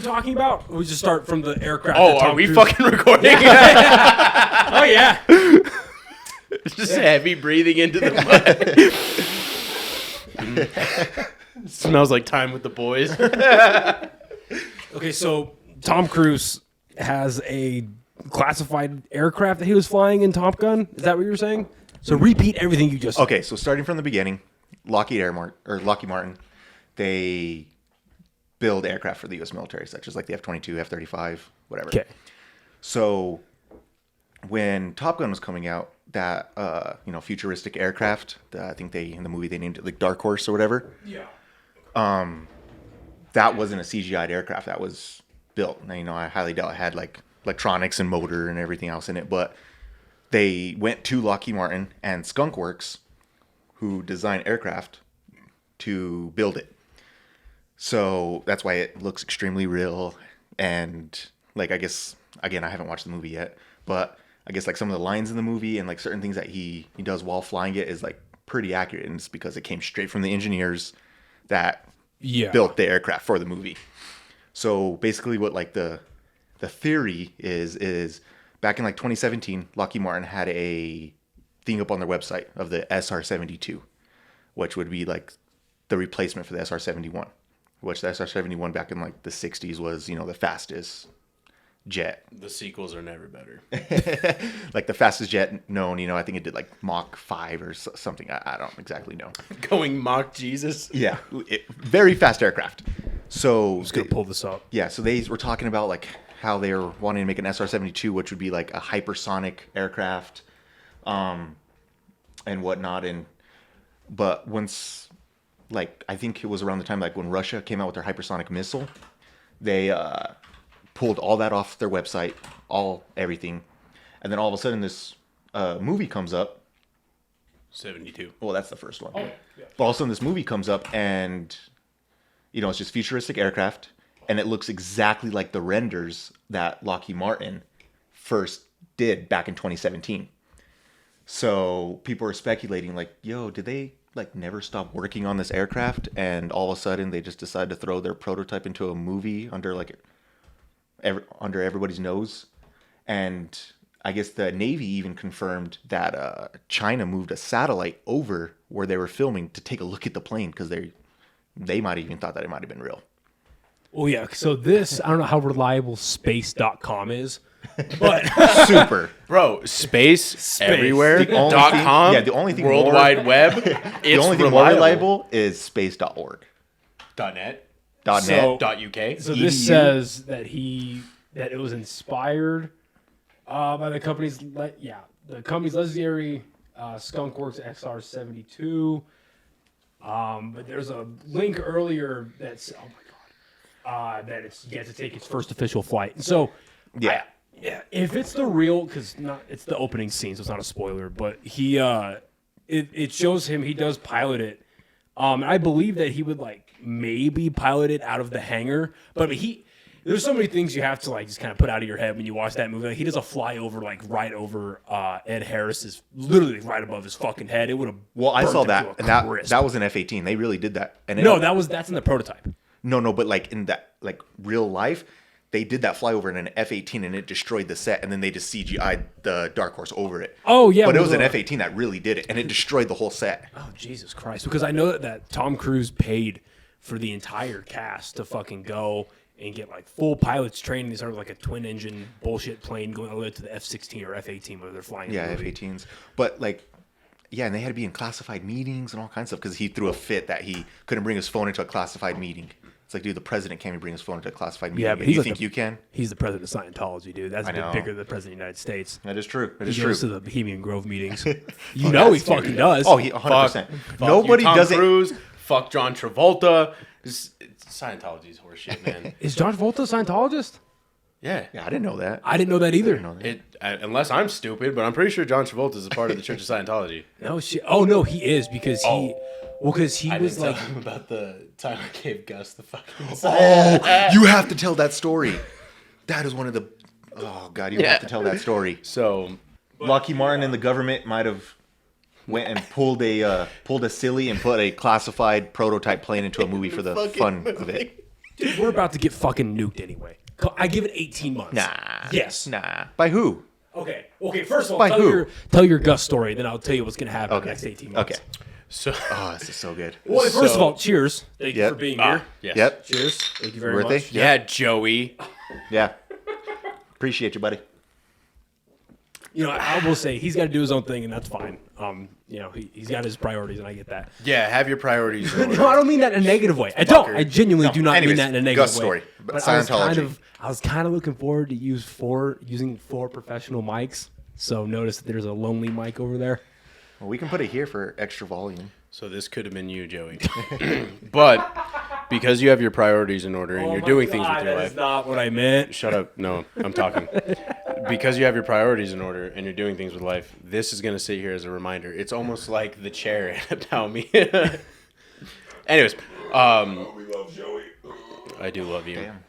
talking about? We just start from the aircraft. Oh, are we fucking recording? Oh, yeah. Just heavy breathing into the mic. Smells like time with the boys. Okay, so Tom Cruise has a classified aircraft that he was flying in Top Gun. Is that what you were saying? So repeat everything you just said. Okay, so starting from the beginning, Lockheed Martin, they build aircraft for the U.S. military, such as like the F-22, F-35, whatever. Okay. So when Top Gun was coming out, that futuristic aircraft, I think in the movie they named it like Dark Horse or whatever. Yeah. That wasn't a CGI'd aircraft. That was built. Now, I highly doubt it had like electronics and motor and everything else in it, but they went to Lockheed Martin and Skunk Works, who design aircraft, to build it. So that's why it looks extremely real. And like, I guess, again, I haven't watched the movie yet, but I guess like some of the lines in the movie and like certain things that he does while flying it is like pretty accurate. And it's because it came straight from the engineers that built the aircraft for the movie. So basically what like the theory is back in like 2017, Lockheed Martin had a thing up on their website of the SR-72, which would be like the replacement for the SR-71, which the SR-71 back in like the 60s was, the fastest jet. The sequels are never better. Like the fastest jet known, I think it did like Mach 5 or something. I don't exactly know. Going Mach Jesus? Yeah. Very fast aircraft. So I'm just going to pull this up. Yeah. So they were talking about like how they were wanting to make an SR-72, which would be like a hypersonic aircraft, and whatnot. But once, like, I think it was around the time like when Russia came out with their hypersonic missile, they pulled all that off their website, everything, and then all of a sudden this movie comes up. 72. Well, that's the first one. Oh, yeah. But all of a sudden this movie comes up, and it's just futuristic aircraft, and it looks exactly like the renders that Lockheed Martin first did back in 2017. So people are speculating like, yo, did they like never stop working on this aircraft, and all of a sudden they just decided to throw their prototype into a movie under under everybody's nose? And I guess the Navy even confirmed that China moved a satellite over where they were filming to take a look at the plane, because they might have even thought that it might have been real. Oh, yeah. So this, I don't know how reliable space.com is, but Super. Bro, space. Everywhere. The only .com. thing, yeah, the only thing World more, Wide Web. The only thing more reliable is space.org. .net. .net. So- .uk. So this says that it was inspired by the company's legendary Skunk Works XR-72. But there's a link earlier that's that it's yet to take its first official flight. And so Yeah. if it's the real, because it's the opening scene, so it's not a spoiler. But it shows him, he does pilot it. I believe that he would like maybe pilot it out of the hangar, but there's so many things you have to like just kind of put out of your head when you watch that movie. Like, he does a flyover like right over Ed Harris's, literally right above his fucking head. It would have. Well, I saw that, and that was an F-18. They really did that. And that's in the prototype. No, but like in that like real life, they did that flyover in an F-18, and it destroyed the set, and then they just CGI'd the Dark Horse over it. Oh yeah, but it was an F-18 that really did it, and it destroyed the whole set. Oh Jesus Christ! Because I know that Tom Cruise paid for the entire cast to fucking go and get like full pilots training. They started like a twin engine bullshit plane going all the way to the F-16 or F-18 where they're flying. Yeah, F-18s. But like, yeah, and they had to be in classified meetings and all kinds of stuff because he threw a fit that he couldn't bring his phone into a classified meeting. It's like, dude, the president can't even bring his phone into a classified meeting. Yeah, but you think you can? He's the president of Scientology, dude. That's a bit bigger than the president of the United States. That is true. He goes to the Bohemian Grove meetings. You know he fucking does. Oh, he 100%. Nobody Tom does it. Cruise, fuck John Travolta. Scientology's horseshit, man. Is John Travolta a Scientologist? Yeah. Yeah, I didn't know that. I didn't know that either. Unless I'm stupid, but I'm pretty sure John Travolta is a part of the Church of Scientology. No shit. Oh no, he is because he was like tell him about the time I gave Gus the fucking. Oh, you have to tell that story. That is one of the. Oh God, you have to tell that story. So, Lockheed Martin and the government might have went and pulled a silly and put a classified prototype plane into a movie for the fun of it. Dude, we're about to get fucking nuked anyway. I give it 18 months. Nah. Yes. Nah. By who? Okay. First of all, By who? tell your Gus story, then I'll tell you what's gonna happen in the next 18 months. Okay. So, Oh, this is so good. Well, first of all, cheers. Thank you Yep. for being here. yes. Yep. Cheers. Thank you very Birthday? much. Yeah, Joey. Yeah. Appreciate you, buddy. You know, I will say he's got to do his own thing, and that's fine. You know, he's got his priorities, and I get that. Yeah, have your priorities in order. No, I don't mean that in a negative way. I don't. I genuinely do not anyways, mean that in a negative Gus way. story, but I Scientology. was kind of looking forward to using four professional mics. So notice that there's a lonely mic over there. Well, we can put it here for extra volume. So this could have been you, Joey. But because you have your priorities in order and you're doing things with your That life. is not what I meant. Shut up. No, I'm talking. Because you have your priorities in order and you're doing things with life, this is going to sit here as a reminder. It's almost like the chair about me. Anyways, We love Joey. I do love you. Damn.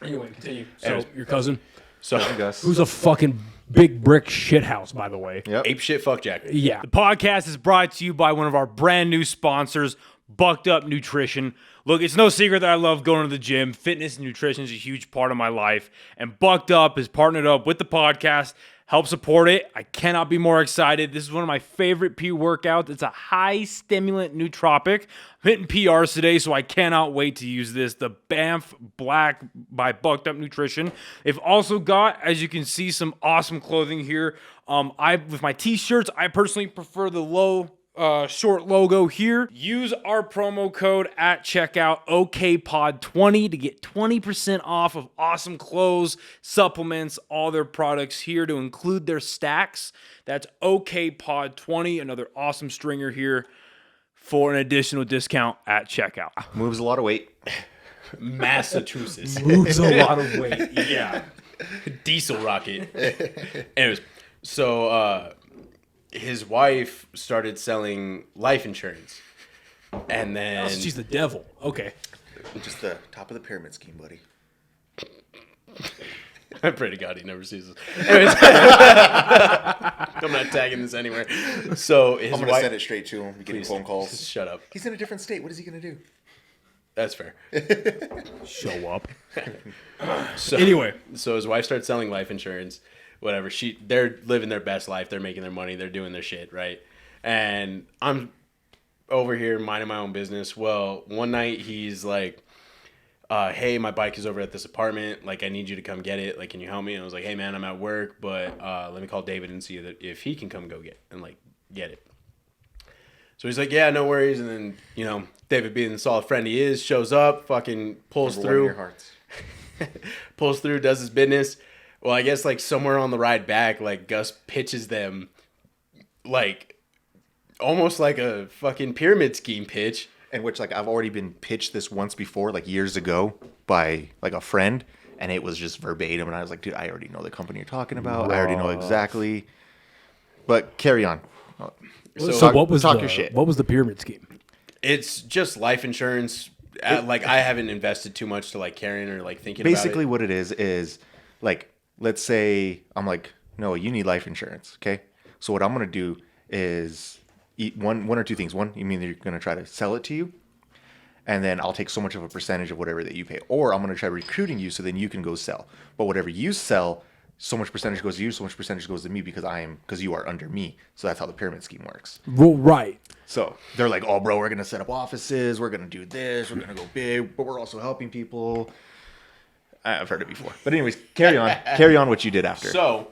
Anyway, continue. So your cousin, So, Gus. who's a fucking big brick shithouse, by the way. Yep. ape shit, fuck Jack. Yeah. The podcast is brought to you by one of our brand new sponsors, Bucked Up Nutrition. Look, it's no secret that I love going to the gym. Fitness and nutrition is a huge part of my life. And Bucked Up has partnered up with the podcast, help support it. I cannot be more excited. This is one of my favorite workouts. It's a high stimulant nootropic. I'm hitting PRs today, so I cannot wait to use this. The Banff Black by Bucked Up Nutrition. They've also got, as you can see, some awesome clothing here. With my t-shirts, I personally prefer the short logo here. Use our promo code at checkout, OKPod20, to get 20% off of awesome clothes, supplements, all their products here to include their stacks. That's OKPod20, another awesome stringer here for an additional discount at checkout. Moves a lot of weight. Massachusetts. Moves a lot of weight. Yeah. Diesel rocket. Anyways, so his wife started selling life insurance. And then She's the devil. Okay. Just the top of the pyramid scheme, buddy. I pray to God he never sees this. Anyways, I'm not tagging this anywhere. So his I'm going to wife send it straight to him. We're getting phone calls. Just shut up. He's in a different state. What is he going to do? That's fair. Show up. So, Anyway. so his wife started selling life insurance. Whatever. They're living their best life. They're making their money. They're doing their shit, right? And I'm over here minding my own business. Well, one night he's like, hey, my bike is over at this apartment. Like, I need you to come get it. Like, can you help me? And I was like, hey, man, I'm at work, but let me call David and see if he can come go get it. So he's like, yeah, no worries. And then, you know, David, being the solid friend he is, shows up, fucking pulls Number one in through. your hearts. Pulls through, does his business. Well, I guess, like, somewhere on the ride back, like, Gus pitches them, like, almost like a fucking pyramid scheme pitch. In which, like, I've already been pitched this once before, like, years ago by, like, a friend. And it was just verbatim. And I was like, dude, I already know the company you're talking about. I already know exactly. But carry on. So what was talk the your shit. what was the pyramid scheme? It's just life insurance. Like, I haven't invested too much to, like, caring or, like, thinking Basically, about what it is, like, let's say I'm like, no, you need life insurance, okay? So what I'm going to do is eat one or two things. One, you mean you're going to try to sell it to you, and then I'll take so much of a percentage of whatever that you pay. Or I'm going to try recruiting you so then you can go sell. But whatever you sell, so much percentage goes to you, so much percentage goes to me because you are under me. So that's how the pyramid scheme works. Well, right. So they're like, oh, bro, we're going to set up offices. We're going to do this. We're going to go big, but we're also helping people. I've heard it before. But anyways, carry on. Carry on what you did after. it. So,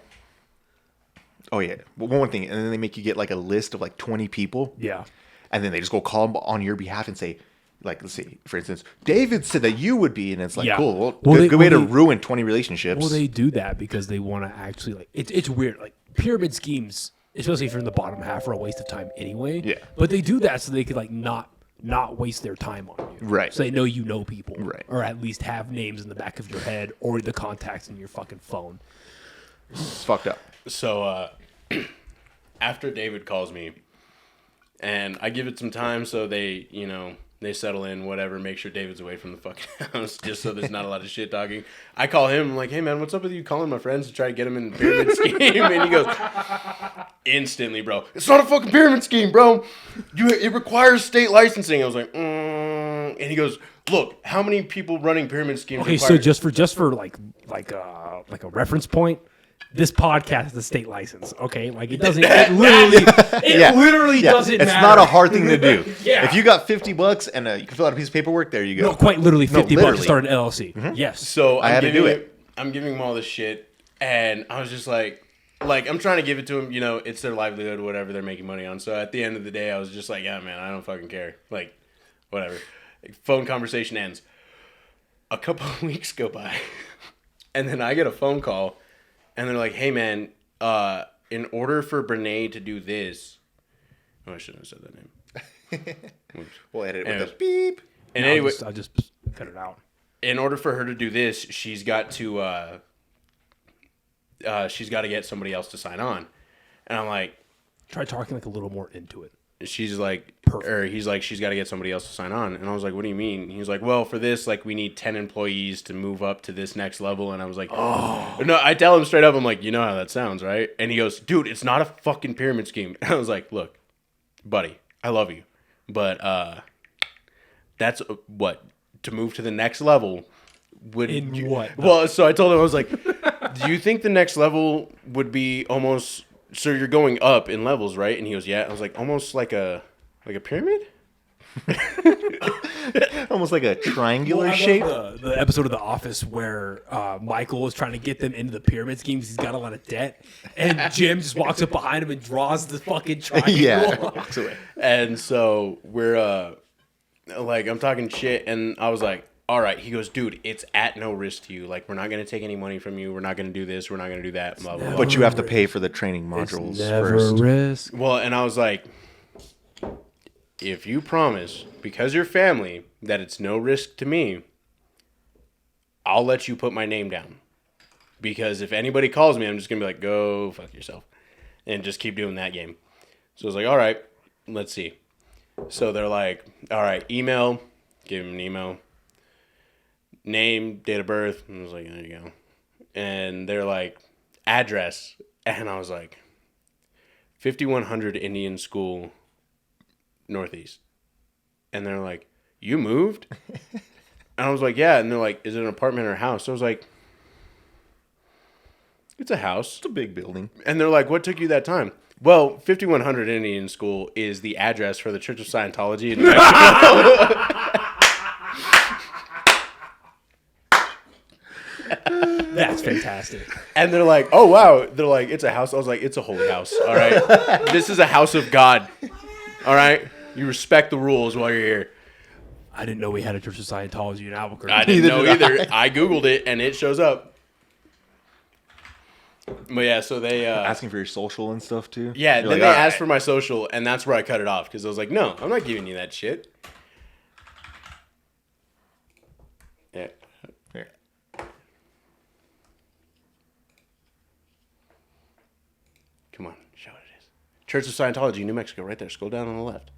Oh, yeah. One more thing. And then they make you get like a list of like 20 people. Yeah. And then they just go call them on your behalf and say, like, let's see, for instance, David said that you would be. And it's like, Yeah. cool. Well, Well, good way to they- ruin 20 relationships. Well, they do that because they want to actually like it's weird. Like pyramid schemes, especially if you're in the bottom half, are a waste of time anyway. Yeah. But they do that so they could like not waste their time on you. Right. So they know you know people. Right. Or at least have names in the back of your head or the contacts in your fucking phone. It's fucked up. So, after David calls me, and I give it some time so they, you know, they settle in, whatever, make sure David's away from the fucking house, just so there's not a lot of shit talking. I call him, I'm like, hey, man, what's up with you calling my friends to try to get them in the pyramid scheme? And he goes, instantly, bro, it's not a fucking pyramid scheme, bro. It requires state licensing. I was like, And he goes, look, how many people running pyramid schemes? Okay, require- so just for like a reference point, this podcast is a state license. Okay, like it doesn't. It literally doesn't. It's matter. not a hard thing to do. Yeah. If you got $50 and you can fill out a piece of paperwork, there you go. No, quite literally $50 to literally. start an LLC. Yes. So I had to do it. I'm giving him all this shit, and I was just like I'm trying to give it to him. You know, it's their livelihood, whatever they're making money on. So at the end of the day, I was just like, yeah, man, I don't fucking care. Like, whatever. Phone conversation ends. A couple of weeks go by, and then I get a phone call, and they're like, hey, man, in order for Brene to do this, I shouldn't have said that name. We'll edit it with Anyways. a beep. And No, anyway, I'll just cut it out. in order for her to do this, she's got to get somebody else to sign on. And I'm like, Try talking like a little more into it. she's like, Perfect. or he's like, she's got to get somebody else to sign on. And I was like, what do you mean? He was like, well, for this, like, we need 10 employees to move up to this next level. And I was like, oh, no, I tell him straight up, I'm like, you know how that sounds, right? And he goes, dude, it's not a fucking pyramid scheme. And I was like, look, buddy, I love you, but that's what, to move to the next level would In what? Well, so I told him, I was like, do you think the next level would be almost, so you're going up in levels, right? And he goes, yeah. I was like, almost like a pyramid? Almost like a triangular I love shape. the episode of The Office where Michael is trying to get them into the pyramid scheme because he's got a lot of debt, and Jim just walks up behind him and draws the fucking triangle. Yeah, walks away. And so we're like, I'm talking shit, and I was like, all right. He goes, dude, it's at no risk to you. Like, we're not going to take any money from you. We're not going to do this. We're not going to do that. Blah, blah, blah. But you have to pay for the training modules first. risk. Well, and I was like, if you promise, because you're family, that it's no risk to me, I'll let you put my name down. Because if anybody calls me, I'm just going to be like, go fuck yourself. And just keep doing that game. So I was like, all right, let's see. So they're like, all right, email. Give him an email. Name, date of birth. And I was like, there you go. And they're like, address. And I was like, 5100 Indian School, Northeast. And they're like, you moved? And I was like, yeah. And they're like, is it an apartment or a house? So I was like, it's a house. It's a big building. And they're like, what took you that time? Well, 5100 Indian School is the address for the Church of Scientology in New Mexico. That's fantastic. And they're like, oh, wow. They're like, it's a house. I was like, it's a holy house. All right. This is a house of God. All right. You respect the rules while you're here. I didn't know we had a Church of Scientology in Albuquerque. I didn't know either. I Googled it and it shows up. But yeah, so they Asking for your social and stuff too. yeah, You're then like, they "All asked right." for my social, and that's where I cut it off because I was like, no, I'm not giving you that shit. Yeah. Here. Come on, show what it is. Church of Scientology, New Mexico, right there. Scroll down on the left.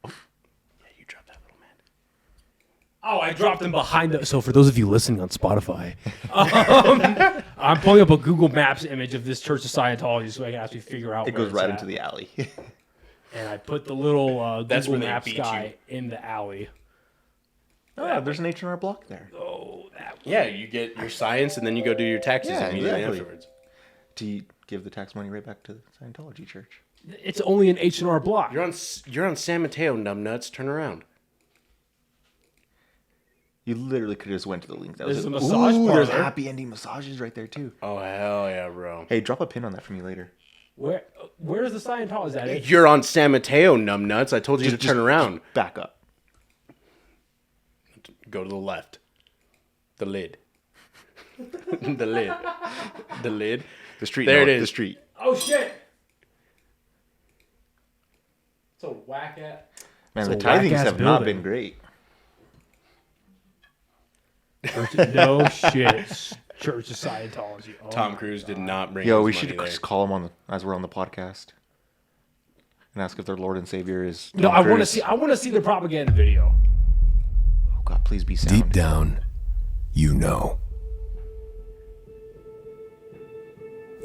Oh. Yeah, you dropped that little man. Oh, I dropped them behind the. So for those of you listening on Spotify, I'm pulling up a Google Maps image of this Church of Scientology so I can actually figure out. It where goes it's right at. into the alley. And I put the little That's Google where they Maps beat guy in the alley. Oh, there's an H&R Block there. Oh, that. Yeah, you get your science, and then you go do your taxes Yeah, immediately exactly. afterwards. Do you give the tax money right back to the Scientology church? It's only an H&R Block. You're on San Mateo, numbnuts. Turn around. You literally could have just went to the link. That was There's it. a massage Ooh, there's parlor. happy ending massages right there too. Oh hell yeah, bro. Hey, drop a pin on that for me later. Where's the Scientology? Is that it? You're on San Mateo, numbnuts. I told you to turn around. Back up. Go to the left. The lid. The lid. The lid. The street. There no, it is. The street. Oh shit! It's a whack at. Man, It's the a tithings whack-ass have not building. been great. No shit. Church of Scientology. Oh Tom my Cruise God. did not bring. Yo, his we money should there. just call them as we're on the podcast and ask if their Lord and Savior is. No, Tom I want to Cruise. see. I want to see the propaganda video. Oh God, please be sound. Deep down, you know.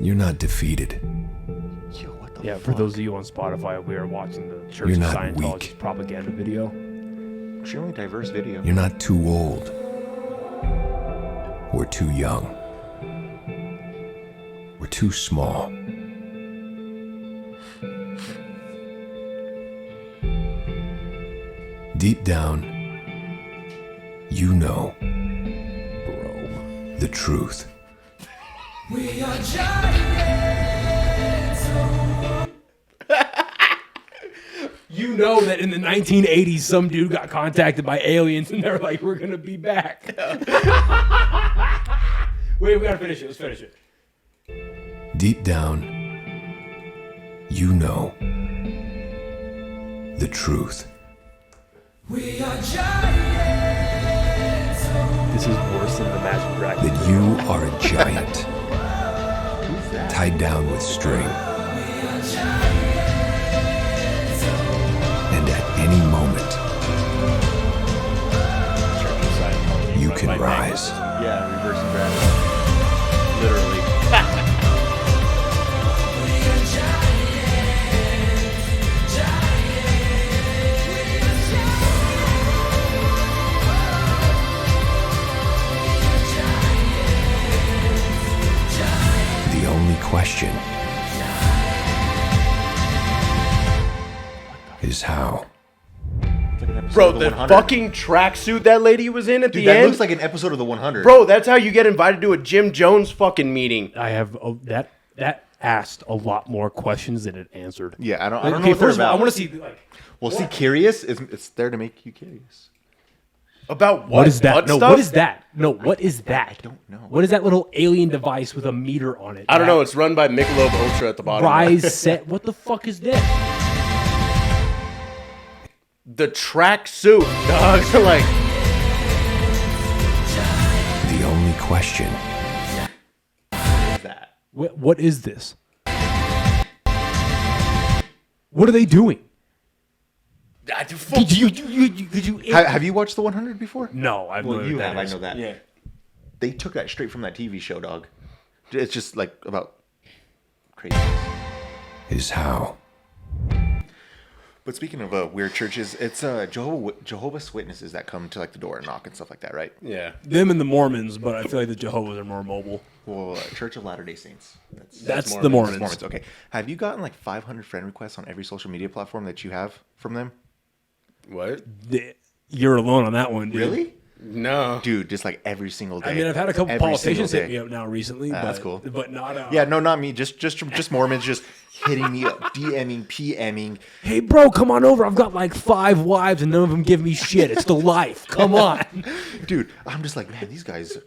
You're not defeated. Yo, what the Yeah, fuck? for those of you on Spotify, we are watching the Church You're of not Scientology's weak. propaganda video. Extremely diverse video. You're not too old or too young or too small. Deep down, you know, the truth. We are giants. You know that in the 1980s, some dude got contacted by aliens and they're like, we're going to be back. Wait, we got to finish it. Let's finish it. Deep down, you know, the truth. We are giants. This is worse than the Magic Dragon. That you are a giant, tied down with string. And at any moment, you can rise. Yeah, reversing gravity. Literally. The only question is how. Bro, the fucking tracksuit that lady was in at Dude, the that end. looks like an episode of the 100. Bro, that's how you get invited to a Jim Jones fucking meeting. I have that asked a lot more questions than it answered. Yeah, I don't know Okay, what they're first of all, I about. want to see like Well, see, curious is it's there to make you curious. About what is that? butt No, stuff? what is that? No, what is that? I don't know. What is that little alien device with a meter on it? I don't know. It's run by Michelob Ultra at the bottom. Rise set. What the fuck is that? The tracksuit, dog. Like, The only question That. What is this? What are they doing? Did you Have you watched the 100 before? No, I've Well, never you that have. is. I know that. Yeah. They took that straight from that TV show, dog. It's just like about crazy. is how. But speaking of weird churches, it's Jehovah's Witnesses that come to like the door and knock and stuff like that, right? Yeah. Them and the Mormons, but I feel like the Jehovah's are more mobile. Well, Church of Latter-day Saints. That's Mormons. the Mormons. Mormons. Okay. Have you gotten like 500 friend requests on every social media platform that you have from them? What? You're alone on that one, dude. Really? No. Dude, just like every single day. I mean, I've had a couple Every politicians single hit day. me up now recently. That's but, cool. But not. Yeah, no, not me. Just Mormons just hitting me up, DMing, PMing. Hey, bro, come on over. I've got like 5 wives and none of them give me shit. It's the life. Come on. Dude, I'm just like, man, these guys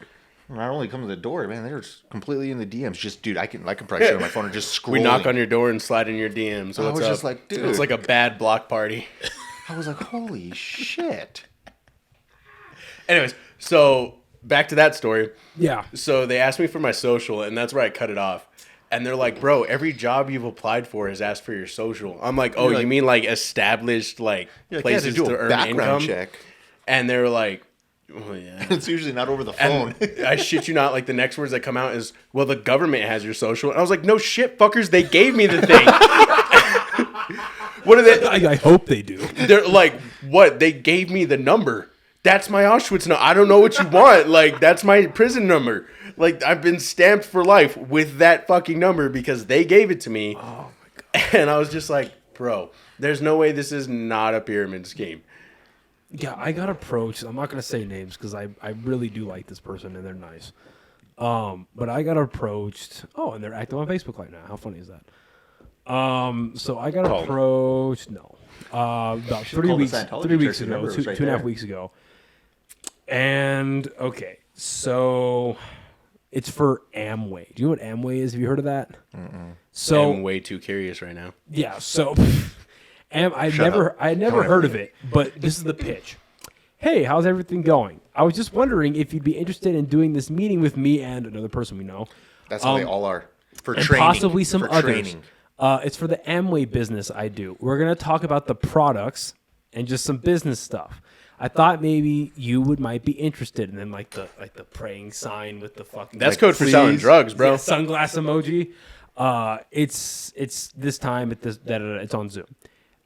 not only come to the door, man, they're just completely in the DMs. Just, dude, I can probably show you my phone and just scroll. We knock on your door and slide in your DMs. I What's was up? just like, dude. It's like a bad block party. I was like, holy shit. Anyways, so back to that story. Yeah. So they asked me for my social, and that's where I cut it off. And they're like, bro, every job you've applied for has asked for your social. I'm like, oh, You're like- you mean like established like You're like, yeah, places do to a earn background income? check. And they were like, oh, yeah. It's usually not over the phone. And I shit you not, like the next words that come out is, well, the government has your social. And I was like, no shit, fuckers, they gave me the thing. What are they? I hope they do. They're like, what? They gave me the number. That's my Auschwitz number. I don't know what you want. Like, that's my prison number. Like, I've been stamped for life with that fucking number because they gave it to me. Oh, my God. And I was just like, bro, there's no way this is not a pyramid scheme. Yeah, I got approached. I'm not going to say names because I really do like this person and they're nice. But I got approached. Oh, and they're active on Facebook right now. How funny is that? So I got approached. No, about 3 call the weeks. Scientology 3 weeks church, ago, remember, it was right 2.5 there. weeks ago. And okay, so it's for Amway. Do you know what Amway is? Have you heard of that? So I'm way too curious right now. yeah, so I had never heard of it, but this is the pitch. Hey, how's everything going? I was just wondering if you'd be interested in doing this meeting with me and another person we know. That's how they all are. For And training. possibly some for others. training. It's for the Amway business I do. We're going to talk about the products and just some business stuff. I thought maybe you might be interested. And then like the praying sign with the fucking That's like, code for selling please. drugs, bro. yeah, sunglass emoji. It's this time it's on Zoom.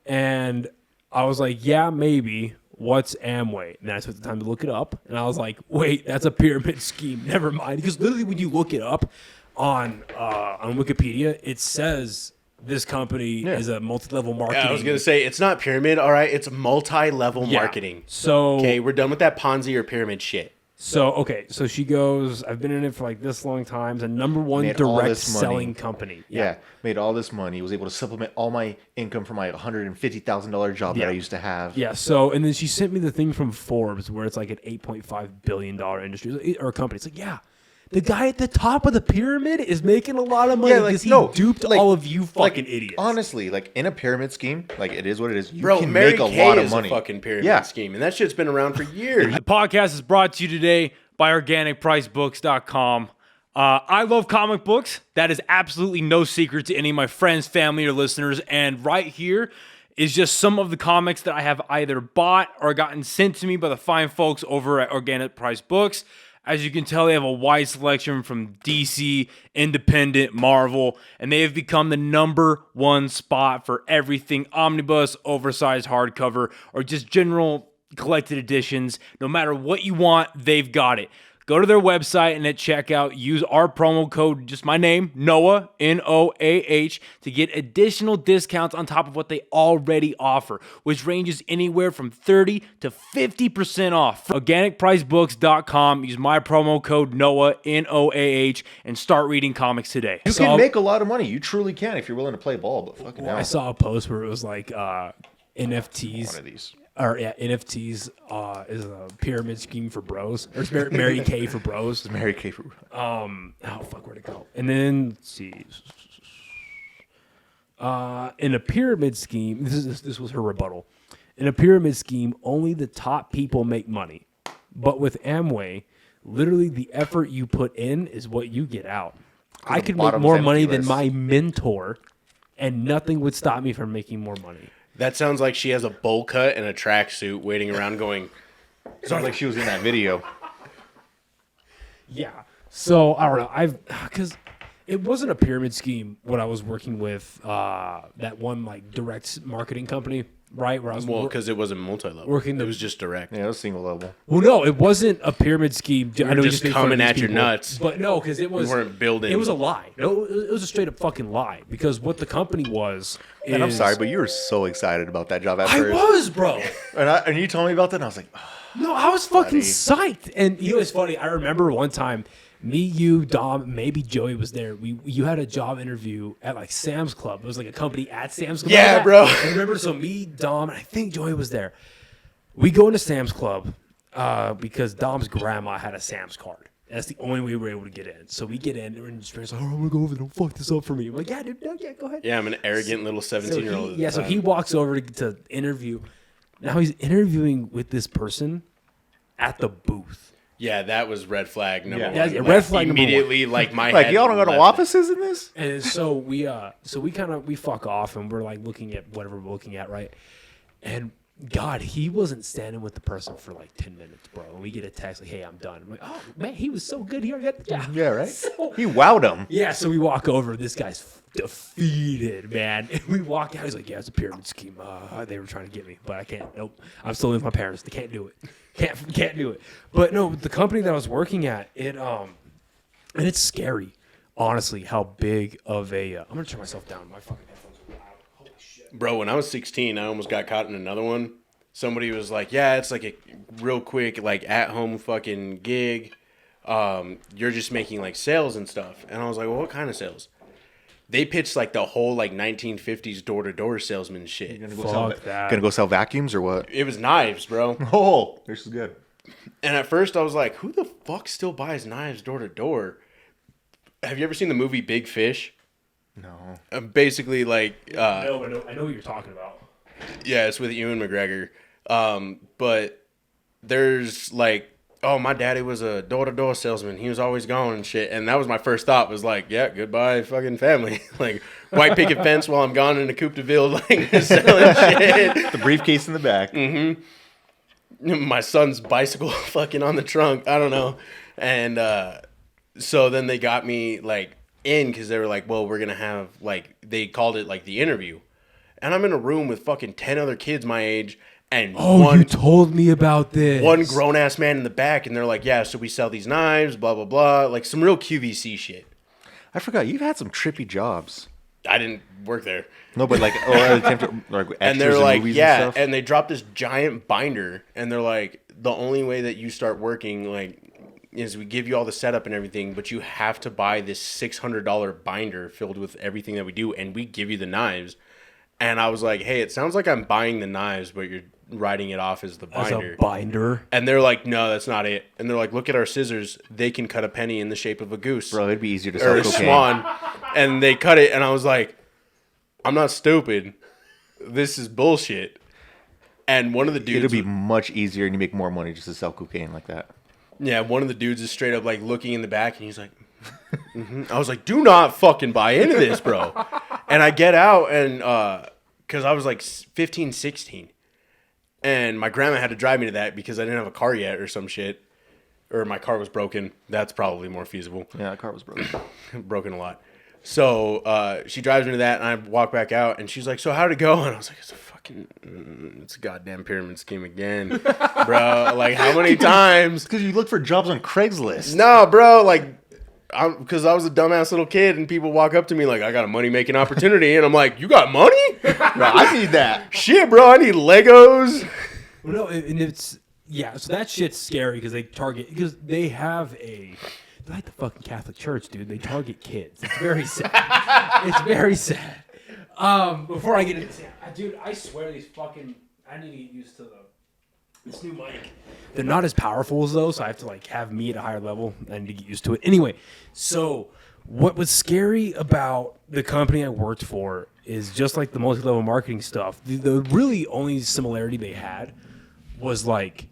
And I was like, yeah, maybe. what's Amway? And I took the time to look it up, and I was like, wait, that's a pyramid scheme. Never mind. Because literally when you look it up on Wikipedia, it says this company is a multi-level marketing. Yeah, I was going to say, it's not pyramid, all right? It's multi-level marketing. So okay, we're done with that Ponzi or pyramid shit. So she goes, I've been in it for like this long time. It's a number one Made all direct this money. selling company. Yeah, made all this money. Was able to supplement all my income from my $150,000 job that I used to have. Yeah. So, and then she sent me the thing from Forbes where it's like an $8.5 billion industry or company. It's like, yeah, the guy at the top of the pyramid is making a lot of money because he duped all of you fucking idiots. Honestly, like in a pyramid scheme, like it is what it is. You Bro, can Mary make a Kay lot of is money. a fucking pyramid scheme, and that shit's been around for years. The podcast is brought to you today by OrganicPriceBooks.com. I love comic books. That is absolutely no secret to any of my friends, family, or listeners. And right here is just some of the comics that I have either bought or gotten sent to me by the fine folks over at Organic Price Books. As you can tell, they have a wide selection from DC, Independent, Marvel, and they have become the number one spot for everything omnibus, oversized hardcover, or just general collected editions. No matter what you want, they've got it. Go to their website and at checkout, use our promo code, just my name, Noah, Noah, to get additional discounts on top of what they already offer, which ranges anywhere from 30 to 50% off. OrganicPriceBooks.com, use my promo code, Noah, Noah, and start reading comics today. You can make a lot of money. You truly can if you're willing to play ball, but fucking hell. I saw a post where it was like NFTs. One of these. Or NFTs is a pyramid scheme for bros. Or it's Mary Kay for bros. It's Mary Kay for... Where'd it go? And then, let's see. In a pyramid scheme, this was her rebuttal. In a pyramid scheme, only the top people make money. But with Amway, literally the effort you put in is what you get out. I could make more money than my mentor, and nothing would stop me from making more money. That sounds like she has a bowl cut and a tracksuit waiting around going... Sounds like she was in that video. Yeah. So, I don't know. Because it wasn't a pyramid scheme when I was working with that one, like, direct marketing company, right? Where I was because it wasn't multi-level. It was just direct. Yeah, it was single level. Well, no, it wasn't a pyramid scheme. I know just coming at your nuts. But no, because it was... We weren't building... It was a lie. No, it was a straight up fucking lie. Because what the company was... And I'm sorry, but you were so excited about that job at I first. was, bro. And you told me about that, and I was like... Oh, no, I was fucking psyched. And you know, it's funny. I remember one time... Me, you, Dom, maybe Joey was there. You had a job interview at like Sam's Club. It was like a company at Sam's Club. Yeah, bro. I remember. So me, Dom, and I think Joey was there. We go into Sam's Club because Dom's grandma had a Sam's card. That's the only way we were able to get in. So we get in, and his parents are like, "Oh, I'm gonna go over there. Don't fuck this up for me." I'm like, "Yeah, dude, no, yeah, go ahead." Yeah, I'm an arrogant little 17-year-old. So he walks over to interview. Now he's interviewing with this person at the booth. Yeah, that was red flag number one. Yeah, red flag number one. Immediately, like my like, head y'all don't got no left offices in this? And so we fuck off and we're like looking at whatever we're looking at, right? And God, he wasn't standing with the person for like 10 minutes, bro. And we get a text like, "Hey, I'm done." I'm like, "Oh man, he was so good. He already got the job." Yeah, right? So, He wowed him. yeah, so we walk over. This guy's defeated, man. And we walk out. He's like, "Yeah, it's a pyramid scheme. They were trying to get me, but I can't. Nope. I'm still with my parents. They can't do it. Can't do it." But no, the company that I was working at, and it's scary, honestly, how big of a. I'm gonna turn myself down. My fucking headphones are loud. Holy shit. Bro, when I was 16, I almost got caught in another one. Somebody was like, "Yeah, it's like a real quick, like at-home fucking gig. You're just making like sales and stuff." And I was like, "Well, what kind of sales?" They pitched like the whole like 1950s door-to-door salesman shit. Fuck that. Gonna go sell vacuums or what? It was knives, bro. Oh, this is good. And at first I was like, who the fuck still buys knives door-to-door? Have you ever seen the movie Big Fish? No. Basically, like... No, I know what you're talking about. Yeah, it's with Ewan McGregor. But there's like, oh, my daddy was a door-to-door salesman. He was always gone and shit. And that was my first thought, was like, yeah, goodbye fucking family. Like, white picket fence while I'm gone in the Coupe de Ville, like, selling shit. The briefcase in the back. Mm-hmm. My son's bicycle fucking on the trunk. I don't know. And so then they got me, like, in because they were like, well, we're going to have, like, they called it, like, the interview. And I'm in a room with fucking 10 other kids my age, And you told me about this. one grown ass man in the back, and they're like, "Yeah, so we sell these knives, blah blah blah," like some real QVC shit. I forgot you've had some trippy jobs. I didn't work there. No, but like, And they're like, yeah, and they dropped this giant binder, and they're like, the only way that you start working, like, is we give you all the setup and everything, but you have to buy this $600 binder filled with everything that we do, and we give you the knives. And I was like, hey, it sounds like I'm buying the knives, but you're writing it off as the binder. As a binder. And they're like, no, that's not it. And they're like, look at our scissors. They can cut a penny in the shape of a goose. bro, it'd be easier to Or sell a cocaine. swan. And they cut it, and I was like, I'm not stupid. This is bullshit. And one of the dudes... It'll be much easier, and you make more money just to sell cocaine like that. Yeah, one of the dudes is straight up like looking in the back, and he's like, I was like, do not fucking buy into this, bro. And I get out, and because I was like 15, 16, and my grandma had to drive me to that because I didn't have a car yet or some shit, or my car was broken. That's probably more feasible. Yeah, that car was broken. Broken a lot. So she drives me to that, and I walk back out, and she's like, so how'd it go? And I was like, it's a goddamn pyramid scheme again, bro. Like, how many times? Because you look for jobs on Craigslist. No, bro, like, because I was a dumbass little kid, and people walk up to me like, I got a money-making opportunity, and I'm like, you got money? Bro, I need that. Shit, bro, I need Legos. Well, no, and it's so that shit's scary because they have they're like the fucking Catholic Church, dude. They target kids. It's very sad. It's very sad. Before I get into dude, I swear these fucking I need to get used to this new mic. They're not as powerful as those, so I have to like have me at a higher level. I need to get used to it. Anyway, so what was scary about the company I worked for is just like the multi-level marketing stuff. The really only similarity they had was like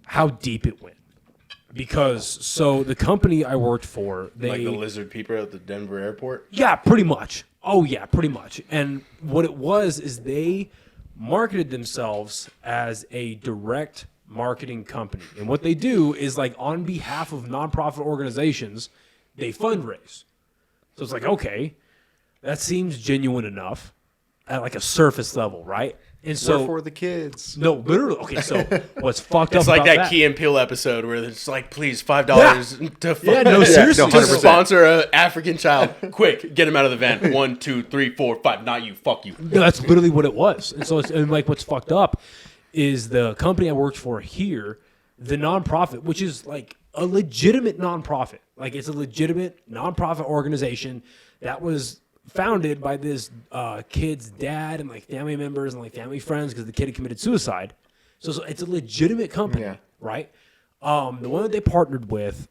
how deep it went. Because so the company I worked for, they Like the lizard people at the Denver airport? Yeah, pretty much. Oh yeah, pretty much. And what it was is they marketed themselves as a direct marketing company. And what they do is like on behalf of nonprofit organizations, they fundraise. So it's like, okay, that seems genuine enough at like a surface level, right? And so We're for the kids. no, literally. Okay, so what's fucked up It's like about that Key and Peele episode where it's like, please, $5 to Yeah, no, seriously. to 100%. sponsor an African child. Quick, get him out of the van. 1, 2, 3, 4, 5. Not you. Fuck you. No, that's literally what it was. And so, and like, what's fucked up is the company I worked for here, the nonprofit, which is like a legitimate nonprofit. Like, it's a legitimate nonprofit organization that was founded by this kid's dad and like family members and like family friends because the kid had committed suicide. So it's a legitimate company, Yeah. right? The one that they partnered with,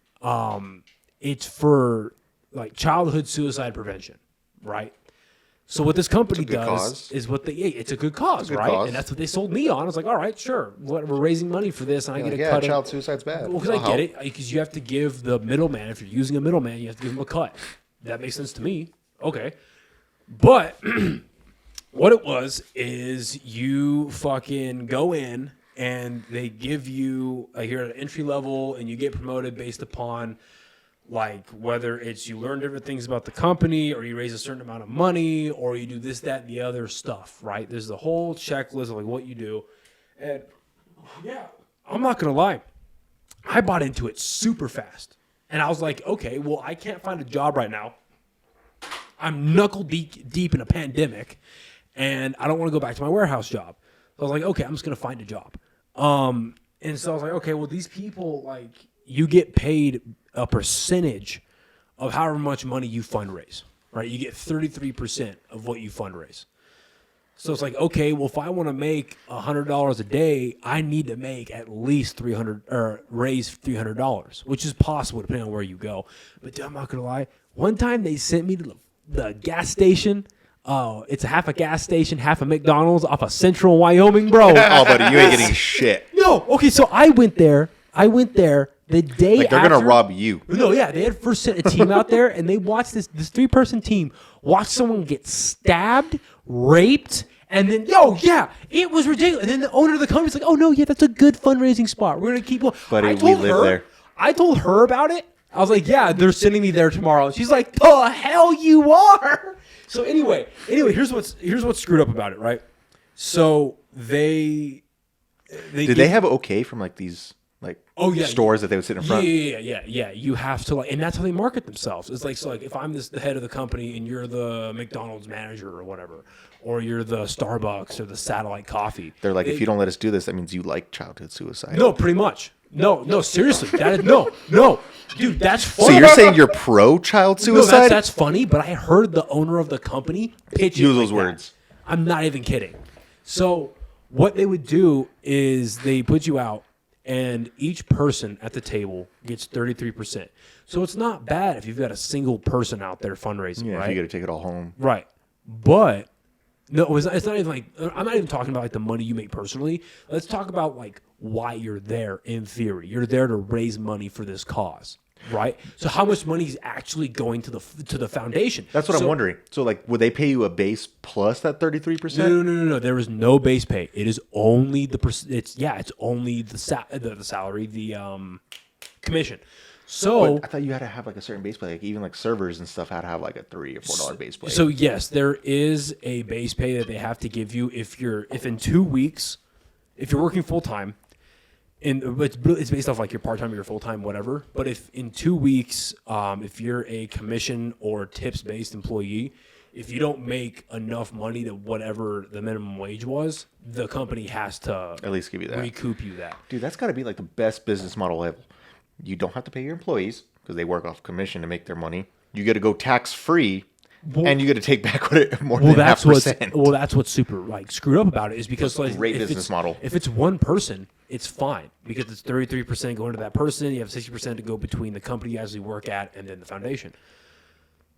it's for like childhood suicide prevention, right? So what this company It's a good does cause. is it's a good cause, good right? cause. And that's what they sold me on. I was like, all right, sure. We're raising money for this, and I get a Yeah, cut. child suicide's bad. Well, because I get it, because you have to give the middleman. If you're using a middleman, you have to give him a cut. That makes sense to me. Okay, but what it was is you fucking go in and they give you you're at an entry level and you get promoted based upon like whether it's you learn different things about the company or you raise a certain amount of money or you do this, that, and the other stuff, right? There's the whole checklist of like what you do. And yeah, I'm not going to lie. I bought into it super fast. And I was like, okay, well, I can't find a job right now. I'm knuckle deep in a pandemic and I don't want to go back to my warehouse job. So I was like, okay, I'm just going to find a job. And so I was like, okay, well, these people, like, you get paid a percentage of however much money you fundraise, right? You get 33% of what you fundraise. So it's like, okay, well, if I want to make $100 a day, I need to make at least $300 or raise $300, which is possible depending on where you go. But dude, I'm not gonna lie. One time they sent me to the gas station. It's a half a gas station, half a McDonald's off of Central Wyoming, bro. Oh, buddy, you ain't getting shit. No, okay, so I went there the day Like, they're after. going to rob you. No, yeah, they had first sent a team out there, and they watched this 3-person team watch someone get stabbed, raped, and then, it was ridiculous. And then the owner of the company's like, oh, no, yeah, that's a good fundraising spot. We're going to keep going. Buddy, we live there. I told her about it. I was like, yeah, they're sending me there tomorrow. She's like, the hell you are? So anyway, here's what's screwed up about it, right? So they Did they have okay from like these like stores that they would sit in front? Yeah. You have to and that's how they market themselves. It's like, so like if I'm the head of the company and you're the McDonald's manager or whatever, or you're the Starbucks or the Satellite Coffee. They're like, if you don't let us do this, that means you like childhood suicide. No, pretty much. No, seriously. That is no. Dude, that's funny. So you're saying you're pro child suicide? No, that's funny, but I heard the owner of the company pitch Use those words. I'm not even kidding. So what they would do is they put you out, and each person at the table gets 33%. So it's not bad if you've got a single person out there fundraising, Yeah, right? if you got to take it all home. Right. But no, it's not even like, I'm not even talking about like the money you make personally. Let's talk about like why you're there in theory. You're there to raise money for this cause, right? So how much money is actually going to the foundation? That's what I'm wondering. So like, would they pay you a base plus that 33%? No. There is no base pay. It is only it's only the salary, the commission. So But I thought you had to have like a certain base pay. Like even like servers and stuff had to have like a $3 or $4 base pay. So yes, there is a base pay that they have to give you if in 2 weeks, if you're working full time, and it's based off like your part time or your full time, whatever. But if in 2 weeks, if you're a commission or tips based employee, if you don't make enough money to whatever the minimum wage was, the company has to at least give you that. recoup you that. Dude, that's got to be like the best business model ever. You don't have to pay your employees because they work off commission to make their money. You get to go tax free, and you get to take back more than half percent. That's what's super like screwed up about it is because like Great business model. If it's one person, it's fine because it's 33% going to that person. You have 60% to go between the company you actually work at and then the foundation.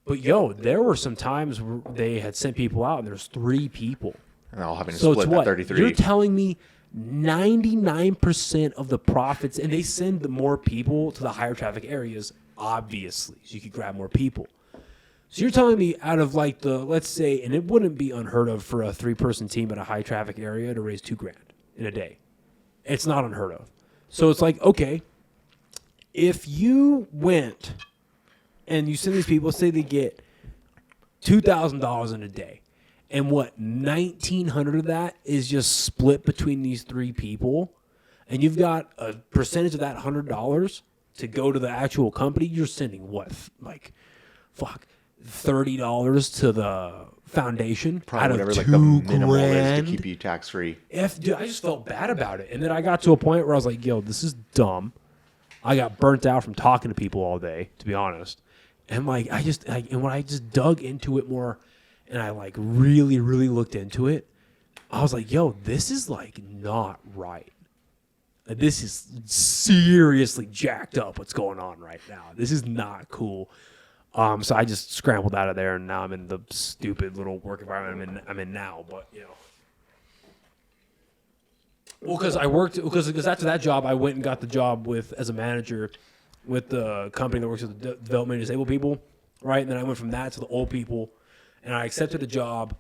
But there were some times where they had sent people out and there's 3 people. And all having to So split it's that what? 33. You're telling me 99% of the profits, and they send the more people to the higher traffic areas, obviously, so you could grab more people. So you're telling me out of like let's say, and it wouldn't be unheard of for a 3-person team in a high traffic area to raise $2,000 in a day. It's not unheard of. So it's like, okay, if you went and you send these people, say they get $2,000 in a day, and what, 1,900 of that is just split between these 3 people, and you've got a percentage of that $100 to go to the actual company, you're sending what, like, $30 to the foundation. Probably out of whatever like the minimal is $2,000. to keep you tax free. Dude, I just felt bad about it. And then I got to a point where I was like, yo, this is dumb. I got burnt out from talking to people all day, to be honest. And like, and when I just dug into it more and I like really, really looked into it, I was like, yo, this is like not right. This is seriously jacked up what's going on right now. This is not cool. So I just scrambled out of there, and now I'm in the stupid little work environment I'm in now. But well, because after that job, I went and got the job as a manager with the company that works with the developmentally disabled people, right? And then I went from that to the old people, and I accepted a job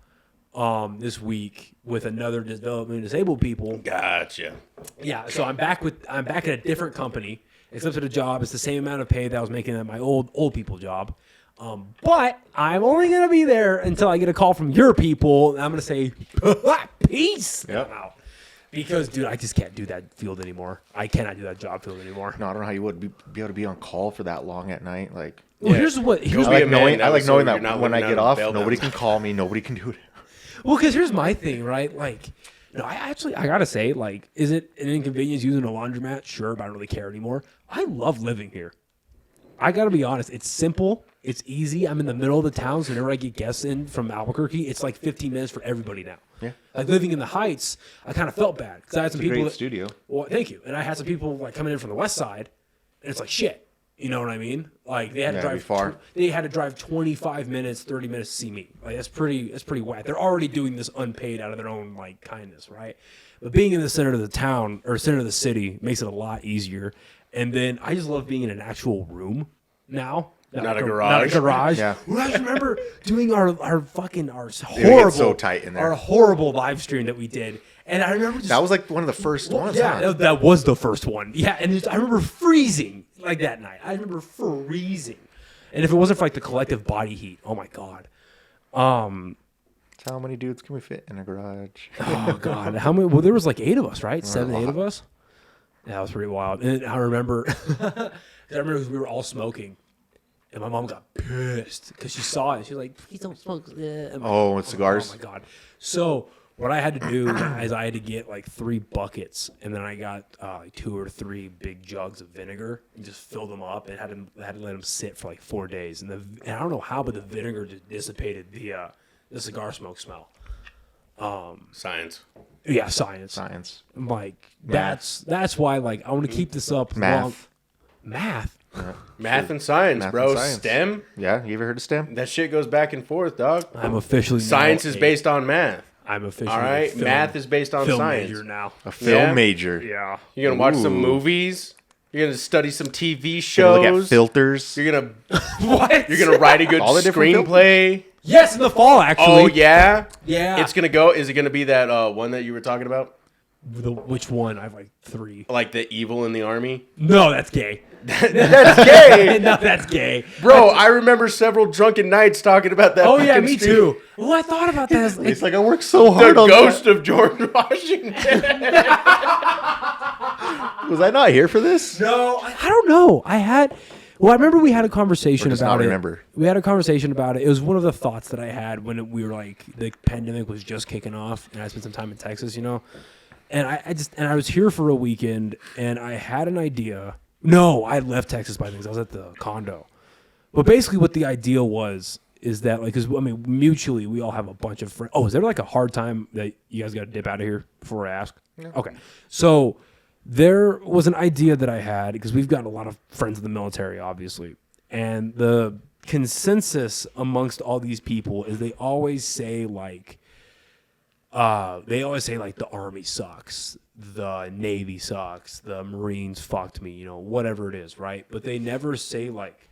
this week with another developmentally disabled people. Gotcha. Yeah, so I'm back at a different company. Accepted a job. It's the same amount of pay that I was making at my old people job. But I'm only going to be there until I get a call from your people. And I'm going to say, peace. Yep. I'm out. Because, dude, I just can't do that field anymore. I cannot do that job field anymore. No, I don't know how you would be able to be on call for that long at night. Like, Well, here's I like knowing that when I get off, nobody can call me. Nobody can do it. Well, because here's my thing, right? Like, I gotta say, like, is it an inconvenience using a laundromat? Sure, but I don't really care anymore. I love living here. I gotta be honest. It's simple. It's easy. I'm in the middle of the town, so whenever I get guests in from Albuquerque, it's like 15 minutes for everybody now. Yeah. Like living in the Heights, I kind of felt bad because I had some people. Great studio. Well, thank you. And I had some people like coming in from the west side, and it's like shit. You know what I mean? Like they had to drive far. They had to drive 25 minutes, 30 minutes to see me. Like that's pretty whack. They're already doing this unpaid out of their own like kindness, right? But being in the center of the town or center of the city makes it a lot easier. And then I just love being in an actual room now. Not a garage. Not a garage. Yeah. Well, I just remember doing our get so tight in there. our horrible live stream that we did. And I remember That was like one of the first ones. yeah, huh? that was the first one. Yeah, and I remember freezing like that night. I remember freezing. And if it wasn't for like the collective body heat, oh my God. How many dudes can we fit in a garage? Oh God, how many? Well, there was like 8 of us, right? 7, 8 of us. Yeah, that was pretty wild. And I remember, we were all smoking, and my mom got pissed because she saw it. She was like, "Please don't smoke." With cigars. Oh my God. So what I had to do is I had to get like 3 buckets, and then I got like 2 or 3 big jugs of vinegar and just filled them up and had to let them sit for like 4 days. And I don't know how, but the vinegar just dissipated the cigar smoke smell. Science. Yeah, science. I'm like, that's why, like, I want to keep this up. Math. Math. Math and science, Math bro. and science. STEM. Yeah, you ever heard of STEM? That shit goes back and forth, dog. I'm officially Science now is based on math. I'm officially All right, film- math is based on film science. major now. A film Yeah. major. Yeah. You're gonna watch some Ooh. movies. You're gonna study some TV Gonna shows. look at filters. You're gonna What? you're gonna write a good All the different screenplay. Yes, in the fall, actually. Oh yeah, Yeah. It's gonna go. Is it gonna be that one that you were talking about, Which one? I have like 3. like the evil in the army? No, that's gay. That's gay, No, that's gay. bro. I remember several drunken nights talking about that. Oh yeah, fucking me stream. too. Well, I thought about that. It's like I worked so The hard on ghost of George Washington. that. Was I not here for this? No, I don't know. I remember we had a conversation Or just about not it. remember. We had a conversation about it. It was one of the thoughts that I had when we were like, the pandemic was just kicking off, and I spent some time in Texas, you know. And I was here for a weekend, and I had an idea. No, I had left Texas by then 'cause I was at the condo. But basically, what the idea is that, like, 'cause I mean, mutually, we all have a bunch of friends. Oh, is there like a hard time that you guys got to dip out of here before I ask? No. Okay, so there was an idea that I had because we've got a lot of friends in the military, obviously, and the consensus amongst all these people is they always say like the Army sucks, the Navy sucks, the Marines fucked me, you know, whatever it is, right? But they never say like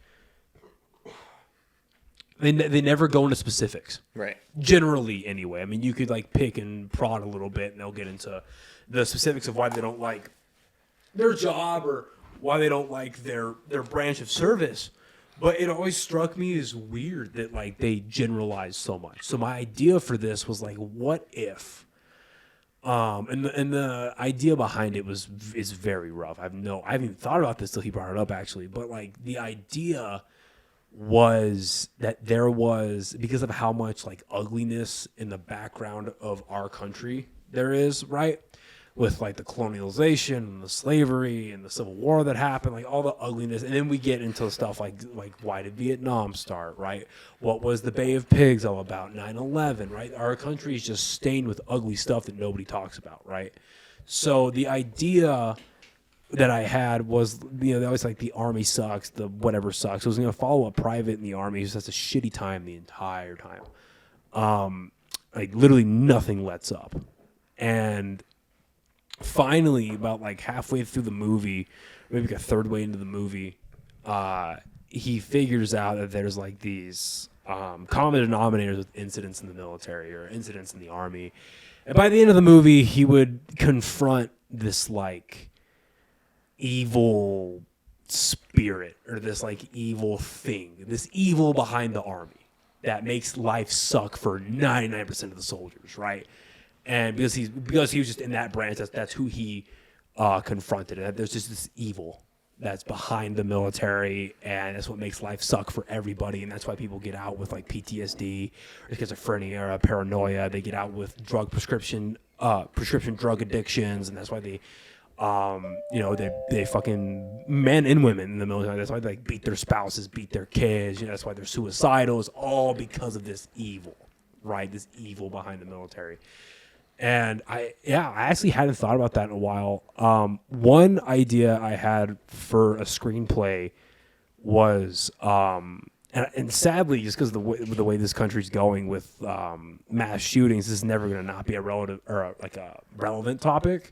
they never go into specifics. Right. Generally, anyway. I mean, you could like pick and prod a little bit, and they'll get into the specifics of why they don't like their job or why they don't like their branch of service. But it always struck me as weird that like they generalize so much. So my idea for this was like, what if? And the idea behind it is very rough. I haven't even thought about this till he brought it up actually. But like the idea was that there was, because of how much like ugliness in the background of our country there is, right? With like the colonialization and the slavery and the Civil War that happened, like all the ugliness. And then we get into stuff like why did Vietnam start, right? What was the Bay of Pigs all about? 9/11, right? Our country is just stained with ugly stuff that nobody talks about, right? So the idea that I had was, you know, that was like the Army sucks, the whatever sucks. I was going to follow a private in the Army who just has a shitty time the entire time. Like literally nothing lets up. And finally, about like halfway through the movie, maybe like a third way into the movie, he figures out that there's like these common denominators with incidents in the military or incidents in the Army. And by the end of the movie, he would confront this like evil spirit or this like evil thing, this evil behind the Army that makes life suck for 99% of the soldiers, right? And because he was just in that branch, that's who he confronted. And there's just this evil that's behind the military, and that's what makes life suck for everybody. And that's why people get out with like PTSD or schizophrenia or paranoia. They get out with prescription drug addictions, and that's why they they fucking, men and women in the military, that's why they like beat their spouses, beat their kids, you know, that's why they're suicidal. It's all because of this evil, right? This evil behind the military. And I actually hadn't thought about that in a while. One idea I had for a screenplay was, and sadly, just because of the way this country's going with mass shootings, this is never going to not be a relevant topic.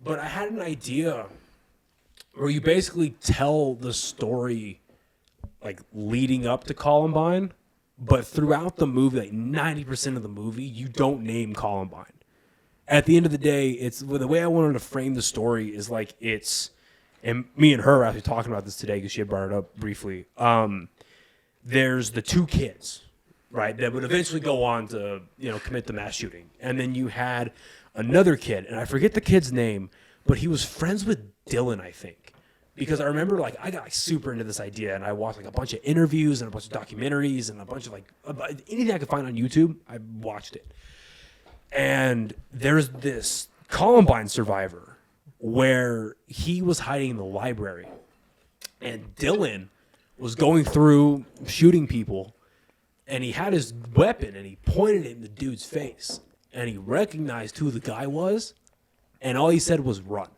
But I had an idea where you basically tell the story like leading up to Columbine, but throughout the movie, like 90% of the movie, you don't name Columbine. At the end of the day, it's the way I wanted to frame the story is like and me and her were actually talking about this today because she had brought it up briefly. There's the 2 kids, right? That would eventually go on to, commit the mass shooting. And then you had another kid, and I forget the kid's name, but he was friends with Dylan, I think. Because I remember, like, I got super into this idea, and I watched, like, a bunch of interviews and a bunch of documentaries and a bunch of, like, anything I could find on YouTube, I watched it. And there's this Columbine survivor where he was hiding in the library, and Dylan was going through shooting people, and he had his weapon, and he pointed it in the dude's face, and he recognized who the guy was, and all he said was, "Run."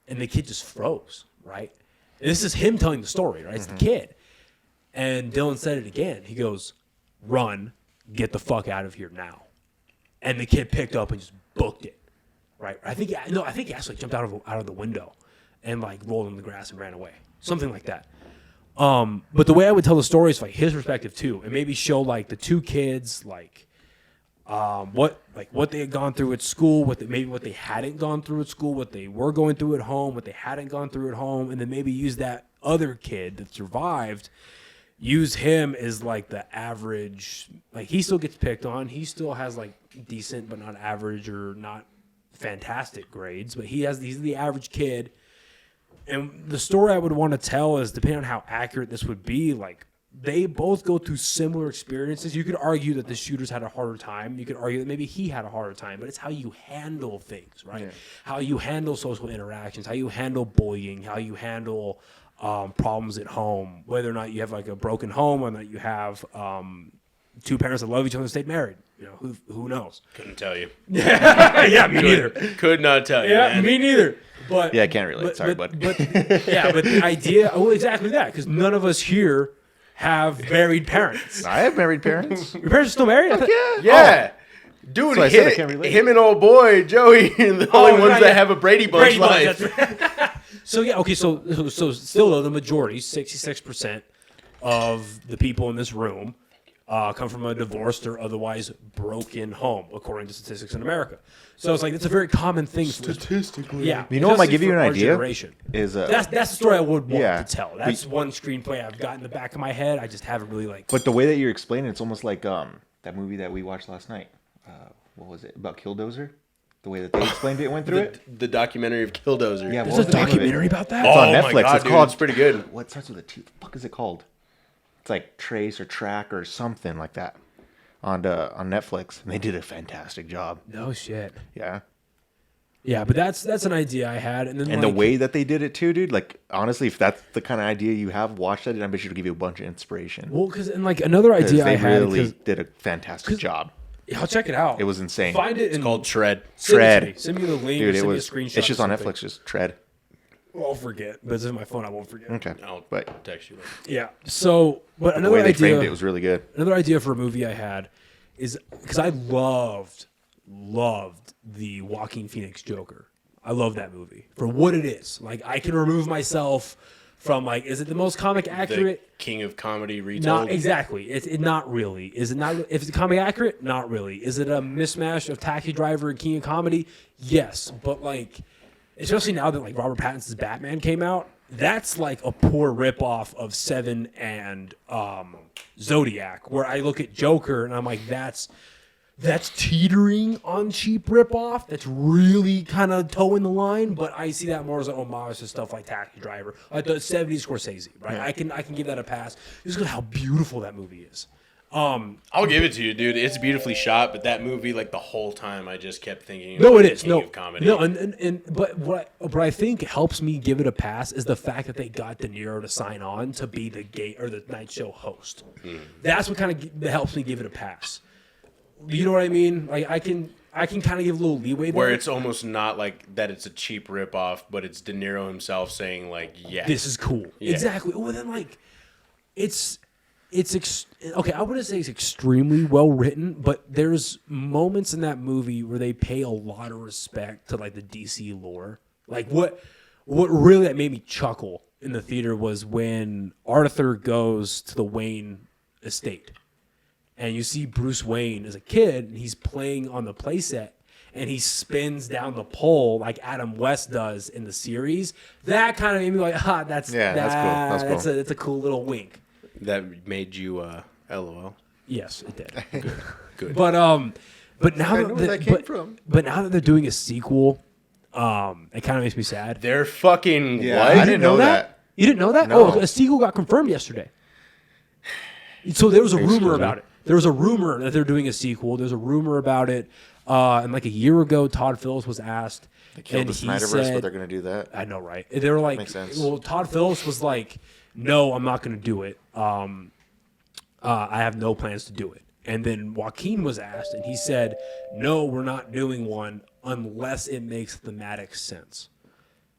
And the kid just froze, right? And this is him telling the story, right? It's the kid. And Dylan said it again. He goes, "Run, get the fuck out of here now." And the kid picked up and just booked it, right? I think he actually jumped out of the window and, like, rolled in the grass and ran away. Something like that. But the way I would tell the story is, like, his perspective too, and maybe show, like, the two kids, like, what they had gone through at school, what they hadn't gone through at school, what they were going through at home, what they hadn't gone through at home, and then maybe use that other kid that survived, use him as, like, the average. Like, he still gets picked on, he still has, like, decent but not average or not fantastic grades, but he's the average kid. And the story I would want to tell is, depending on how accurate this would be, like, they both go through similar experiences. You could argue that the shooters had a harder time. You could argue that maybe he had a harder time, but it's how you handle things, right? Yeah. How you handle social interactions, how you handle bullying, how you handle problems at home, whether or not you have, like, a broken home or not you have two parents that love each other and stayed married. Who knows? Couldn't tell you. Yeah, me neither. Could not tell you. Yeah, man. me neither. But Yeah, I can't relate. Sorry, bud. But the idea, exactly that, because none of us here have married parents. I have married parents. Your parents are still married? Yeah. Dude, So I said I can't relate. him and old boy Joey are the only ones that have a Brady Bunch life. That's right. So yeah, okay. So still though, the majority, 66% of the people in this room come from a divorced or otherwise broken home, according to statistics in America. So it's like it's a very common thing. Statistically, Yeah. You know what might give you an our idea? generation. Is That's the story I would want Yeah. to tell. That's one screenplay I've got in the back of my head. I just haven't really like. But the way that you're explaining, it's almost like that movie that we watched last night. What was it about Killdozer? The way that they explained it, went through it. The documentary of Killdozer. Yeah, There's a documentary about that. It's on Oh Netflix. my God, It's dude, called. it's pretty good. What starts with a T? What the fuck is it called? It's like Trace or Track or something like that on Netflix, and they did a fantastic job. No shit. Yeah. Yeah, but that's an idea I had, and then And the way that they did it too, dude. Like, honestly, if that's the kind of idea you have, watch that. I bet you it'll give you a bunch of inspiration. well, because another idea I They had, really did a fantastic job. I'll check it out. It was insane. Find it. It's called Tread. Tread. Send me the link. Dude, or it send was. me a screenshot. It's just or on something. Netflix. Just Tread. Well, I'll forget, but it's in my phone. I won't forget. Okay. I'll But text you later. Yeah. So, but the another way they idea. framed it was really good. Another idea for a movie I had is because I loved the Joaquin Phoenix Joker. I love that movie for what it is. Like, I can remove myself from, like, is it the most comic accurate? The king of comedy retold. Not exactly. It's not really. Is it not? If it's comic accurate, not really. Is it a mismatch of Taxi Driver and King of Comedy? Yes, but, like, especially now that, like, Robert Pattinson's Batman came out, that's like a poor ripoff of Seven and Zodiac, where I look at Joker and I'm like, that's teetering on cheap ripoff. That's really kind of toeing the line, but I see that more as an homage to stuff like Taxi Driver, like the 70s Scorsese, right? Yeah. I can give that a pass just because of how beautiful that movie is. I'll give it to you, dude. It's beautifully shot, but that movie, like, the whole time, I just kept thinking. No, it is. King No, of comedy. no, but what I think helps me give it a pass is the fact that they got De Niro to sign on to be the night show host. That's what kind of helps me give it a pass. You know what I mean? Like, I can kind of give a little leeway there. Where it's almost not like that it's a cheap ripoff, but it's De Niro himself saying, like, yeah. This is cool. Yeah. Exactly. Well, then, like, okay, I wouldn't say it's extremely well written, but there's moments in that movie where they pay a lot of respect to, like, the DC lore. Like, what really that made me chuckle in the theater was when Arthur goes to the Wayne estate, and you see Bruce Wayne as a kid, and he's playing on the playset, and he spins down the pole like Adam West does in the series. That kind of made me like, that's cool. That's cool. That's a cool little wink. That made you LOL. Yes, it did. Good. But now I know where that came from. But now that they're doing a sequel, it kind of makes me sad. They're fucking Yeah, what? I didn't know that. You didn't know that? No. Oh, a sequel got confirmed yesterday. So there was a rumor about it. There was a rumor that they're doing a sequel. There's a rumor about it. And like a year ago, Todd Phillips was asked. They killed and the he Snyderverse, said, but they're going to do that. I know, right? They were like, Makes sense. well, Todd Phillips was like, no, I'm not going to do it. I have no plans to do it. And then Joaquin was asked, and he said, no, we're not doing one unless it makes thematic sense.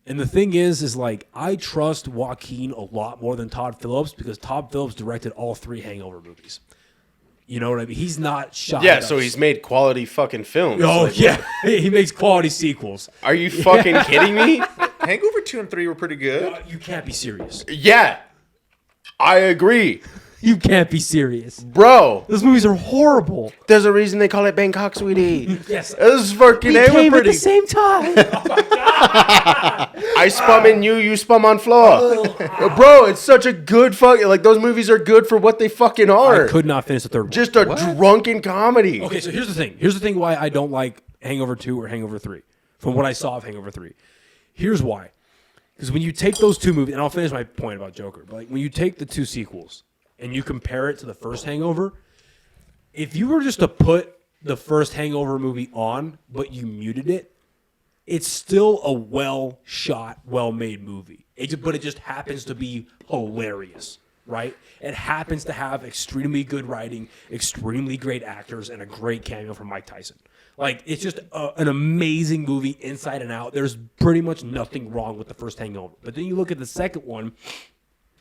And the thing is like, I trust Joaquin a lot more than Todd Phillips because Todd Phillips directed all 3 Hangover movies. You know what I mean? He's not shy. Yeah, so he's made quality fucking films. Oh, Like, yeah. He makes quality sequels. Are you fucking kidding me? Hangover 2 and 3 were pretty good. You can't be serious. Yeah. I agree. You can't be serious. Bro, Those movies are horrible. there's a reason they call it Bangkok, sweetie. Yes. This is fucking We they were came at pretty. the same time. I spum in you spum on floor. Bro, it's such a good fucking, like, those movies are good for what they fucking are. I could not finish the third one. Just a drunken comedy. Okay, so here's the thing. Here's the thing why I don't like Hangover 2 or Hangover 3. From what I saw of Hangover 3. Here's why. Because when you take those 2 movies, and I'll finish my point about Joker, but like when you take the 2 sequels and you compare it to the first Hangover, if you were just to put the first Hangover movie on, but you muted it, it's still a well-shot, well-made movie. But it just happens to be hilarious, right? It happens to have extremely good writing, extremely great actors, and a great cameo from Mike Tyson. Like, it's just an amazing movie inside and out. There's pretty much nothing wrong with the first Hangover. But then you look at the second one,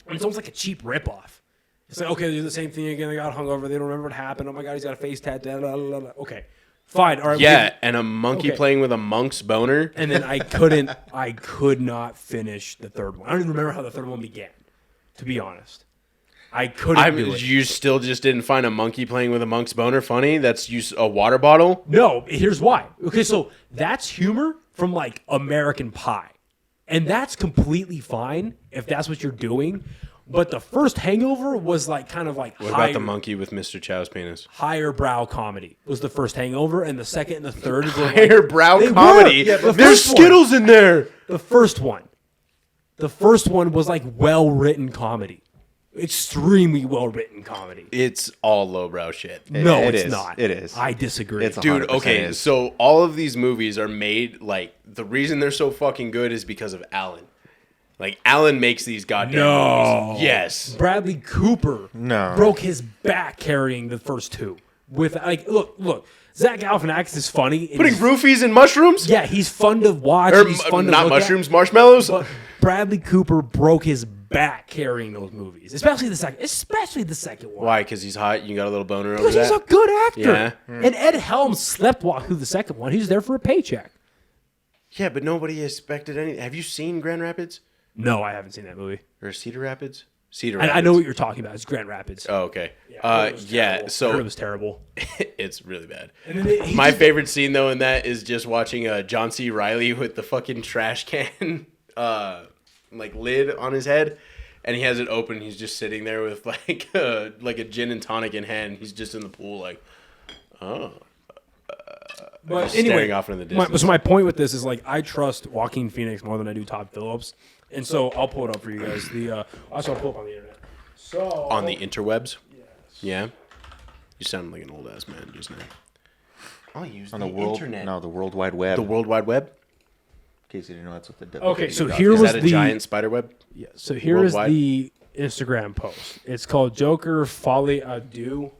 and it's almost like a cheap ripoff. It's like, okay, they do the same thing again. They got hungover. They don't remember what happened. Oh, my God, he's got a face tattoo. Blah, blah, blah. Okay, fine. All right. Yeah, and a monkey Okay. playing with a monk's boner. And then I could not finish the third one. I don't even remember how the third one began, to be honest. I couldn't do it. You still just didn't find a monkey playing with a monk's boner funny? That's a water bottle? No, here's why. Okay, so that's humor from like American Pie. And that's completely fine if that's what you're doing. But the first Hangover was like kind of like What about the monkey with Mr. Chow's penis? higher brow comedy was the first Hangover, and the second and the third were like, Higher brow They were. comedy? Yeah, but the There's first one- Skittles in there! the first one was like well-written comedy. Extremely well-written comedy. It's all lowbrow shit. No, it it's is. not. It is. I disagree. It's a- Dude, 100% okay, is. so all of these movies are made, like, the reason they're so fucking good is because of Alan. Like, Alan makes these goddamn movies. Yes. Bradley Cooper No. broke his back carrying the first 2. With like, look, Zach Galifianakis is funny. and Putting he's- roofies in mushrooms? yeah, he's fun to watch. Or and he's fun to not look mushrooms, at, marshmallows? but Bradley Cooper broke his back carrying those movies, especially the second one. Why? Because he's hot? You got a little boner over Because he's a that? good actor. Yeah. And Ed Helms slept walk through the second one. He was there for a paycheck. Yeah, but nobody expected any. Have you seen Grand Rapids? No, I haven't seen that movie. Or Cedar Rapids? Cedar And Rapids. I know what you're talking about. It's Grand Rapids. Oh, okay. I heard it was terrible. I heard So it was terrible. it's really bad. And then he My just- favorite scene though in that is just watching John C. Reilly with the fucking trash can like lid on his head, and he has it open. He's just sitting there with like a gin and tonic in hand. He's just in the pool like, But just anyway, staring off into the distance. so my point with this is like I trust Joaquin Phoenix more than I do Todd Phillips, and so I'll pull it up for you guys. Also I'll pull it up on the internet. So on the interwebs. Yeah, you sound like an old ass man just now. I'll use On the world, internet. no, the World Wide Web. The World Wide Web. In case you didn't know, that's what the Okay, so WWW here Is was that a the giant spider web? yeah. So here is Worldwide? the Instagram post. It's called Joker Folly Adieu.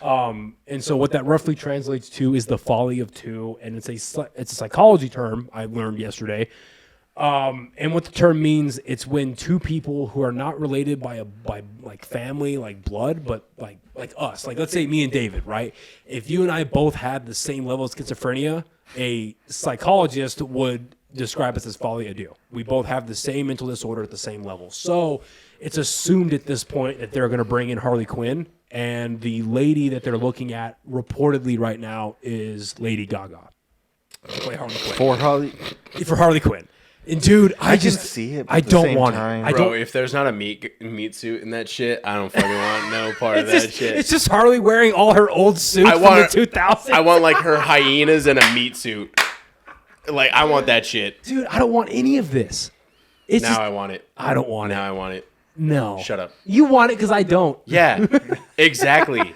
And so what that roughly translates to is the folly of two, and it's a psychology term I learned yesterday. And what the term means, it's when two people who are not related by like family, like blood, but like us, like let's say me and David, right? If you and I both had the same level of schizophrenia, a psychologist would describe us as folly adieu. We both have the same mental disorder at the same level. So it's assumed at this point that they're going to bring in Harley Quinn, and the lady that they're looking at reportedly right now is Lady Gaga. To play Harley Quinn. For Holly. For Harley Quinn. And dude, I can just see it, but I at the don't same want time- it. I Bro, don't. if there's not a meat suit in that shit, I don't fucking want no part of It's that just, shit. it's just Harley wearing all her old suits I from want- the 2000s. I want like her hyenas and a meat suit. Like I want that shit. Dude, I don't want any of this. It's Now just, I want it. I don't want Now it. I want it. No. Shut up. You want it because I don't. Yeah, exactly.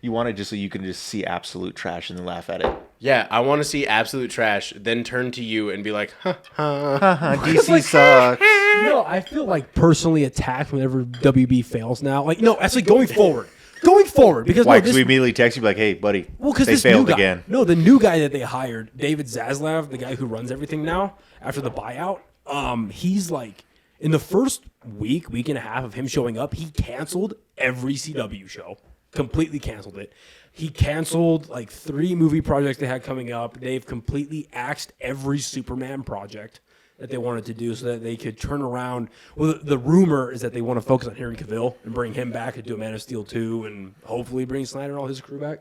You want it just so you can just see absolute trash and then laugh at it. Yeah, I want to see absolute trash, then turn to you and be like, huh, DC sucks. No, I feel like personally attacked whenever WB fails now. Like, no, actually going forward. Going forward. Because Why? no, Because this, we immediately text you like, hey, buddy, well, because they this new failed guy, again. No, the new guy that they hired, David Zaslav, the guy who runs everything now after the buyout, he's like, in the first week and a half of him showing up, he canceled every CW show. Completely canceled it. He canceled like 3 movie projects they had coming up. They've completely axed every Superman project that they wanted to do so that they could turn around. Well, the rumor is that they want to focus on Henry Cavill and bring him back and do a Man of Steel 2 and hopefully bring Snyder and all his crew back.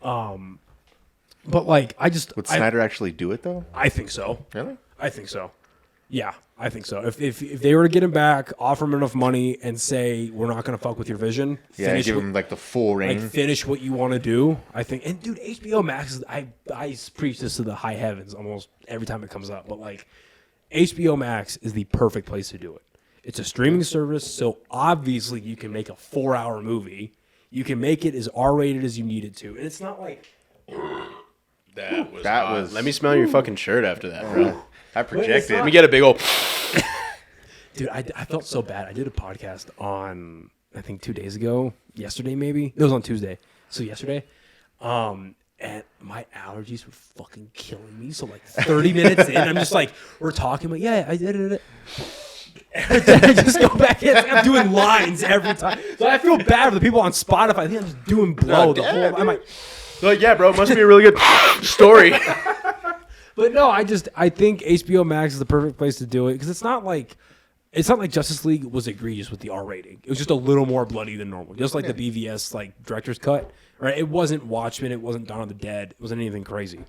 But like, Would Snyder actually do it though? I think so. Really? I think so. Yeah, I think so. If they were to get him back, offer him enough money, and say we're not going to fuck with your vision, Yeah, give him like the full reign. finish what you want to do. I think, and dude, HBO Max is I preach this to the high heavens almost every time it comes up, but like HBO Max is the perfect place to do it. It's a streaming service, so obviously you can make a 4-hour movie. You can make it as R-rated as you need it to, and it's not like that was That hot. was- Let me smell your fucking shirt after that, bro. I projected. Let me get a big old. dude, I felt so bad. I did a podcast on, I think 2 days ago, yesterday maybe. It was on Tuesday, so yesterday. And my allergies were fucking killing me. So like 30 minutes in, I'm just like, we're talking, but yeah, I did it. I just go back in. I'm doing lines every time. So I feel bad for the people on Spotify. I think I'm just doing blow the whole. I'm like, Like, yeah, bro, it must be a really good story. but no, I think HBO Max is the perfect place to do it because it's not like Justice League was egregious with the R rating. It was just a little more bloody than normal, just like the BVS like director's cut. Right? It wasn't Watchmen. It wasn't Dawn of the Dead. It wasn't anything crazy.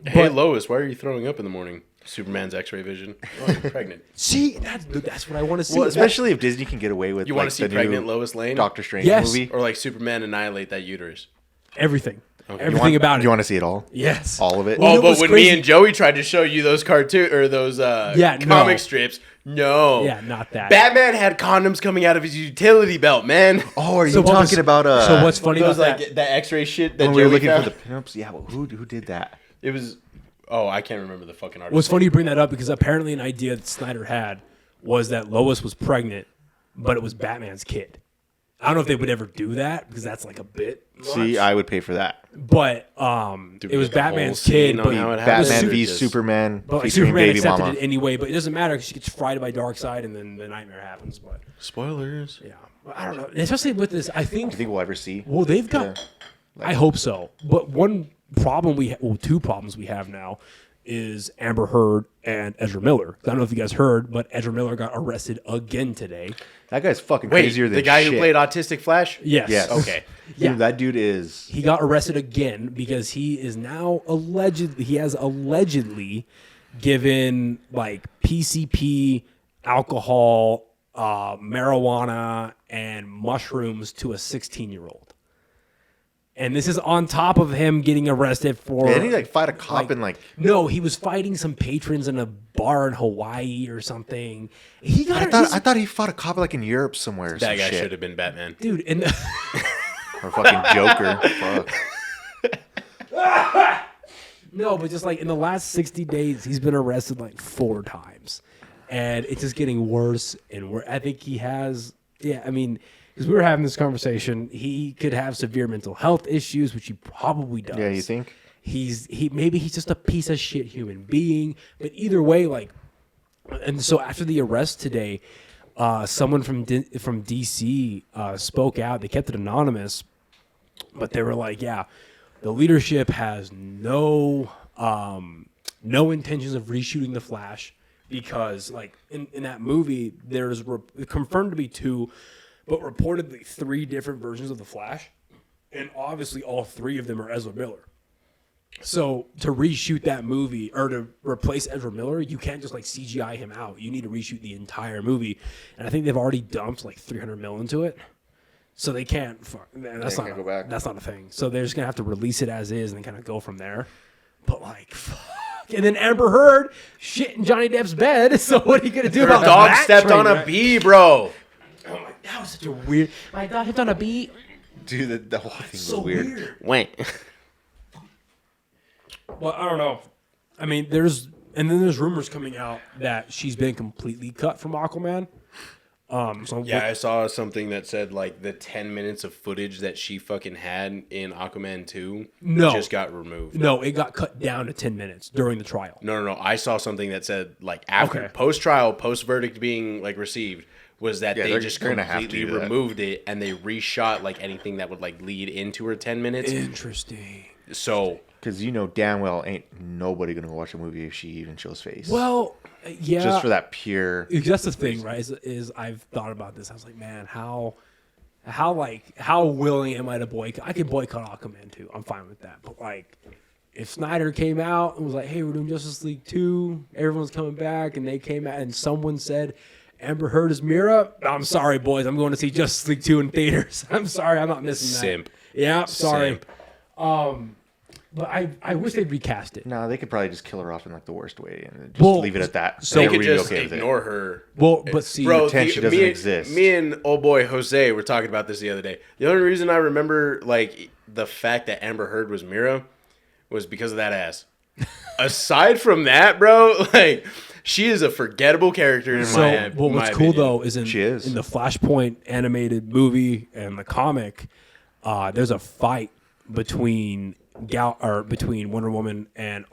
Hey, Lois, why are you throwing up in the morning? Superman's X-ray vision. Oh, you're pregnant. See, that's what I want to see. Well, especially if Disney can get away with You want like, to see the pregnant new Lois Lane? Doctor Strange Yes. movie. Or like Superman annihilate that uterus. everything, You everything want, about it. You want to see it all? Yes, All of it? Well, Oh, you know but what's when crazy? me and Joey tried to show you those cartoon or those Yeah, comic no. strips, no. Yeah, not that. Batman had condoms coming out of his utility belt, man. Oh, are you So what was- talking about so what's funny Those about like that? that X-ray shit that when we were Joey looking found? for the pinups? Yeah, well, who did that? It was. Oh, I can't remember the fucking artist. What's funny you bring that up because apparently an idea that Snyder had was that Lois was pregnant, but it was Batman's kid. I don't know if they would ever do that because that's like a bit much. See, I would pay for that. But it was get the whole Batman's kid, scene on but, how it Batman happened? v Just- Superman but like, featuring Superman Baby accepted Mama. it anyway. But it doesn't matter because she gets fried by Darkseid and then the nightmare happens. But Spoilers. yeah, But I don't know. Especially with this, I think. Do you think we'll ever see? Well, they've got. I hope so. But one problem two problems we have now is Amber Heard and Ezra Miller. I don't know if you guys heard, but Ezra Miller got arrested again today. That guy's fucking Wait, crazier than the guy shit. who played Autistic Flash? Yes. Yes. Okay. Yeah. Dude, that dude is. He got arrested again because he is now allegedly given like PCP, alcohol, marijuana, and mushrooms to a 16-year-old. And this is on top of him getting arrested for. Didn't he like fight a cop and like? No, he was fighting some patrons in a bar in Hawaii or something. He got. I thought he fought a cop like in Europe somewhere. Or That some guy shit. should have been Batman. dude, and Or fucking Joker. Fuck. no, but just like in the last 60 days, he's been arrested like 4 times, and it's just getting worse and worse. I think he has. Yeah, I mean. Because we were having this conversation, he could have severe mental health issues, which he probably does. Yeah, you think? Maybe he's just a piece of shit human being. But either way, like, and so after the arrest today, someone from DC spoke out. They kept it anonymous, but they were like, "Yeah, the leadership has no intentions of reshooting the Flash because, like, in that movie, there's confirmed to be 2." But reportedly 3 different versions of the Flash, and obviously all 3 of them are Ezra Miller. So to reshoot that movie or to replace Ezra Miller, you can't just like CGI him out. You need to reshoot the entire movie, and I think they've already dumped like $300 million into it. So they can't. That's not. go back. That's not a thing. So they're just gonna have to release it as is and then kind of go from there. But like, fuck. And then Amber Heard shit in Johnny Depp's bed. So what are you gonna do Her about dog that? stepped on a bee, bro. Oh my, that was such a weird. My dog stepped on a bee. Dude, the whole thing was So weird. Wait. Well, I don't know. I mean, there's rumors coming out that she's been completely cut from Aquaman. Yeah, I saw something that said like the 10 minutes of footage that she fucking had in Aquaman 2 just got removed. No, it got cut down to 10 minutes during the trial. No. I saw something that said like after Okay. post-trial, post-verdict being like received was that Yeah, they they're just gonna have to completely do that. removed it and they reshot like anything that would like lead into her 10 minutes. Interesting. So Because you know damn well ain't nobody gonna watch a movie if she even shows face. Well, yeah. just for that pure. Because that's the thing, right? Is I've thought about this. I was like, man, how willing am I to boycott? I can boycott Aquaman too. I'm fine with that. But like, if Snyder came out and was like, hey, we're doing Justice League 2, everyone's coming back, and they came out and someone said Amber Heard is Mira, I'm sorry, boys. I'm going to see Justice League 2 in theaters. I'm sorry, I'm not missing that. Simp. Yeah, sorry. Simp. But I wish they'd recast it. No, they could probably just kill her off in like the worst way and just Well, leave it at that. so they They could would be just okay with it. ignore her. Well, but see, Bro, pretend she doesn't exist. Me and old boy Jose were talking about this the other day. The only reason I remember like the fact that Amber Heard was Mira was because of that ass. Aside from that, bro, like she is a forgettable character in my well, what's my cool opinion. though is She is. in the Flashpoint animated movie and the comic, there's a fight between Wonder Woman and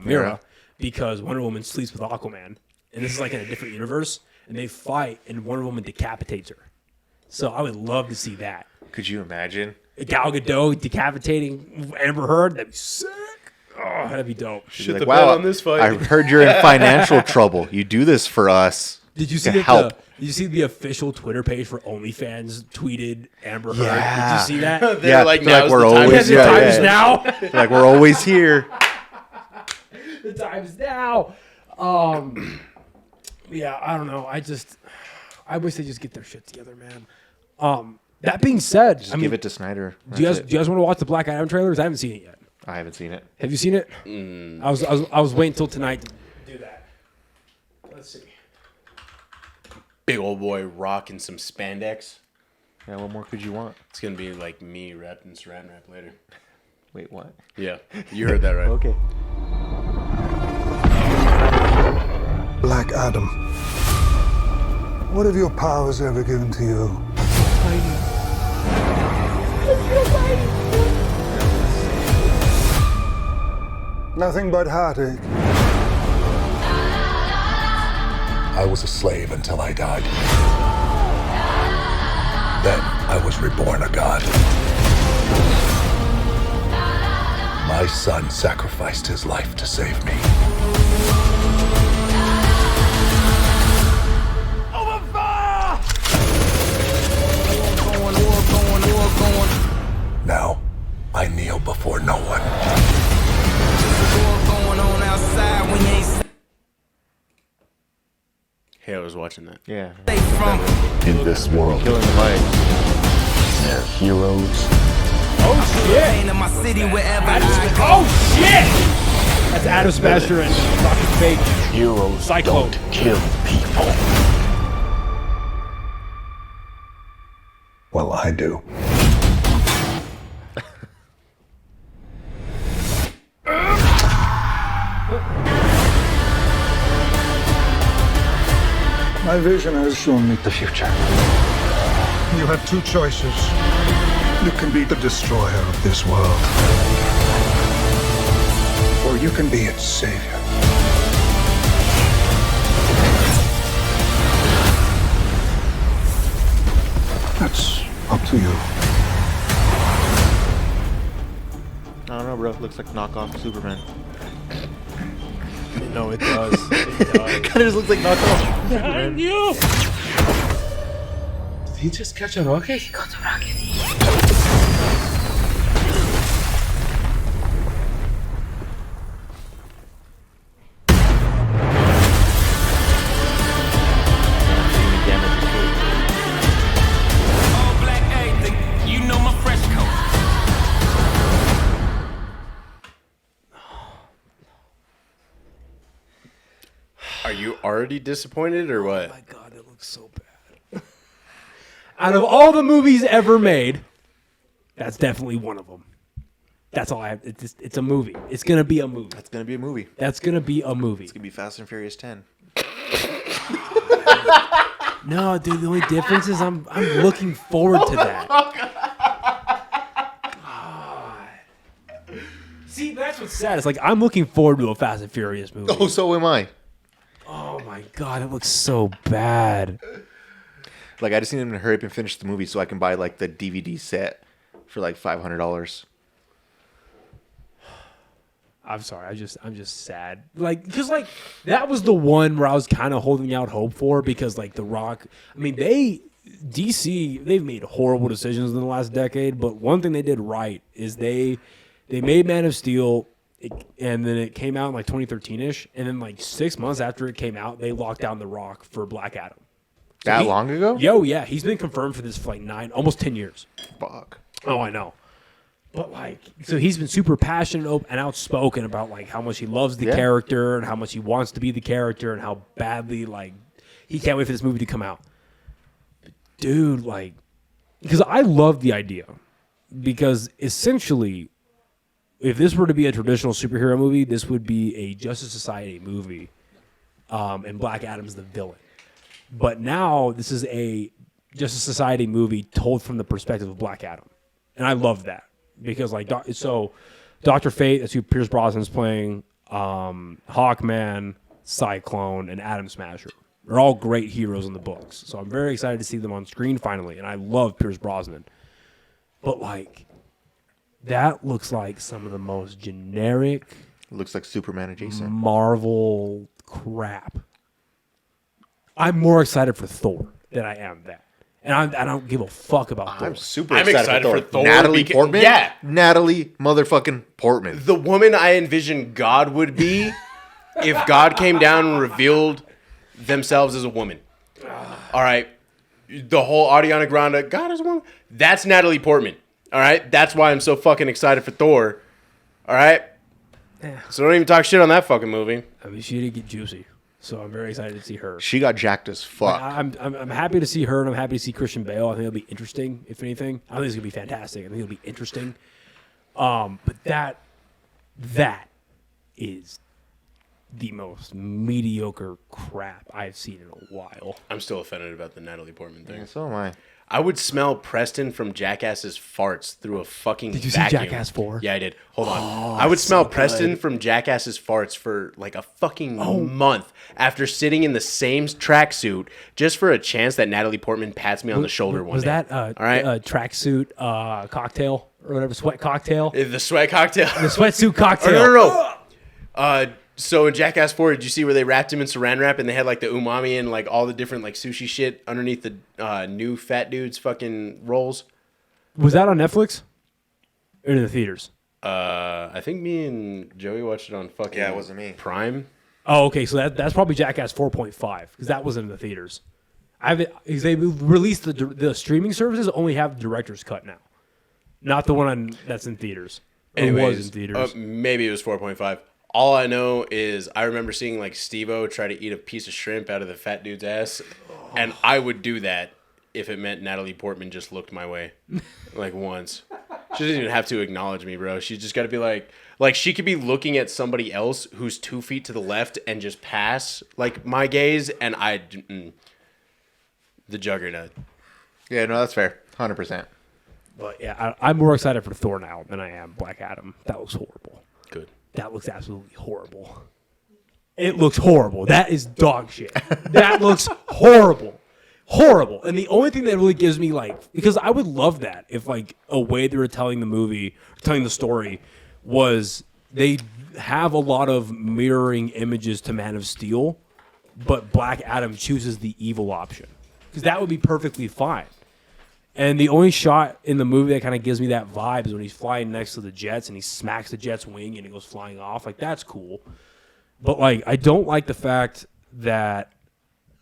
Mira because Wonder Woman sleeps with Aquaman, and this is like in a different universe, and they fight, and Wonder Woman decapitates her. So I would love to see that. Could you imagine? Gal Gadot decapitating Amber Heard. That'd be sick. Oh, that'd be dope. She'd Shit be the like, bed wow, on this fight. I heard you're in financial trouble. You do this for us. Did you see to that? help? Did you see the official Twitter page for OnlyFans tweeted Amber Heard? Yeah. Did you see that? They're Yeah, like, they're like, now's we're the time. always- the yeah, time is yeah. now. They're like, we're always here. The time is now. Yeah, I don't know. I wish they just get their shit together, man. That being said, Just give it to Snyder. do you That's guys want to watch the Black Adam trailers? I haven't seen it yet. I haven't seen it. Have you seen it? I was waiting till tonight to do that. Let's see. Big old boy rocking some spandex. Yeah, what more could you want? It's gonna be like me rapping saran wrap later. Wait, what? Yeah, you heard that right. Okay. Black Adam. What have your powers ever given to you? Nothing but heartache. I was a slave until I died. Then I was reborn a god. My son sacrificed his life to save me. Now, I kneel before no one. Hey, I was watching that. Yeah. In this world, Killing the light. they're heroes. Oh shit! Oh shit! That's Adam Smasher and Rocket Fake. Heroes Cyclone. don't kill people. Well, I do. My vision has shown me The future. you have two choices. You can be the destroyer of this world, or you can be its savior. That's up to you. I don't know, bro. It looks like knockoff Superman. No, it does. It does. Kind of just looks like knockoff Superman. Did he just catch a rocket? Are you already disappointed or what? Oh my God, it looks so bad. Out of all the movies ever made, that's definitely one of them. That's all I have. It's a movie. It's gonna be a movie. It's gonna be a movie. That's gonna be a movie. It's gonna be Fast and Furious 10. No, dude. The only difference is I'm looking forward to that. God. See, that's what's sad. It's like I'm looking forward to a Fast and Furious movie. Oh, so am I. Oh my God, it looks so bad. Like, I just need him to hurry up and finish the movie so I can buy like the DVD set for like $500. I'm sorry. I'm just sad. Like, because like that was the one where I was kind of holding out hope for because like The Rock. I mean, DC they've made horrible decisions in the last decade, but one thing they did right is they made Man of Steel, and then it came out in like 2013ish, and then like 6 months after it came out, they locked down The Rock for Black Adam. That long ago? Yeah, he's been confirmed for this for like almost 10 years. Fuck. Oh, I know. But like, so he's been super passionate and outspoken about like how much he loves the character and how much he wants to be the character and how badly like he can't wait for this movie to come out. But dude, like, because I love the idea, because essentially, if this were to be a traditional superhero movie, this would be a Justice Society movie, and Black Adam's the villain. But now this is a Justice Society movie told from the perspective of Black Adam, and I love that. Because like Dr. Fate, that's who Pierce Brosnan's playing, Hawkman, Cyclone, and Atom Smasher. They're all great heroes in the books. So I'm very excited to see them on screen finally. And I love Pierce Brosnan. But like, that looks like some of the most generic Looks like Superman adjacent. Marvel crap. I'm more excited for Thor than I am that. And I don't give a fuck about Thor. I'm super I'm excited, excited for Thor Natalie because- Portman? yeah. Natalie motherfucking Portman. The woman I envision God would be if God came down and revealed themselves as a woman. All right. The whole Ariana Grande, God is a woman. That's Natalie Portman. All right. That's why I'm so fucking excited for Thor. All right. So don't even talk shit on that fucking movie. I mean, she did get juicy. So I'm very excited to see her. She got jacked as fuck. I'm happy to see her, and I'm happy to see Christian Bale. I think it'll be interesting, if anything. I think it's gonna be fantastic. I think it'll be interesting. But that is the most mediocre crap I've seen in a while. I'm still offended about the Natalie Portman thing. Yeah, so am I. I would smell Preston from Jackass's farts through a fucking Did you see vacuum. Jackass 4? Yeah, I did. Hold on. I would smell Preston from Jackass's farts for like a fucking month after sitting in the same tracksuit just for a chance that Natalie Portman pats me on the shoulder one Was day. that all right? tracksuit cocktail or whatever, sweat cocktail? The sweat cocktail. The sweatsuit cocktail. No. So in Jackass 4, did you see where they wrapped him in saran wrap and they had like the umami and like all the different like sushi shit underneath the new fat dude's fucking rolls? Was that on Netflix? Or in the theaters? I think me and Joey watched it on fucking Yeah, it wasn't me. Prime. Oh, okay. So that's probably Jackass 4.5 because that was in the theaters. Because they released the streaming services only have the director's cut now, not the one that's in theaters. Anyways, it was in theaters. Maybe it was 4.5. All I know is I remember seeing like Steve-O try to eat a piece of shrimp out of the fat dude's ass, and I would do that if it meant Natalie Portman just looked my way, like once. She doesn't even have to acknowledge me, bro. She's just got to be like she could be looking at somebody else who's 2 feet to the left and just pass like my gaze, and the juggernaut. Yeah, no, that's fair. 100%. But yeah, I'm more excited for Thor now than I am Black Adam. That looks horrible. Good. That looks absolutely horrible. It looks horrible. That is dog shit. That looks horrible. Horrible. And the only thing that really gives me like, because I would love that if like a way they were telling the story was they have a lot of mirroring images to Man of Steel, but Black Adam chooses the evil option. Because that would be perfectly fine. And the only shot in the movie that kind of gives me that vibe is when he's flying next to the jets and he smacks the jet's wing and it goes flying off. Like, that's cool. But, like, I don't like the fact that,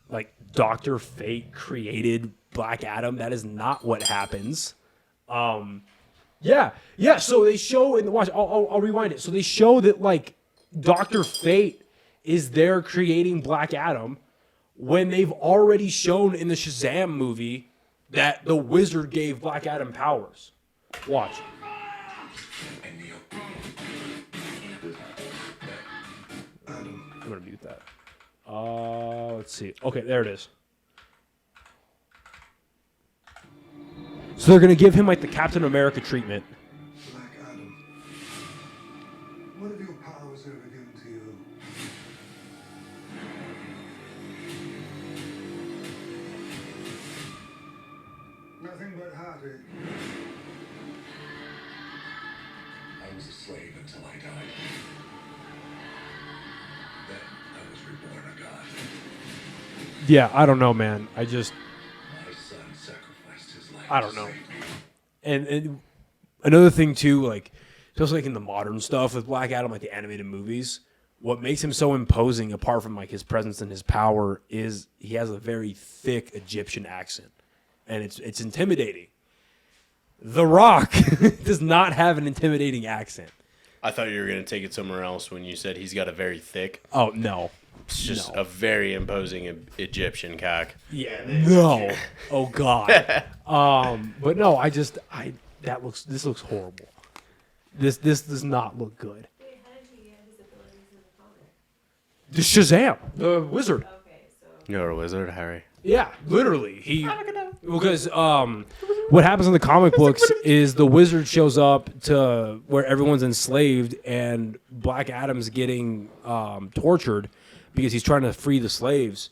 like, Dr. Fate created Black Adam. That is not what happens. Yeah. So they show in the watch. I'll rewind it. So they show that, like, Dr. Fate is they're creating Black Adam when they've already shown in the Shazam movie that the Wizard gave Black Adam powers. Watch. I'm gonna mute that. Let's see. Okay, there it is. So they're gonna give him like the Captain America treatment. Black Adam. What have your powers ever given to you? Nothing but heartache. I was a slave until I died. Then I was reborn a god. Yeah, I don't know, man. My son sacrificed his life. I don't know. And another thing too, like especially like in the modern stuff with Black Adam, like the animated movies, what makes him so imposing, apart from like his presence and his power, is he has a very thick Egyptian accent, and it's intimidating. The Rock does not have an intimidating accent. I thought you were going to take it somewhere else when you said he's got a very thick. Oh no, It's just a very imposing Egyptian cock. yeah, no. Oh god. But no, this looks horrible. This does not look good. Wait, how did he get his abilities in the comic? The Shazam, the wizard. Okay, so You're a wizard, Harry. Yeah, literally. Because what happens in the comic books is the wizard shows up to where everyone's enslaved, and Black Adam's getting tortured because he's trying to free the slaves,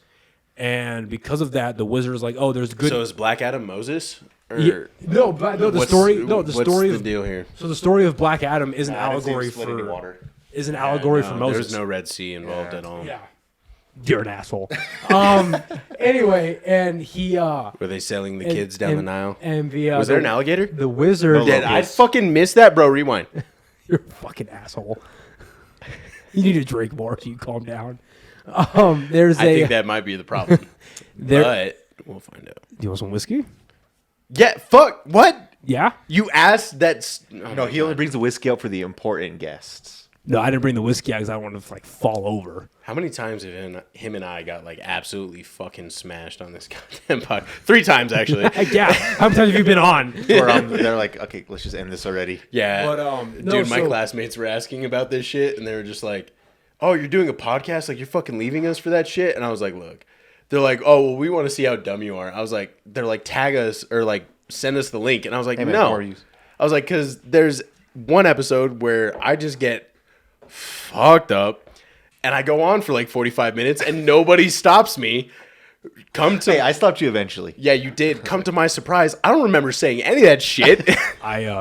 and because of that, the wizard is like, "Oh, there's good." So is Black Adam Moses? Or No, the what's- story. No, the what's story. the of, deal here? So the story of Black Adam is an I didn't see him allegory split any for water. for No, Moses. There's no Red Sea involved at all. Yeah, you're an asshole. Anyway, and he Were they selling the kids down the Nile? And Was there an alligator? The wizard. Did I fucking miss that, bro? Rewind. You're a fucking asshole. You need to drink more so you calm down. There's I think that might be the problem. But we'll find out. Do you want some whiskey? Yeah, fuck. What? Yeah. You asked that. No, he only brings the whiskey out for the important guests. No, I didn't bring the whiskey out because I don't want to like fall over. How many times have him and I got like absolutely fucking smashed on this goddamn pod? 3 times actually. Yeah. How many times have you been on? Or they're like, okay, let's just end this already. Yeah. But Dude, my classmates were asking about this shit, and they were just like, "Oh, you're doing a podcast? Like you're fucking leaving us for that shit?" And I was like, "Look." They're like, "Oh, well, we want to see how dumb you are." I was like, "They're like, tag us or like send us the link." And I was like, Hey, man, "No." who are you? I was like, "Cause there's one episode where I just get fucked up, and I go on for like 45 minutes, and nobody stops me. Hey, I stopped you eventually. Yeah, you did. Come to my surprise, I don't remember saying any of that shit."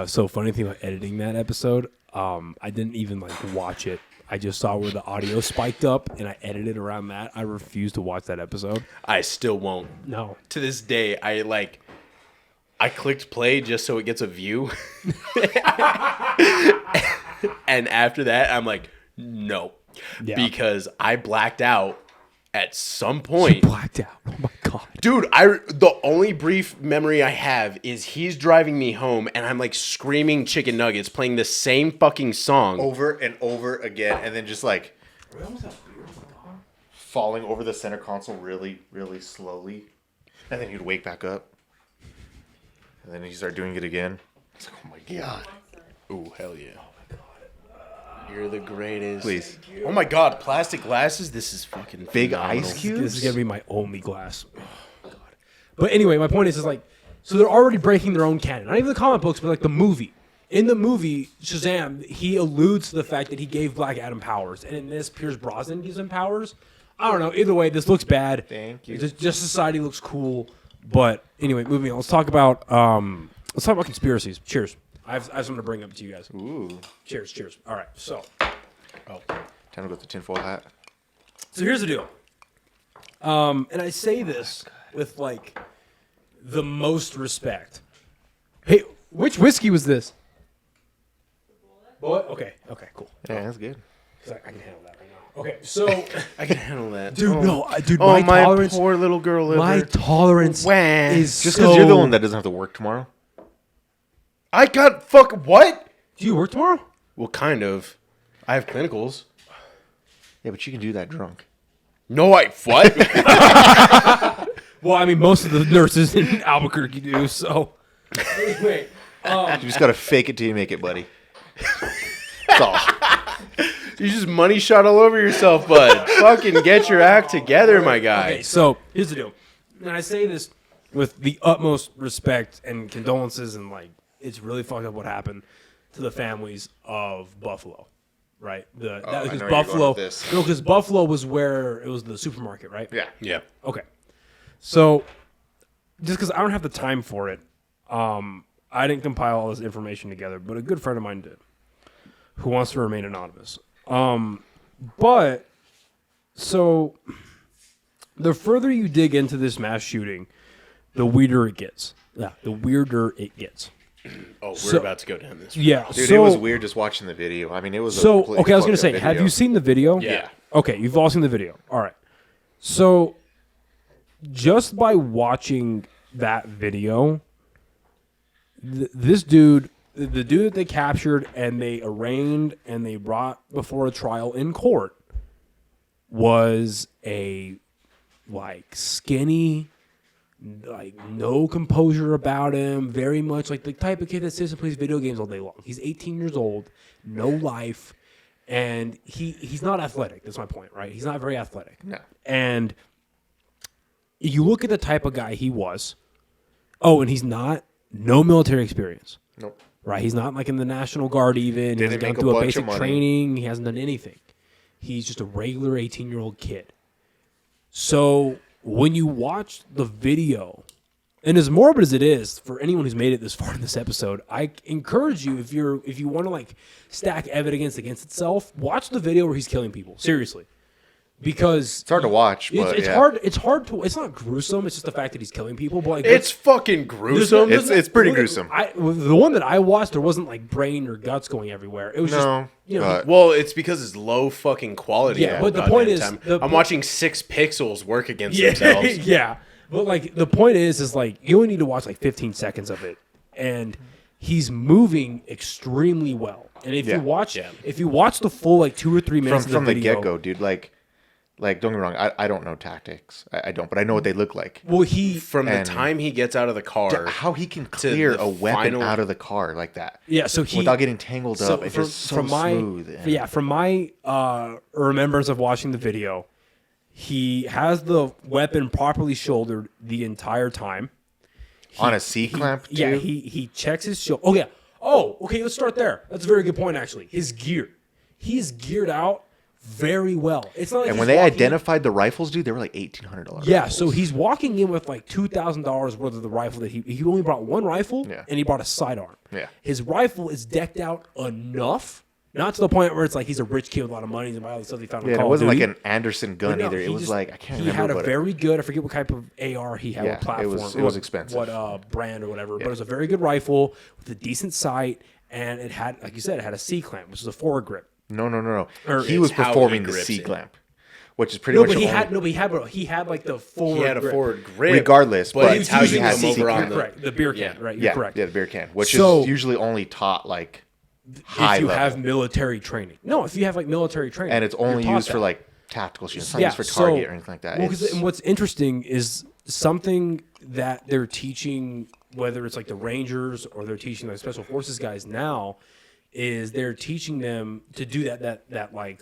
So funny thing about editing that episode, I didn't even like watch it. I just saw where the audio spiked up, and I edited around that. I refused to watch that episode. I still won't. No. To this day, I clicked play just so it gets a view. And after that, I'm like, no. Yeah. Because I blacked out at some point. Blacked out. Oh my god. Dude, the only brief memory I have is he's driving me home and I'm like screaming chicken nuggets, playing the same fucking song. Over and over again, and then just like falling over the center console really, really slowly. And then he'd wake back up. And then he'd start doing it again. It's like, oh my god. Ooh, hell yeah. You're the greatest. Please. Oh my god, plastic glasses? This is fucking Big phenomenal. ice cubes? This is gonna be my only glass. Oh, God. But anyway, my point is like, so they're already breaking their own canon. Not even the comic books, but like the movie. In the movie Shazam, he alludes to the fact that he gave Black Adam powers, and in this, Pierce Brosnan gives him powers. I don't know. Either way, this looks bad. Thank you. Just Society looks cool, but anyway, moving on. Let's talk about conspiracies. Cheers. I have something to bring up to you guys. Ooh. Cheers. All right, so. Time to go with the tinfoil hat. So here's the deal. And I say this with like the most respect. Hey, which whiskey was this? Bullet? Okay, cool. Yeah, that's good. 'Cause I can handle that right now. Okay, so I can handle that. dude, Oh, my tolerance, poor little girl liver. my tolerance Wah. is Just so. because you're the one that doesn't have to work tomorrow. I got what? Do you work tomorrow? Well, kind of. I have clinicals. Yeah, but you can do that drunk. No, what? Well, I mean, most of the nurses in Albuquerque do. So anyway, You just gotta fake it till you make it, buddy. That's all. You just money shot all over yourself, bud. Fucking get your act together, my guy. okay, so here's the deal, and I say this with the utmost respect and condolences, and like it's really fucked up what happened to the families of Buffalo, right? I know Because where you're Buffalo, going with this. no, because Buffalo was where it was the supermarket, right? Yeah. Yeah. Okay. So, just because I don't have the time for it, I didn't compile all this information together, but a good friend of mine did, who wants to remain anonymous. But, so, the further you dig into this mass shooting, the weirder it gets. Yeah, the weirder it gets. Oh, we're about to go down this. Yeah, Dude, so, it was weird just watching the video. I mean, it was So, a okay, I was going to say, fucked up have video. you seen the video? Yeah. Okay, you've all seen the video. All right. So, just by watching that video, this dude, the dude that they captured and they arraigned and they brought before a trial in court, was a like skinny, like no composure about him, very much like the type of kid that sits and plays video games all day long. He's 18 years old, no life, and he's not athletic. That's my point, right? He's not very athletic. No. And you look at the type of guy he was. Oh, and he's no military experience. Nope. Right? He's not like in the National Guard even. He hasn't make gone a through a bunch basic of money. training. He hasn't done anything. He's just a regular 18-year-old kid. So when you watch the video, and as morbid as it is for anyone who's made it this far in this episode, I encourage you, if you want to like stack evidence against itself, watch the video where he's killing people. Seriously. Because It's hard to watch, but it's yeah. hard. It's hard to. It's not gruesome. It's just the fact that he's killing people. But like, It's fucking gruesome. It's pretty gruesome. The one that I watched, there wasn't like brain or guts going everywhere. It was No, just but- Well, it's because it's low fucking quality. Yeah, all but the goddamn point is- time. the I'm po- watching 6 pixels work against yeah, themselves. yeah. But like the point is like you only need to watch like 15 seconds of it, and he's moving extremely well. And if Yeah. you watch the full like 2 or 3 minutes from of the the video, get go, dude. Like, don't get me wrong. I don't know tactics. I don't, but I know what they look like. well, he From the And- time he gets out of the car, How he can clear the a weapon final- out of the car like that. yeah. So he without getting tangled up. It's just so smooth. and- from my remembrance of watching the video, he has the weapon properly shouldered the entire time. on a C clamp too. Yeah, he checks his shoulder. Oh yeah. Oh, okay. Let's start there. That's a very good point, actually. His gear, he's geared out very well. It's not like and he's when they walking- identified the rifles, dude, they were like $1,800. Yeah, so he's walking in with like $2,000 worth of the rifle that he only brought one rifle, Yeah. and he brought a sidearm. Yeah. His rifle is decked out enough, not to the point where it's like he's a rich kid with a lot of money and buy all the stuff he found on Yeah, and Call it of wasn't like Duty. an Anderson gun But no, either. he It was just- like I can't he remember. had a but very good. I forget what type of AR he had. Yeah, What platform? it was expensive. What brand or whatever. But it was a very good rifle with a decent sight, and it had, like you said, it had a C clamp, which is a forward grip. No. Or He it's was how he performing the grips C it. clamp, which is pretty No, much but he the had only- no, but he had like the forward. he had a grip. forward grip. Regardless, but it's how He's you he had come C over on clamp. the. Correct, the beer can, Yeah. right? You're Yeah, correct. yeah, the beer can, which So- is usually only taught like high if you level, have military training. No, if you have like military training, and it's only you're taught used for that. like tactical shit. It's not used for target or anything like that. Well, 'cause- It's- and what's interesting is something that they're teaching, whether it's like the Rangers or they're teaching like special forces guys now, is they're teaching them to do that like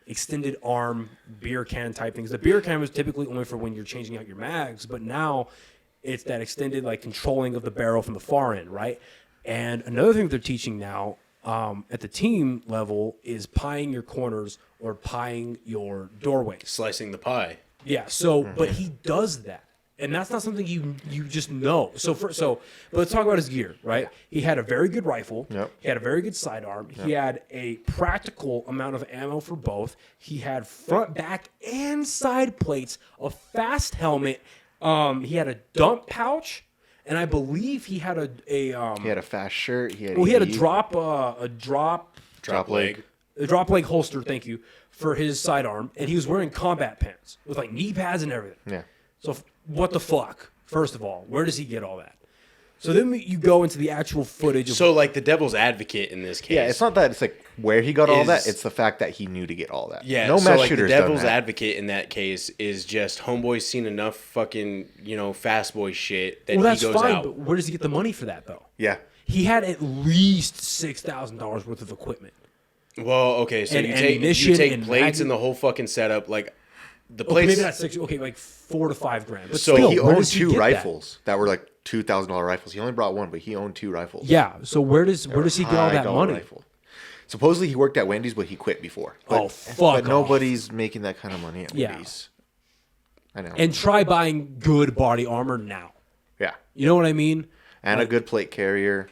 extended arm beer can type things. The beer can was typically only for when you're changing out your mags, but now it's that extended like controlling of the barrel from the far end, right? And another thing they're teaching now at the team level is pieing your corners or pieing your doorways. Slicing the pie. Yeah. So, but he does that, and that's not something you just know. But let's talk about his gear, right? He had a very good rifle. Yep. He had a very good sidearm. He had a practical amount of ammo for both. He had front, back, and side plates. A fast helmet. He had a dump pouch, and I believe he had he had a fast shirt. He had he had a heat, drop drop leg. a drop leg holster, thank you, for his sidearm, and he was wearing combat pants with like knee pads and everything. Yeah. So what the fuck? First of all, where does he get all that? So then you go into the actual footage of So like the devil's advocate in this case. Yeah, it's not that. It's like where he got all is- that. It's the fact that he knew to get all that. Yeah, no so mass like shooter's the done devil's that. advocate in that case is just homeboy's seen enough fucking fast boy shit that Well, that's he goes fine, out. but where does he get the money for that though? Yeah. He had at least $6,000 worth of equipment. Well, okay, so And you ammunition take and plates mag- and the whole fucking setup, like the Okay, plates. maybe not 6. Okay, like 4 to 5 grand. But So still, He where owned does he 2 get that? rifles that were like $2,000 rifles. He only brought one, but he owned 2 rifles. Yeah. So where does he get all that High-dollar money? rifle. Supposedly he worked at Wendy's, but he quit before. Oh, But, fuck But off. nobody's making that kind of money at Yeah. Wendy's. I know. And try buying good body armor now. yeah. You know what I mean? And a good plate carrier.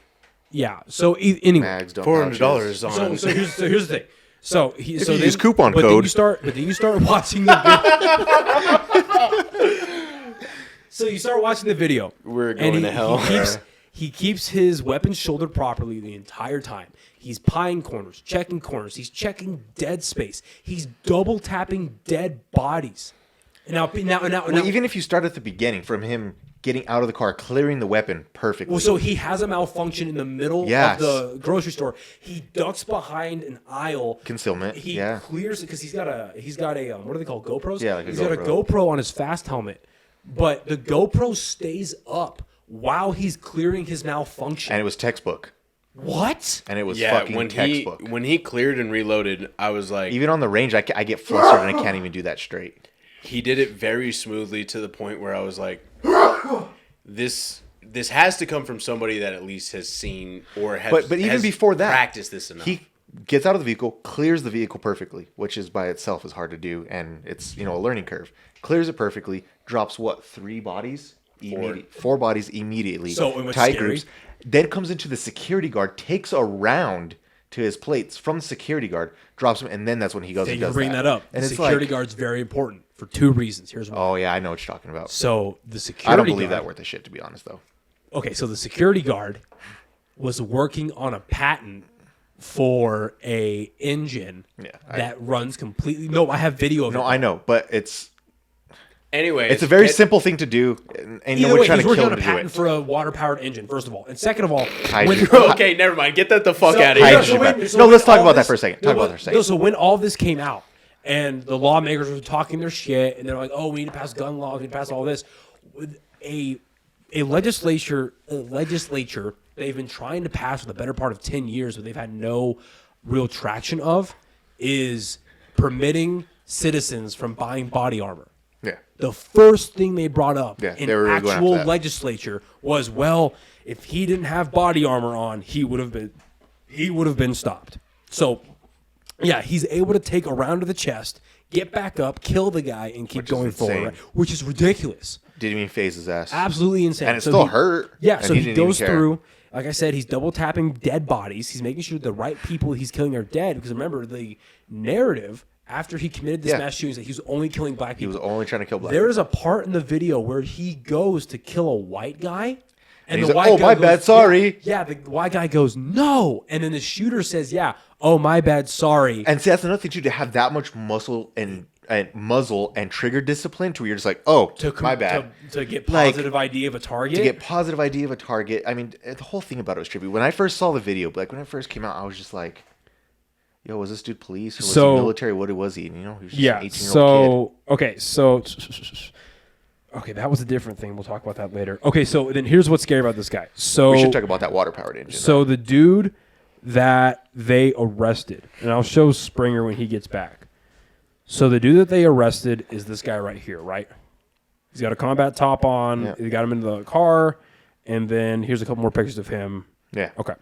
Yeah. So anyway, Mags, dump $400 pouches. on. so here's the thing. So he If so you then, use coupon but Then code. you start watching the video. So you start watching the video. We're and going to hell. He keeps his weapons shouldered properly the entire time. He's pieing corners, checking corners. He's checking dead space. He's double tapping dead bodies. And now, Well, even if you start at the beginning, from him getting out of the car, clearing the weapon perfectly. well, so he has a malfunction in the middle Yes. of the grocery store. He ducks behind an aisle. Concealment, He yeah. clears it because he's got a what are they called, GoPros? Yeah, like a he's got a GoPro. GoPro on his fast helmet, but the GoPro stays up while he's clearing his malfunction. And it was textbook. What? And it was Yeah, fucking when textbook. when he cleared and reloaded, I was like, Even on the range, I get flustered and I can't even do that straight. he did it very smoothly to the point where I was like, this has to come from somebody that at least has seen or has But even has before that, practiced this enough. he gets out of the vehicle, clears the vehicle perfectly, which is by itself is hard to do, and it's a learning curve. Clears it perfectly, drops 3 bodies? 4 bodies immediately. So, and what's tight scary- groups. Then comes into the security guard, takes a round to his plates from the security guard, drops him, and then that's when he goes Thank and you does for bringing that up. And The it's security like, guard's very important for 2 reasons. Here's one. oh yeah, I know what you're talking about. So the security I don't believe guard, that worth a shit, to be honest, though. Okay, so the security guard was working on a patent for a engine that runs completely. No, I have video of it. No, I know, but it's Anyway, a very simple thing to do, and Either no one's way, trying he's to working kill on him a to do patent it. for a water-powered engine, first of all. And second of all, Hydrogen. Okay, never mind. Get that the fuck So- out of yeah, here. Hydrogen so when- battery. so No, when let's talk all about that this- for a second. no, Talk about but- that for a second. no, so when all this came out and the lawmakers were talking their shit and they're like, "Oh, we need to pass gun laws, we need to pass all this," with a legislature they've been trying to pass for the better part of 10 years, but they've had no real traction of, is permitting citizens from buying body armor. Yeah. The first thing they brought up Yeah, in they were really going actual after that. legislature was, well, if he didn't have body armor on, he would have been stopped. So, yeah, he's able to take a round to the chest, get back up, kill the guy, and keep Which is going forward, insane. right? Which is ridiculous. Didn't even phase his ass. Absolutely insane. And it So still he- hurt. Yeah, and so he didn't even goes care. through. Like I said, he's double tapping dead bodies. He's making sure the right people he's killing are dead. Because remember, the narrative after he committed this Yeah. mass shooting is that he was only killing black He people. was only trying to kill black There people. is a part in the video where he goes to kill a white guy. And he's the like, white "Oh, guy my goes, bad, sorry." Yeah, the white guy goes, no. And then the shooter says, yeah, oh, my bad, sorry. And see, that's another thing too, to have that much muscle and muzzle and trigger discipline to where you're just like, oh, my bad. To get Like, positive idea of a target. To get positive idea of a target. I mean, the whole thing about it was trippy. When I first saw the video, like when it first came out, I was just like, yo, was this dude police or was So- he military? What was he? And, he was just Yeah. an 18-year-old kid. Okay, that was a different thing. We'll talk about that later. Okay, so then here's what's scary about this guy. So We should talk about that water-powered engine. So the dude that they arrested, and I'll show Springer when he gets back. So the dude that they arrested is this guy right here, right? He's got a combat top on. Yeah. They got him into the car, and then here's a couple more pictures of him. Yeah. Okay.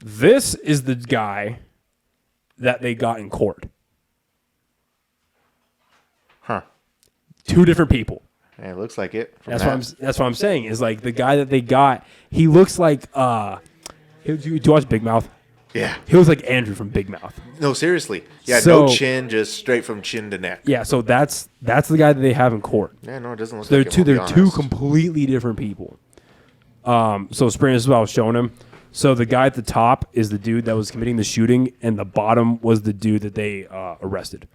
This is the guy that they got in court. Huh. 2 different people. Yeah, it looks like it. from That's what I'm saying. Is like the guy that they got. He looks like do you watch Big Mouth? Yeah. He looks like Andrew from Big Mouth. No, seriously. Yeah, So- no chin, just straight from chin to neck. Yeah, so that's the guy that they have in court. Yeah, no, it doesn't look They're like it, two. I'll be They're two honest. completely different people. So Spring, this is what I was showing him. So the guy at the top is the dude that was committing the shooting, and the bottom was the dude that they arrested.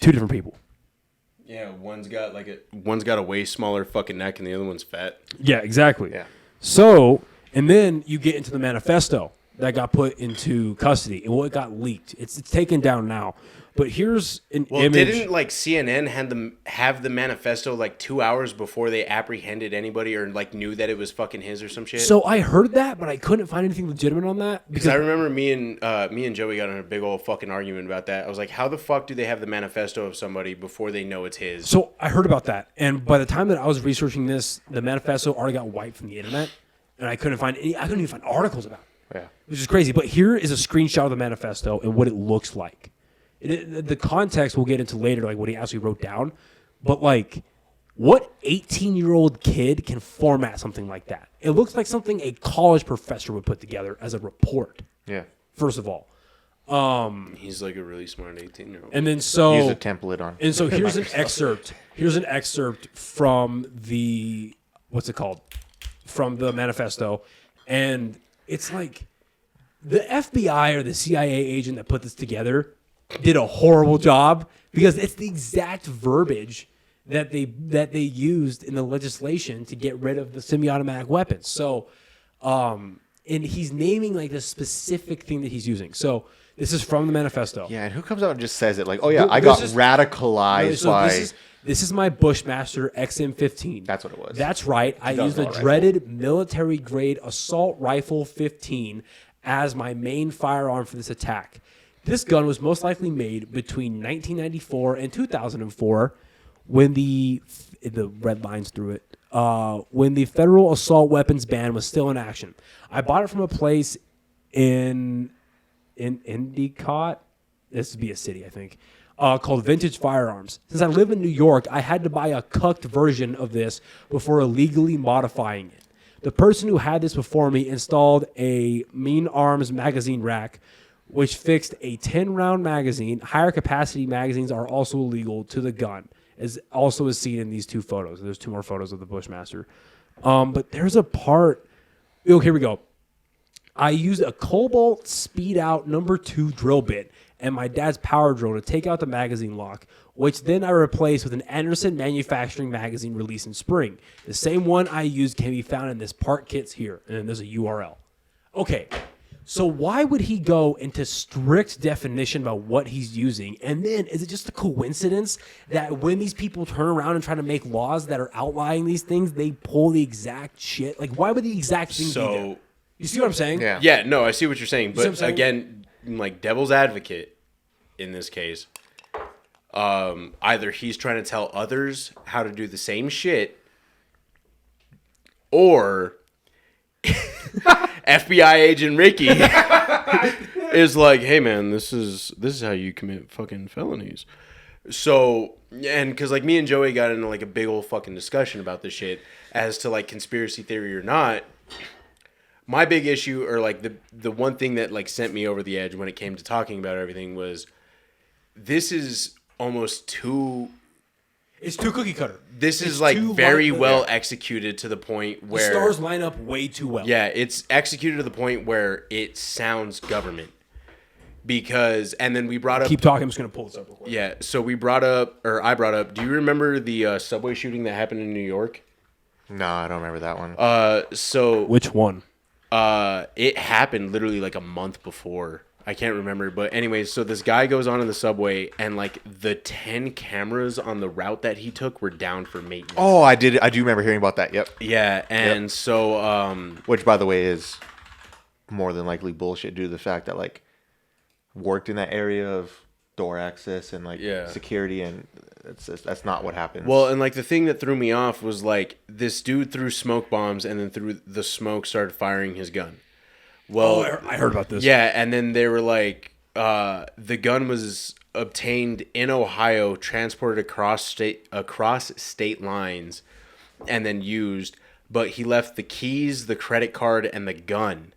2 different people. Yeah, one's got a way smaller fucking neck and the other one's fat. Yeah, exactly. Yeah. So, and then you get into the manifesto. that got put into custody, and what got leaked. It's taken down now. But here's an image. Didn't like CNN have the manifesto like 2 hours before they apprehended anybody or like knew that it was fucking his or some shit? So I heard that, but I couldn't find anything legitimate on that. Because I remember me and Joey got in a big old fucking argument about that. I was like, how the fuck do they have the manifesto of somebody before they know it's his? So I heard about that, and by the time that I was researching this, the manifesto already got wiped from the internet, and I couldn't find any. I couldn't even find articles about it. Yeah. Which is crazy. But here is a screenshot of the manifesto and what it looks like. The context we'll get into later, like what he actually wrote down. But like, what 18-year-old kid can format something like that? It looks like something a college professor would put together as a report. Yeah. First of all, He's like a really smart 18-year-old. and then so Use a template on. And so here's an excerpt. Here's an excerpt from the what's it called? From the manifesto, and it's like the FBI or the CIA agent that put this together did a horrible job because it's the exact verbiage that they used in the legislation to get rid of the semi-automatic weapons. So, and he's naming like the specific thing that he's using. So this is from the manifesto. Yeah, and who comes out and just says it like, oh yeah, Th- I got this is- radicalized So by. this is my Bushmaster XM15. That's what it was. That's right. I used a rifle. dreaded military-grade assault rifle 15 as my main firearm for this attack. This gun was most likely made between 1994 and 2004 when the red lines through it, when the federal assault weapons ban was still in action. I bought it from a place in Endicott. This would be a city, I think, called Vintage Firearms. Since I live in New York, I had to buy a cucked version of this before illegally modifying it. The person who had this before me installed a Mean Arms magazine rack, which fixed a 10-round magazine. Higher capacity magazines are also illegal to the gun, as also is seen in these two photos. There's two more photos of the Bushmaster. But there's a part. Oh, here we go. I used a Cobalt Speed Out number 2 drill bit and my dad's power drill to take out the magazine lock, which then I replaced with an Anderson Manufacturing magazine released in spring. The same one I used can be found in this part kits here, and then there's a URL. Okay, so why would he go into strict definition about what he's using? And then is it just a coincidence that when these people turn around and try to make laws that are outlining these things, they pull the exact shit? Like, why would the exact thing be there? You see what I'm saying? Yeah. Yeah, no, I see what you're saying. see what I'm But saying? again, like devil's advocate in this case, either he's trying to tell others how to do the same shit, or FBI agent Ricky is like, hey man, this is how you commit fucking felonies. So, and because like me and Joey got into like a big old fucking discussion about this shit as to like conspiracy theory or not. My big issue, or like the one thing that like sent me over the edge when it came to talking about everything, was this is almost too. It's too cookie cutter. This is It's like too very line- well executed to the point The where stars line up way too well. yeah, it's executed to the point where it sounds government. Because and then we brought up Keep talking. I'm just gonna pull this up real quick. yeah, so I brought up. Do you remember the subway shooting that happened in New York? No, I don't remember that one. So Which one? it happened literally like a month before. I can't remember, but anyways, so this guy goes on in the subway, and like the 10 cameras on the route that he took were down for maintenance. Oh, I do remember hearing about that. Yep. Yeah, and so Which, by the way, is more than likely bullshit due to the fact that like worked in that area of door access and like Yeah. security, and that's not what happens. well, and like the thing that threw me off was like this dude threw smoke bombs, and then through the smoke started firing his gun. Well, I heard about this. yeah, and then they were like, the gun was obtained in Ohio, transported across state lines, and then used. But he left the keys, the credit card, and the gun.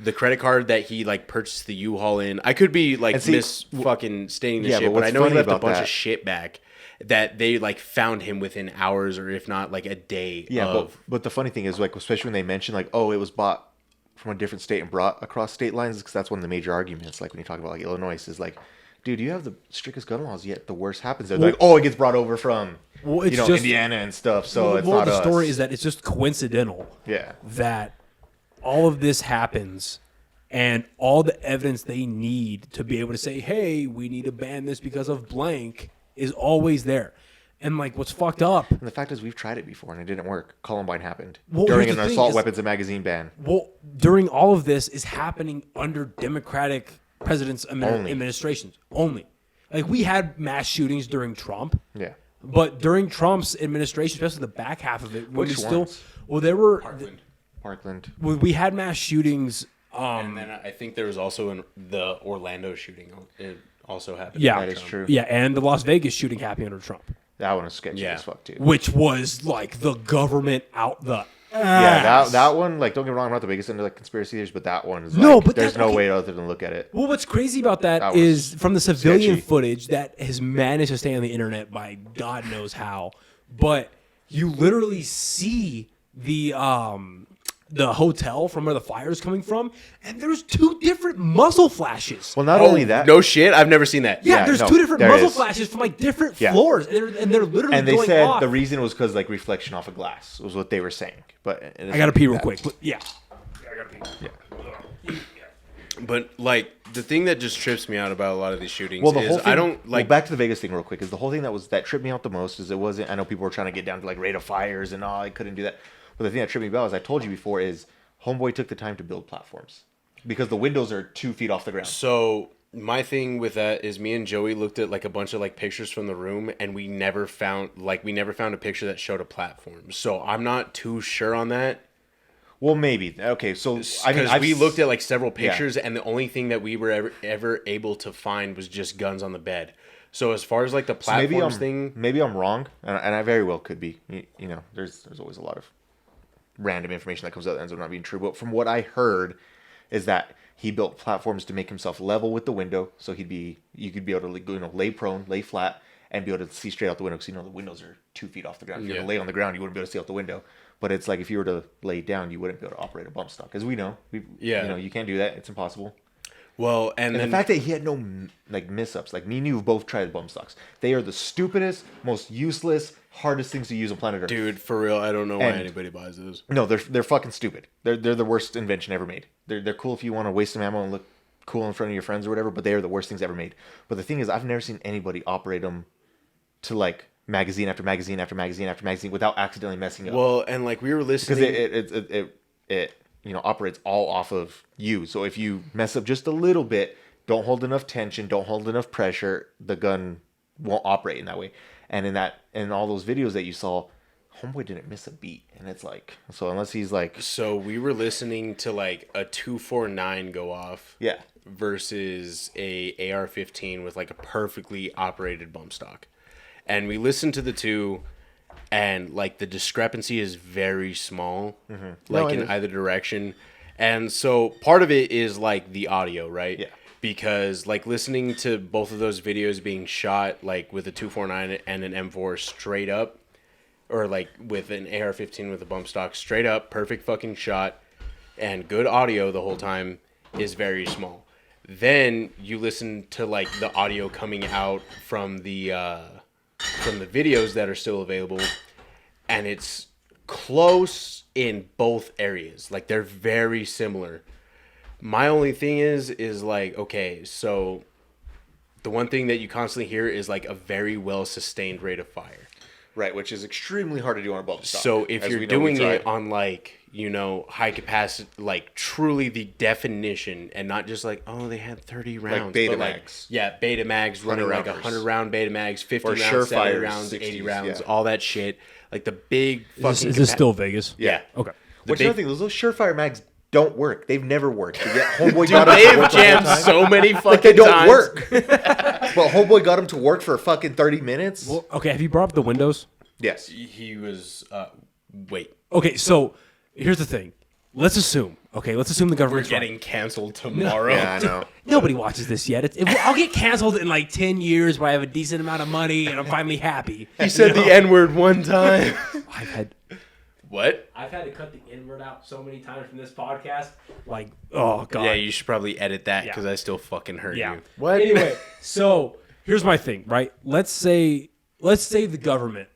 The credit card that he like purchased the U-Haul in. I could be like And see, fucking stating this yeah, shit, but but I what's know he funny left a about bunch that- of shit back that they like found him within hours, or if not like a day. yeah, of, but the funny thing is like, especially when they mention like, oh, it was bought from a different state and brought across state lines, because that's one of the major arguments. Like when you talk about like Illinois, is like, dude, you have the strictest gun laws, yet the worst happens. They're like, oh, it gets brought over from Well, it's just- Indiana and stuff. So it's Well, not the story us. is that it's just coincidental Yeah. that all of this happens and all the evidence they need to be able to say, hey, we need to ban this because of blank is always there. And like, what's fucked up? And the fact is, we've tried it before and it didn't work. Columbine happened Well, during here's an the thing assault is- weapons and magazine ban. Well, during all of this is happening under Democratic presidents' administrations only. Like, we had mass shootings during Trump. Yeah. But during Trump's administration, especially the back half of it, when Which we still, ones? well, there were, Parkland. we had mass shootings. And then I think there was also the Orlando shooting. It also happened. Yeah, That is true. Yeah, and the Las Vegas shooting happened under Trump, That one was sketchy Yeah. as fuck, too. which was like the government out the Yeah, that one, like, don't get me wrong, I'm not the biggest into like conspiracy theories, but that one is like, No, but there's that- no okay. way other than look at it. Well, what's crazy about that That was is from the civilian sketchy. footage that has managed to stay on the internet by God knows how, but you literally see the hotel from where the fire is coming from, and there's two different muzzle flashes. Well, not only that, No shit, I've never seen that. yeah, yeah, there's no, two different there muzzle is. flashes from like different Yeah. floors, and they're literally and they going said off. the reason was because like reflection off of glass was what they were saying. But I gotta pee real quick, but yeah. But like the thing that just trips me out about a lot of these shootings Well, the is whole thing, I don't like. back to the Vegas thing real quick. Is the whole thing that tripped me out the most is it wasn't. I know people were trying to get down to like rate of fires and I couldn't do that. But the thing that tripped me out, as I told you before, is Homeboy took the time to build platforms because the windows are 2 feet off the ground. So my thing with that is me and Joey looked at like a bunch of like pictures from the room and we never found a picture that showed a platform. So I'm not too sure on that. Well, maybe. Okay, so I mean, Because we looked at like several Yeah. pictures and the only thing that we were ever able to find was just guns on the bed. So as far as like the so maybe platforms I'm thing, maybe I'm wrong, and I very well could be. You know, there's always a lot of random information that comes out that ends up not being true. But from what I heard, is that he built platforms to make himself level with the window, so you could be able to lay prone, lay flat, and be able to see straight out the window. Because the windows are 2 feet off the ground. If you were to lay on the ground, you wouldn't be able to see out the window. But it's like if you were to lay down, you wouldn't be able to operate a bump stock, as we know. You can't do that. It's impossible. well, And then the fact that he had no like mishaps, like me and you have both tried bump stocks. They are the stupidest, most useless, hardest things to use on planet Earth. dude, for real, I don't know why And- anybody buys those. No, they're fucking stupid. They're the worst invention ever made. They're cool if you want to waste some ammo and look cool in front of your friends or whatever, but they are the worst things ever made. But the thing is, I've never seen anybody operate them to like magazine after magazine after magazine after magazine without accidentally messing up. Well, and like we were Because listening. it operates all off of you. So if you mess up just a little bit, don't hold enough tension, don't hold enough pressure, the gun won't operate in that way. And in all those videos that you saw, Homeboy didn't miss a beat. And it's like, so unless he's like, So we were listening to like a 249 go off. yeah, Versus a AR-15 with like a perfectly operated bump stock. And we listened to the two and like the discrepancy is very small, like in either direction. And so part of it is like the audio, right? Yeah. Because like listening to both of those videos being shot like with a 249 and an M4 straight up, or like with an AR-15 with a bump stock straight up, perfect fucking shot, and good audio the whole time is very small. Then you listen to like the audio coming out from the videos that are still available, and it's close in both areas. Like they're very similar. My only thing is like, okay, so the one thing that you constantly hear is like a very well sustained rate of fire. right, which is extremely hard to do on a bump stock. So if as you're we know, we doing it tried. on like, high capacity, like truly the definition and not just like, oh, they had 30 rounds. Beta but, like, mags. yeah, beta mags running like 100 100 round beta mags, 50 Or rounds, Surefire 70 rounds, 60s, 80 rounds, yeah. all that shit. Like the big fucking... Is this still Vegas? Yeah. Okay. Which big- another thing, those Surefire mags don't work. They've never worked. But yet Homeboy Dude, got them to they've work the whole jammed time. so many fucking Like they don't times. work. But Homeboy got them to work for fucking 30 minutes. Well, okay. Have you brought up the windows? Yes. He was... wait. Okay, so here's the thing. Let's assume the We're government's right. getting canceled tomorrow. Yeah, I know. Nobody watches this yet. I'll get canceled in like 10 years where I have a decent amount of money and I'm finally happy. He said the N-word one time. What? I've had to cut the N-word out so many times from this podcast. Like, oh god. Yeah, you should probably edit that Yeah. because I still fucking heard Yeah. you. What? Anyway, so here's my thing, right? Let's say the government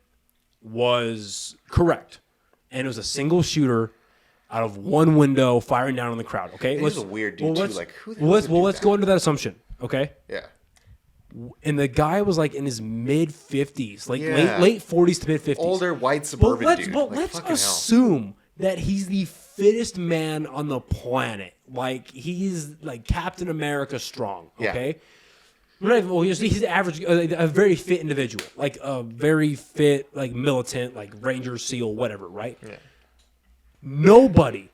was correct, and it was a single shooter out of one window, firing down on the crowd. Okay, He's a weird dude, too. Like, who the hell let's would do let's that? go into that assumption. Okay, Yeah. and the guy was like in his mid 50s, like Yeah. late 40s to mid 50s. Older white But suburban let's dude. but Like, let's fucking hell. assume that he's the fittest man on the planet. Like he's like Captain America strong. Yeah. Okay. Well, he's average, a very fit individual, like a very fit, like militant, like Ranger, SEAL, whatever, right? Yeah. Nobody,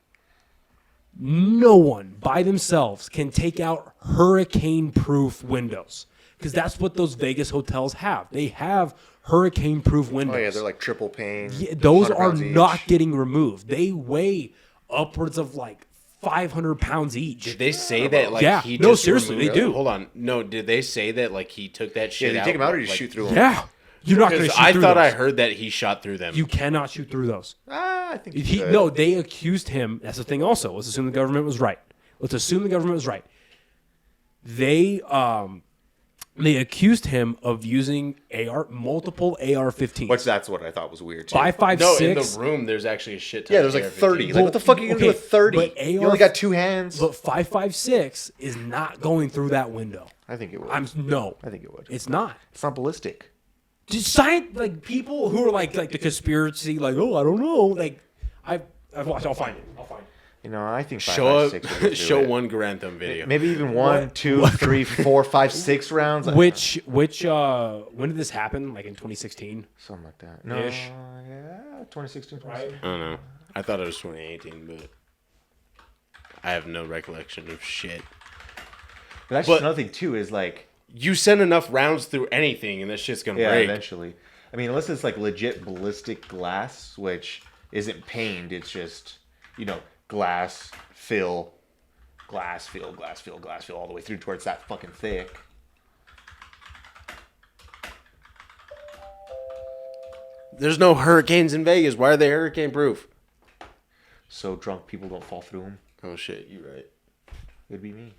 no one by themselves can take out hurricane-proof windows because that's what those Vegas hotels have. They have hurricane-proof windows. Oh, yeah, they're like triple pane. Yeah, those 100 are pounds each. not getting removed. They weigh upwards of like 500 pounds each. Did they say that like Yeah. he No, just seriously, removed- they do. Hold on. No, did they say that like he took that shit Yeah, out? you take them out or you like, shoot through them? Yeah, you're not going to Because shoot I through thought those. I heard that he shot through them. You cannot shoot through those. I think No, they accused him. That's the thing. Also, let's assume the government was right. They accused him of using multiple AR-15s. That's what I thought was weird, too. 5.56. no, in the room there's actually a shit ton. Yeah, of there's like AR-15s. 30. Like, what the fuck are you going to do with 30? but You only got two hands. But 5.56 is not going through that window. I think it would. I think it would. It's not. It's not ballistic. Just like people who are like the conspiracy, like, oh, I don't know. Like, I've watched. I'll find it. You know, I think 5, Show 5, 6 up, would do show it. one Grand Theft video. Maybe even 1, 2, 3, 4, 5, 6 rounds. I don't know. When did this happen? Like in 2016? Something like that. No, Ish. yeah, 2016, Right? I don't know. I thought it was 2018, but I have no recollection of shit. But that's But- just another thing, too, is like, You send enough rounds through anything, and that shit's gonna yeah, break. eventually. I mean, unless it's like legit ballistic glass, which isn't paned, it's just, you know, glass, fill, glass, fill, glass, fill, glass, fill, all the way through towards that fucking thick. There's no hurricanes in Vegas. Why are they hurricane proof? So drunk people don't fall through them. Oh shit, you right. It'd be me.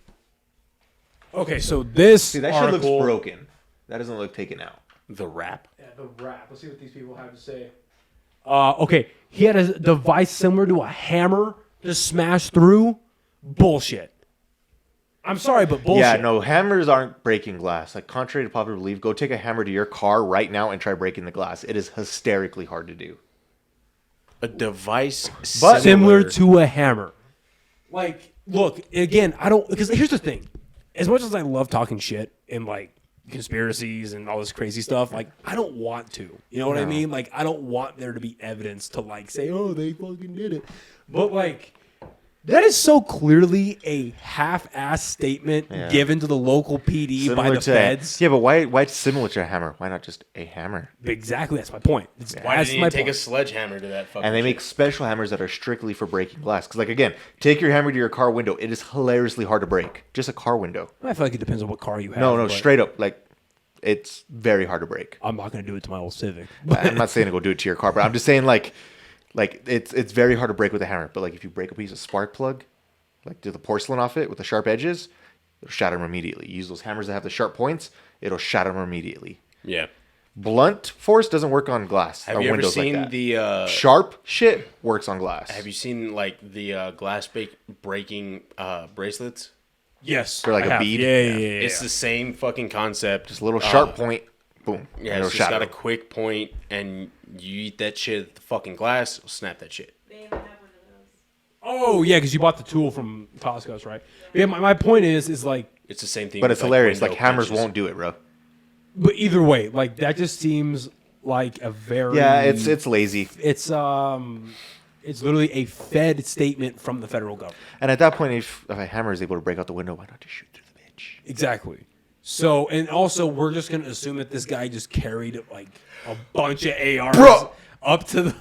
Okay, so this See, that shit looks broken. That doesn't look taken out. The rap. Yeah, the rap. Let's see what these people have to say. Okay, he had a device similar to a hammer to smash through. Bullshit. I'm sorry, but bullshit. Yeah, no, hammers aren't breaking glass. Like, contrary to popular belief, go take a hammer to your car right now and try breaking the glass. It is hysterically hard to do. A device similar to a hammer. Like, look, again, I don't, because here's the thing. As much as I love talking shit and like conspiracies and all this crazy stuff, like, I don't want to. You know what I mean? Like, I don't want there to be evidence to like say, oh, they fucking did it. But like, that is so clearly a half-ass statement given to the local PD by the feds. Yeah, but why it's similar to a hammer? Why not just a hammer? Exactly, that's my point. Why That's didn't my you take point. a sledgehammer to that fucking And they shit? make special hammers that are strictly for breaking glass. Because, like, again, take your hammer to your car window. It is hilariously hard to break. Just a car window. I feel like it depends on what car you have. No, but straight up. Like, it's very hard to break. I'm not going to do it to my old Civic. I'm not saying to go do it to your car, but I'm just saying, like it's very hard to break with a hammer. But, like, if you break a piece of spark plug, like do the porcelain off it with the sharp edges, it'll shatter them immediately. You use those hammers that have the sharp points, it'll shatter them immediately. Yeah. Blunt force doesn't work on glass. Have or you ever windows like seen that. the sharp shit works on glass? Have you seen like the glass breaking bracelets? Yes. For like I a have. bead? Yeah. It's the same fucking concept. Just a little sharp point, boom. Yeah, and it's it'll just got shatter. a quick point, and you eat that shit at the fucking glass, it'll snap that shit. They even have one of those. Oh, yeah, because you bought the tool from Costco's, right? Yeah, my point is like, It's the same thing. But with, it's hilarious. window Like, hammers punches. won't do it, bro. but either way, like, that just seems like a very... Yeah, it's lazy. It's literally a Fed statement from the federal government. And at that point, if a hammer is able to break out the window, why not just shoot through the bitch? Exactly. So, and also, we're just going to assume that this guy just carried, like, a bunch of ARs Bro! up to the...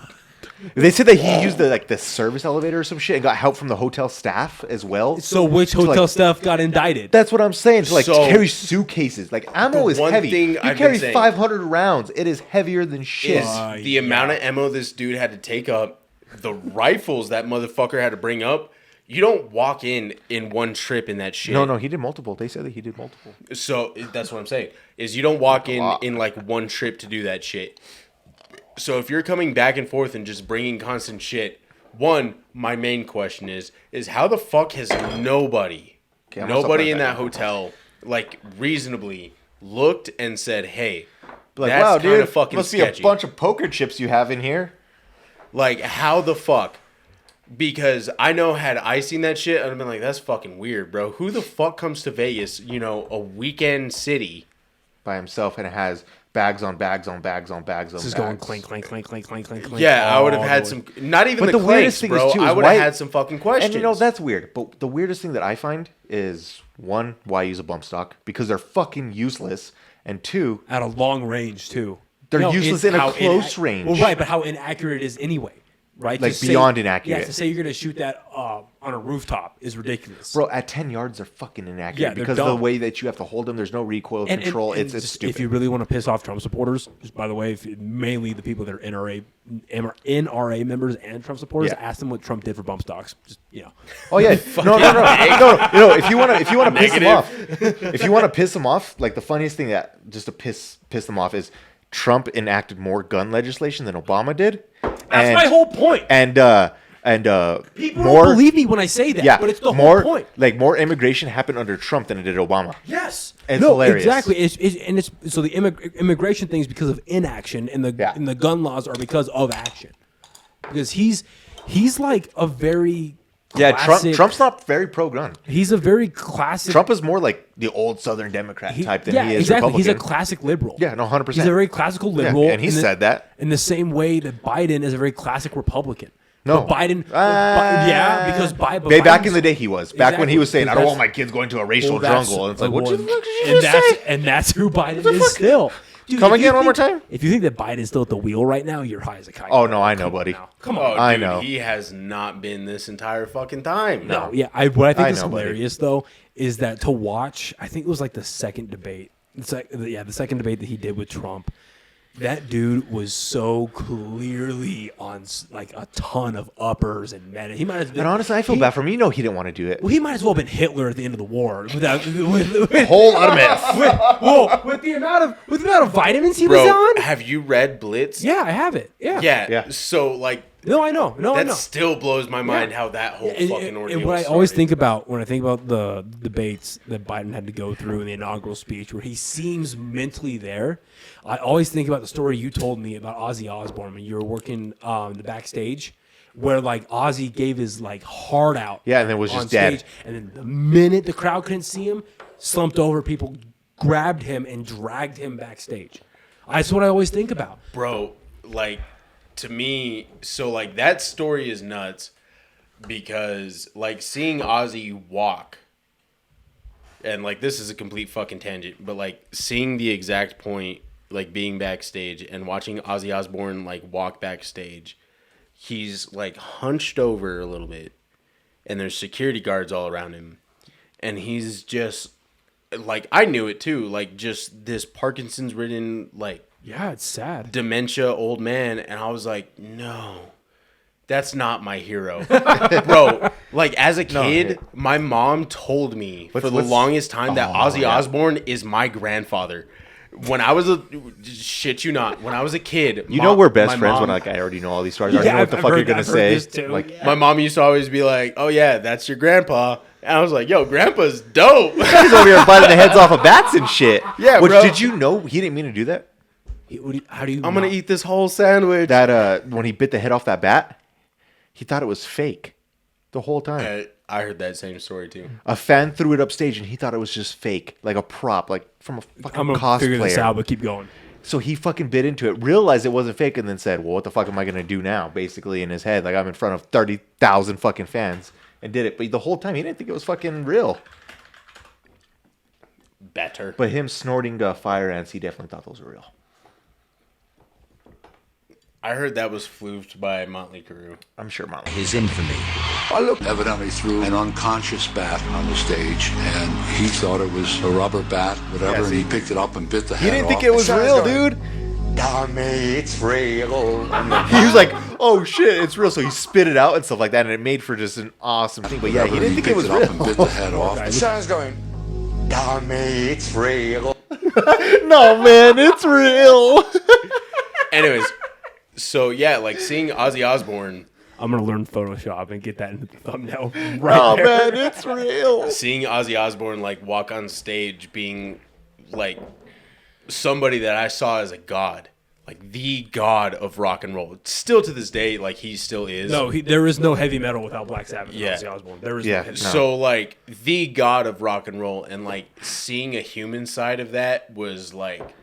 They said that he used the service elevator or some shit and got help from the hotel staff as well. So which To, hotel like- staff got indicted? That's what I'm saying. To So- carry suitcases, like ammo The is one heavy. thing You I've been carry saying- 500 rounds. It is heavier than shit. Is the amount of ammo this dude had to take up, the rifles that motherfucker had to bring up. You don't walk in one trip in that shit. No, he did multiple. They said that he did multiple. So that's what I'm saying. Is you don't walk in like one trip to do that shit. So if you're coming back and forth and just bringing constant shit, one, my main question is how the fuck has nobody in that hotel, like, reasonably looked and said, hey, Like, that's wow, kind dude, of fucking must sketchy. be a bunch of poker chips you have in here. Like, how the fuck? Because I know had I seen that shit, I'd have been like, that's fucking weird, bro. Who the fuck comes to Vegas, you know, a weekend city? By himself, and it has bags on bags on bags on bags on This is bags. going clink, clink, clink, clink, clink, clink, clink. Yeah, I would have all had the way. some, not even But the the weirdest clanks, thing bro. is, too, I is would have why- had some fucking questions. And that's weird. But the weirdest thing that I find is, one, why use a bump stock? Because they're fucking useless. And two, At a long range, too. they're useless in a how close range. Well, right, but how inaccurate it is anyway, right? Like, To say- beyond inaccurate. Yeah, to say you're going to shoot that on a rooftop is ridiculous. Bro, at 10 yards, they're fucking inaccurate. Yeah, they're because of the dumb. way that you have to hold them, there's no recoil And- control. and It's just stupid. If you really want to piss off Trump supporters, just by the way, mainly the people that are NRA members and Trump supporters, Yeah. ask them what Trump did for bump stocks. Just, you know. Oh yeah, no. If you want to piss them off, if you want to piss them off, like the funniest thing that just to piss them off is Trump enacted more gun legislation than Obama did. That's my whole point. And People more, don't believe me when I say that, yeah, but it's the more, whole point. Like more immigration happened under Trump than it did Obama. Yes, It's hilarious. Exactly. It's so the immigration thing is because of inaction, and the gun laws are because of action. Because he's like a very classic, Trump's not very pro-gun. He's a very classic. Trump is more like the old Southern Democrat type than he is exactly. Republican. He's a classic liberal. Yeah, no, 100%. He's a very classical liberal, and he said that in the same way that Biden is a very classic Republican. No, but Biden, because back in the day he was. Back when he was saying, "I don't That's- want my kids going to a racial well, that's- jungle," and it's like, "What well, the fuck did you and just that's say?" and that's who Biden is still. Dude, Come if you again one more think- time? If you think that Biden's still at the wheel right now, you're high as a kite. Oh no, I know, Come on buddy. now. Come Oh, on. dude, I know. he has not been this entire fucking time. No, yeah. What I think I is know, buddy. hilarious though is that to watch. I think it was like the second debate. It's like the second debate that he did with Trump. That dude was so clearly on like a ton of uppers and meta. He might have been. And honestly, I feel bad for him. You know, he didn't want to do it. Well, he might as well have been Hitler at the end of the war. Without, Whole lot of meth. with the amount of vitamins he Bro, was on. have you read Blitz? Yeah, I have it. Yeah. Yeah. So, like, No, I know. No, I that know. still blows my mind how that whole fucking ordeal And what I started. always think about when I think about the debates that Biden had to go through in the inaugural speech, where he seems mentally there, I always think about the story you told me about Ozzy Osbourne when you were working the backstage, where like Ozzy gave his like heart out. Yeah, and then was on just dead. stage, and then the minute the crowd couldn't see him, slumped over, people grabbed him and dragged him backstage. That's what I always think about. Bro, like, to me, so like that story is nuts because like seeing Ozzy walk, and like this is a complete fucking tangent, but like seeing the exact point, like being backstage and watching Ozzy Osbourne like walk backstage, he's like hunched over a little bit and there's security guards all around him, and he's just like, I knew it too, like just this Parkinson's ridden like Yeah, it's sad. dementia old man, and I was like, no, that's not my hero. Bro, like as a kid, my mom told me for the longest time that Ozzy Osbourne is my grandfather. When I was shit you not, when I was a kid, You know we're best my friends mom- when like I already know all these stories. I already know what the fuck you're gonna say. Like, my mom used to always be like, "Oh yeah, that's your grandpa," and I was like, "Yo, grandpa's dope." he's over here biting the heads off of bats and shit. Yeah, Which bro. did you know he didn't mean to do that? How do you? I'm gonna eat this whole sandwich. That when he bit the head off that bat, he thought it was fake the whole time. I heard that same story too. A fan threw it upstage and he thought it was just fake, like a prop, like from a fucking I'm gonna figure this out, cosplayer. but keep going. So he fucking bit into it, realized it wasn't fake, and then said, "Well, what the fuck am I gonna do now?" Basically, in his head, like I'm in front of 30,000 fucking fans, and did it. But the whole time, he didn't think it was fucking real. Better. But him snorting fire ants, he definitely thought those were real. I heard that was floofed by Motley Crue. I'm sure, Mom. His infamy. I looked evidently threw an unconscious bat on the stage, and he thought it was a rubber bat, whatever, and he picked it up and bit the head He didn't off. think it was real, dude. Tommy, it's real. He was like, "Oh shit, it's real." So he spit it out and stuff like that, and it made for just an awesome thing. But yeah, he didn't think it was picked up and bit the real. head off. The sound's going, Tommy, it's real. No, man, it's real. Anyways, so yeah, like seeing Ozzy Osbourne I'm gonna learn Photoshop and get that into the thumbnail. Right Oh there. man, it's real. Seeing Ozzy Osbourne like walk on stage, being like somebody that I saw as a god, like the god of rock and roll. Still to this day, like he still is. No, there is no heavy metal without Black Sabbath and Yeah. Ozzy Osbourne. There is Yeah, no heavy no. metal. So like the god of rock and roll, and like seeing a human side of that was like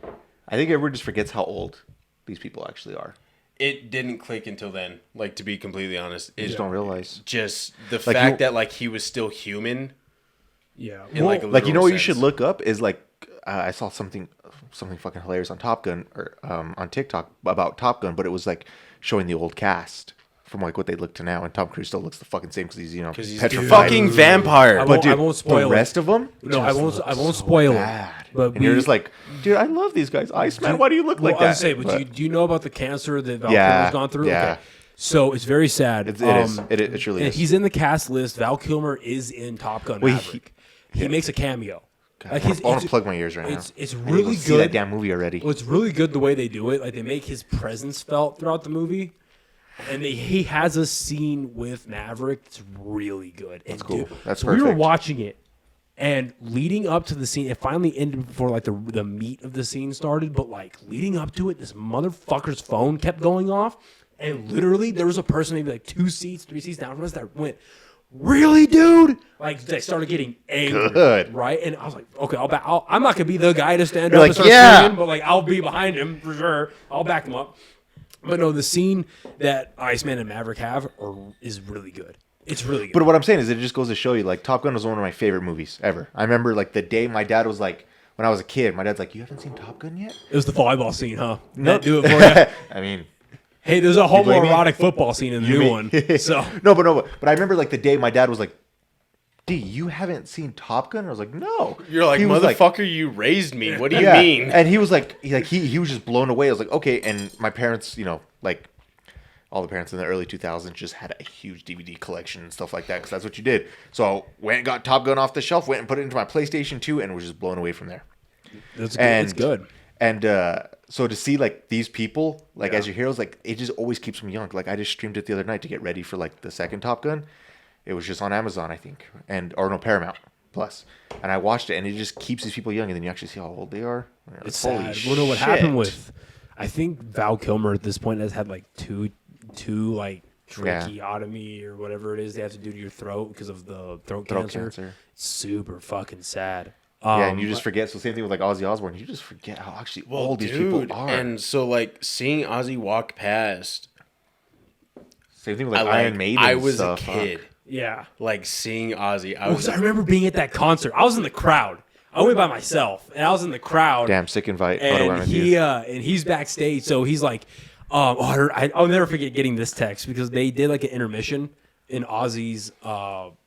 I think everyone just forgets how old these people actually are. it didn't click until then. Like to be completely honest, You just don't realize. just the Like, fact you- that like he was still human. Yeah. In like a Like, you know literal what you sense. should look up is like I saw something fucking hilarious on Top Gun or on TikTok about Top Gun, but it was like showing the old cast from like what they look to now, and Tom Cruise still looks the fucking same because he's Because he's petrified. fucking vampire. I But dude, won't spoil the rest of them, No, I won't spoil bad. it. But And you're just like, dude, I love these guys. Iceman, why do you look like I that? was say, but do you know about the cancer that Val Yeah, Kilmer's gone through? yeah. Okay. So it's very sad. It is. It truly and is. he's in the cast list. Val Kilmer is in Top Gun Wait, Maverick. He makes a cameo. I want to plug my ears right now. It's I need to really go good. see that damn movie already. Well, it's really good the way they do it. Like they make his presence felt throughout the movie, and he has a scene with Maverick. It's really good. That's cool. That's so we were perfect. watching it, and leading up to the scene, it finally ended before like the meat of the scene started. But like leading up to it, this motherfucker's phone kept going off, and literally there was a person maybe like 2 seats, 3 seats down from us that went, "Really, dude?" Like they started getting angry, Good. right? And I was like, "Okay, I'm not gonna be the guy to stand You're up like, and start "Yeah." screaming, but like I'll be behind him for sure. I'll back him up." But no, the scene that Iceman and Maverick have is really good. It's really good. But what I'm saying is, it just goes to show you, like, Top Gun was one of my favorite movies ever. I remember, like, the day my dad was like, when I was a kid, my dad's like, "You haven't seen Top Gun yet?" It was the volleyball scene, huh? No. That do it for you. I mean, Hey, there's a blame me? homoerotic football scene in the new one. So but I remember, like, the day my dad was like, "D, you haven't seen Top Gun?" I was like, "No." You're like, He was motherfucker, you raised me. What do you Yeah. mean? And he was like, he was just blown away. I was like, okay. And my parents, like all the parents in the early 2000s just had a huge DVD collection and stuff like that because that's what you did. So I went and got Top Gun off the shelf, went and put it into my PlayStation 2, and was just blown away from there. it's good. And so to see like these people like as your heroes, like it just always keeps me young. Like I just streamed it the other night to get ready for like the second Top Gun. It was just on Amazon, I think, Paramount Plus, and I watched it, and it just keeps these people young, and then you actually see how old they are. And you're like, It's holy sad. Well, no, what happened shit. with? I think Val Kilmer at this point has had like two like tracheotomy or whatever it is they have to do to your throat because of the throat cancer. It's super fucking sad. Yeah, and you just forget. So same thing with like Ozzy Osbourne. You just forget how actually old these people are. And so like seeing Ozzy walk past, Same thing with like Iron Maiden. I was stuff, a kid. Yeah. Like seeing Ozzy. I Well, was 'cause I remember being at that concert. I was in the crowd. I went by myself, and I was in the crowd. Damn, sick invite. And he's backstage, so he's like, I'll never forget getting this text because they did like an intermission in Ozzy's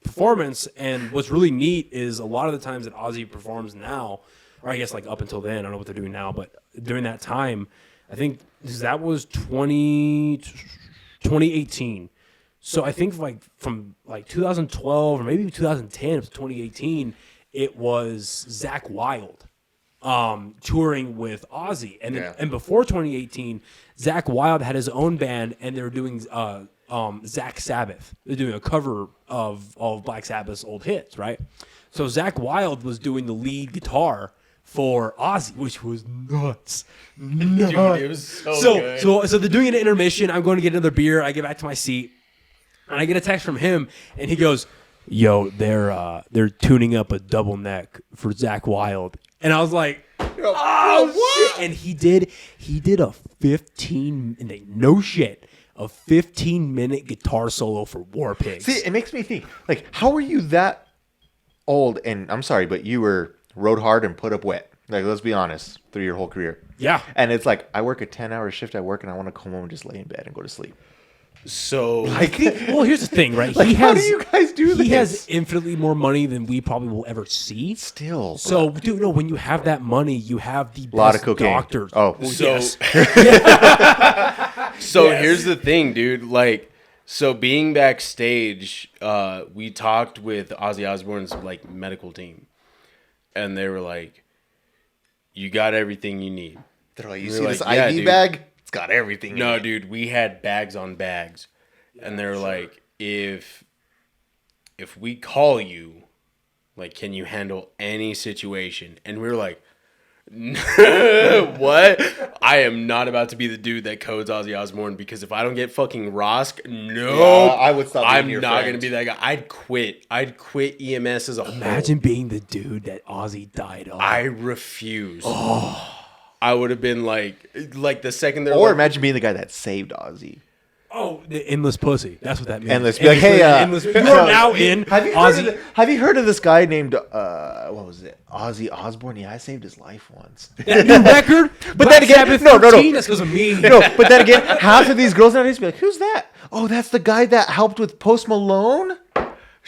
performance, and what's really neat is a lot of the times that Ozzy performs now, or I guess like up until then, I don't know what they're doing now, but during that time, I think that was 2018. So I think like from like 2012 or maybe 2010 up to 2018, it was Zakk Wylde touring with Ozzy, and then, and before 2018, Zakk Wylde had his own band, and they were doing Zack Sabbath. They're doing a cover of Black Sabbath's old hits, right? So Zakk Wylde was doing the lead guitar for Ozzy, which was nuts. Dude, it was so good. So they're doing an intermission. I'm going to get another beer. I get back to my seat, and I get a text from him, and he goes, "Yo, they're tuning up a double neck for Zakk Wylde," and I was like, "Oh, what?" And he did a 15-minute guitar solo for War Pigs. See, it makes me think, like, how are you that old? And I'm sorry, but you were rode hard and put up wet. Like, let's be honest, through your whole career. Yeah. And it's like, I work a 10-hour shift at work, and I want to come home and just lay in bed and go to sleep. So, well, here's the thing, right? Like, how do you guys do this? He has infinitely more money than we probably will ever see. Still. So, dude, no, when you have that money, you have the Lot best of cocaine. doctors. Oh. Well, So- yes. so Yes. here's the thing, dude. Like, so being backstage, we talked with Ozzy Osbourne's like medical team, and they were like, "You got everything you need." They're like, you We're see like, this "Yeah, IV dude." bag? It's got everything in No, it. dude, we had bags on bags. and they're like, if we call you, like, can you handle any situation? And we were like, what? I am not about to be the dude that codes Ozzy Osbourne, because if I don't get fucking Rosk, I would stop being I'm your not friend. gonna be that guy. I'd quit EMS as a whole. Imagine being the dude that Ozzy died on. I refuse. I would have been like the second they're Or like, imagine being the guy that saved Ozzy. Oh, the endless pussy. That's what that means. Endless. Be like, hey, endless. You are now in Ozzy. Have you heard of this guy named what was it? Ozzy Osbourne? Yeah, I saved his life once. That new record? But then again, no. That's because of me. No, but then again, half of these girls nowadays be like, "Who's that? Oh, that's the guy that helped with Post Malone."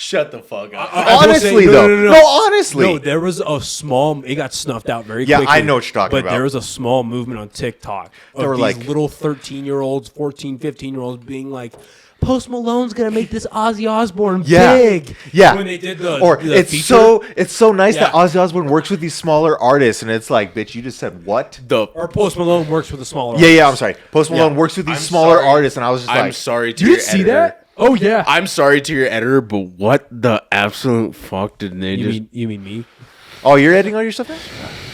shut the fuck up. Honestly, honestly. No, there was a small. It got snuffed out very Yeah, quickly. I know what you're talking but about. There was a small movement on TikTok of were these like- little 13-year-olds, 14, 15-year-olds being like, Post Malone's gonna make this Ozzy Osbourne big. Yeah. When they did the it's feature. so nice that Yeah. Ozzy Osbourne works with these smaller artists, and it's like, bitch, you just said what? Or Post Malone works with a smaller. Yeah, I'm sorry. Post Malone works with these I'm smaller sorry. artists, and I was just I'm like, sorry to You your didn't see editor. that? Oh yeah. I'm sorry to your editor, but what the absolute fuck did they just? You mean me? oh, you're editing all your stuff now?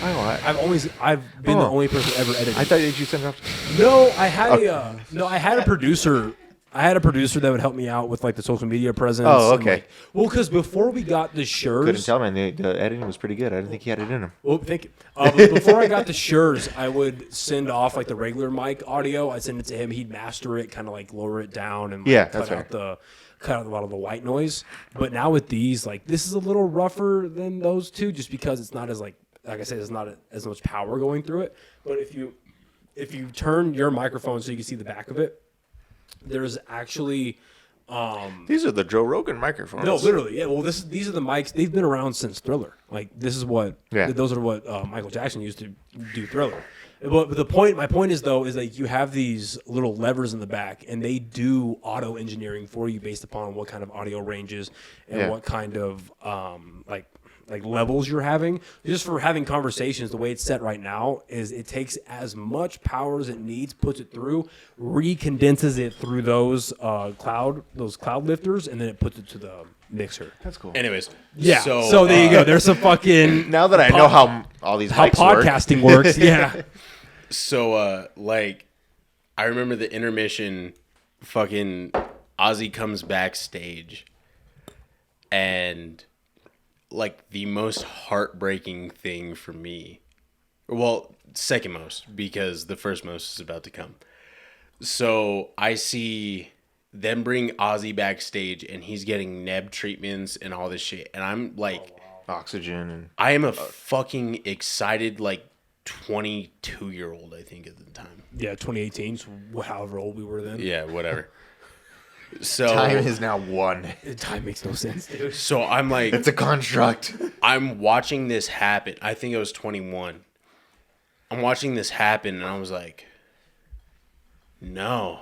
I don't know. I've been the only person ever edited. I thought you sent it off. No, I had a producer. I had a producer that would help me out with like the social media presence. Oh, and, okay. like, well, because before we got the shirts, Couldn't tell, man. The editing was pretty good. I didn't think he had it in him. well, thank you. But before I got the shirts, I would send off like the regular mic audio. I'd send it to him. He'd master it, kind of like lower it down and like, Yeah, cut that's out a lot of the white noise. But now with these, like this is a little rougher than those two, just because it's not as like I said, it's not as much power going through it. But if you turn your microphone so you can see the back of it, there's actually These are the Joe Rogan microphones. no, literally, yeah. Well, these are the mics. They've been around since Thriller. Like this is what those are what Michael Jackson used to do Thriller. But my point is though, is like you have these little levers in the back, and they do auto engineering for you based upon what kind of audio ranges and what kind of like levels you're having. Just for having conversations, the way it's set right now is it takes as much power as it needs, puts it through, recondenses it through those cloud lifters, and then it puts it to the mixer. That's cool. Anyways, Yeah. So there you go. There's some fucking Now that I know how all these how mics work. podcasting works. Yeah. So, like, I remember the intermission, fucking Ozzy comes backstage, and, like, the most heartbreaking thing for me, well, second most, because the first most is about to come. So, I see them bring Ozzy backstage, and he's getting neb treatments and all this shit, and I'm, like... Oxygen and... I am a fucking excited, like, 22-year-old, I think, at the time. Yeah, 2018, so however old we were then. Yeah, whatever. So Time is now one. Time makes no sense, dude. So I'm like, It's a construct. I'm watching this happen. I think I was 21. I'm watching this happen, and I was like, no.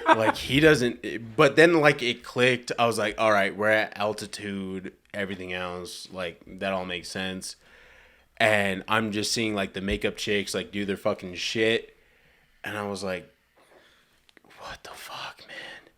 Like, he doesn't. But then, like, it clicked. I was like, all right, we're at altitude, everything else. Like, that all makes sense. And I'm just seeing, like, the makeup chicks, like, do their fucking shit. And I was like, what the fuck, man?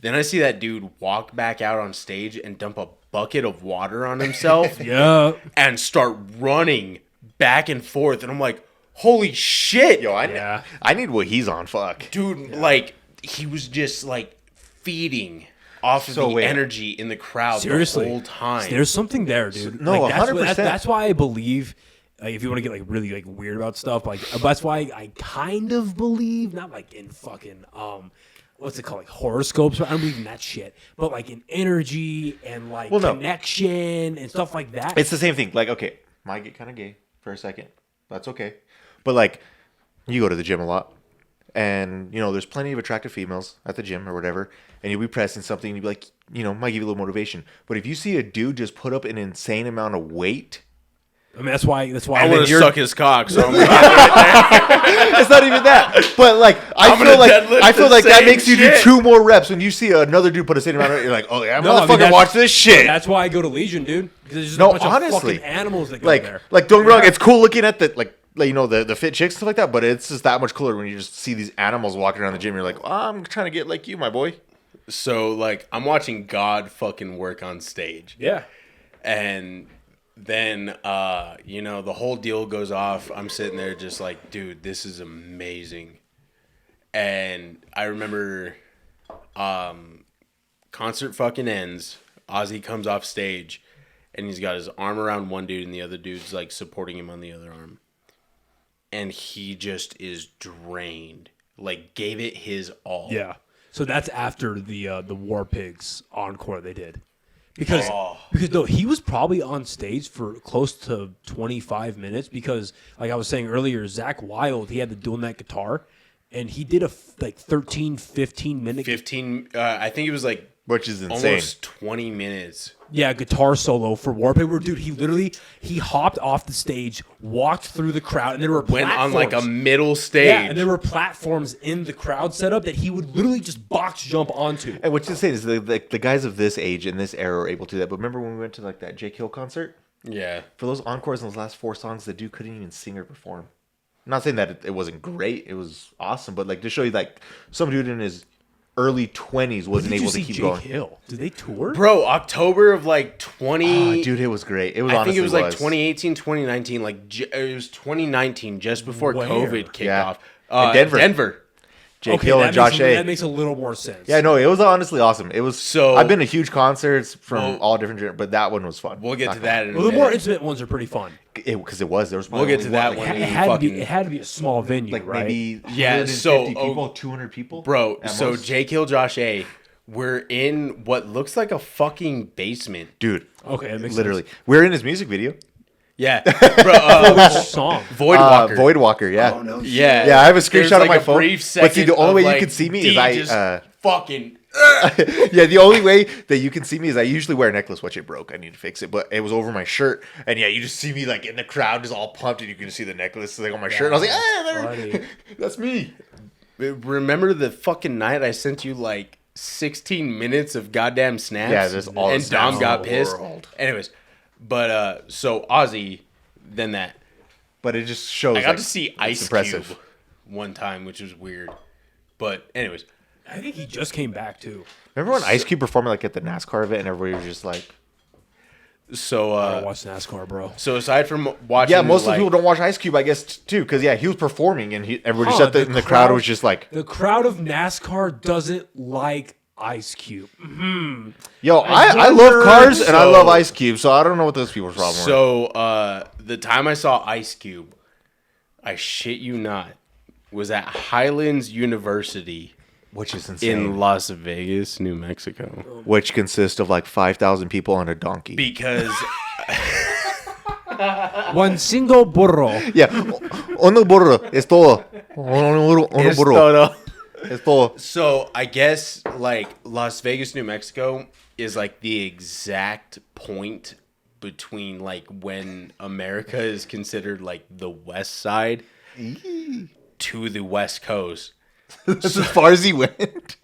Then I see that dude walk back out on stage and dump a bucket of water on himself. Yeah. And start running back and forth. And I'm like, holy shit. Yo, I need what he's on. Fuck. Dude, like, he was just, like, feeding off of the energy in the crowd Seriously. the whole time. There's something there, dude. No, like, 100%. That's why I believe, if you want to get, like, really, like, weird about stuff, like, that's why I kind of believe, not, like, in fucking, what's it called, like, horoscopes, I don't believe in that shit, but, like, in energy and, like, connection and stuff like that. It's the same thing. Like, okay, might get kind of gay for a second. That's okay. But, like, you go to the gym a lot. And, you know, there's plenty of attractive females at the gym or whatever. And you'll be pressing something and you'll be like, you know, might give you a little motivation. But if you see a dude just put up an insane amount of weight. I mean, that's why I want to suck his cock, so I'm gonna It's not even that. But, like, I feel like that makes you do 2 more reps when you see another dude put a same amount of, you're like, oh, yeah, motherfucker, watch this shit. That's why I go to Legion, dude. Because there's just a bunch of fucking animals that go there. Like, don't get me wrong, it's cool looking at the, like, like, you know, the fit chicks, stuff like that, but it's just that much cooler when you just see these animals walking around the gym. You're like, oh, I'm trying to get like you, my boy. So, like, I'm watching God fucking work on stage. Yeah. And then, you know, the whole deal goes off. I'm sitting there just like, dude, this is amazing. And I remember concert fucking ends. Ozzy comes off stage, and he's got his arm around one dude, and the other dude's, like, supporting him on the other arm. And he just is drained. Like, gave it his all. Yeah. So that's after the War Pigs encore they did. Because no, he was probably on stage for close to 25 minutes because, like I was saying earlier, Zach Wilde, he had the dual neck guitar, and he did a 13, 15 minute. 15, I think it was like Which is insane. almost 20 minutes. Yeah, guitar solo for War Pig. Where, dude, he hopped off the stage, walked through the crowd, and there were Went on platforms. like a middle stage. Yeah, and there were platforms in the crowd set up that he would literally just box jump onto. And what's insane is the guys of this age in this era are able to do that. But remember when we went to like that Jake Hill concert? Yeah. For those encores in those last 4 songs, the dude couldn't even sing or perform. I'm not saying that it wasn't great. It was awesome. But like to show you, like, some dude in his early 20s wasn't able to keep going. Hill? Did they tour? Bro, October of like 20... Dude, it was great. It was. I think it was like was. 2018, 2019. Like, it was 2019, just before Where? COVID kicked Yeah. off. In Denver. Denver. Jake Hill and Josh A. That makes a little more sense. Yeah, no, it was honestly awesome. It was. So- I've been to huge concerts from all different genres, but that one was fun. We'll get to that in a Well, the minute. more intimate ones are pretty fun. Because it was. There was. We'll get to that It, one. ha- in it had to be. fucking- It had to be a small venue, Like right? maybe Yeah, 150 so- people, 200 people, Bro, at so most. Jake Hill, Josh A, we're in what looks like a fucking basement. Dude, Okay, that makes literally, we're in his music video. Yeah. Bro, sense. Song. Void Walker. Void Walker, yeah. Yeah. Yeah, I have a There's screenshot on like my a phone. brief But see, the second only of, way you like, can see me D is I. just fucking. Yeah, the only way that you can see me is I usually wear a necklace, which it broke. I need to fix it, but it was over my shirt, and yeah, you just see me like in the crowd, just all pumped, and you can see the necklace like on my shirt. And I was like, there, that's me. Remember the fucking night I sent you like 16 minutes of goddamn snaps? Yeah, there's all the and snaps Dom got in the pissed. world. Anyways, but so Ozzy, then that. But it just shows. I got like, to see it's Ice impressive. Cube one time, which was weird. But anyways, I think he just came back too. Remember when Ice Cube performed like at the NASCAR event, and everybody was just like, so I watch NASCAR, bro. so aside from watching, yeah, most of the like, people don't watch Ice Cube, I guess, too, because yeah, he was performing, and everybody just in the crowd was just like, The crowd of NASCAR doesn't like Ice Cube. yo, I wonder- love cars and I so- love Ice Cube, so I don't know what those people's problem were. So the time I saw Ice Cube, I shit you not, was at Highlands University. Which is insane. In Las Vegas, New Mexico. Which consists of like 5,000 people on a donkey. Because One single burro. Yeah. Uno burro. Es todo. Uno it's burro. todo. Es todo. So I guess like Las Vegas, New Mexico is like the exact point between like when America is considered like the West Side to the West Coast. That's as far as he went.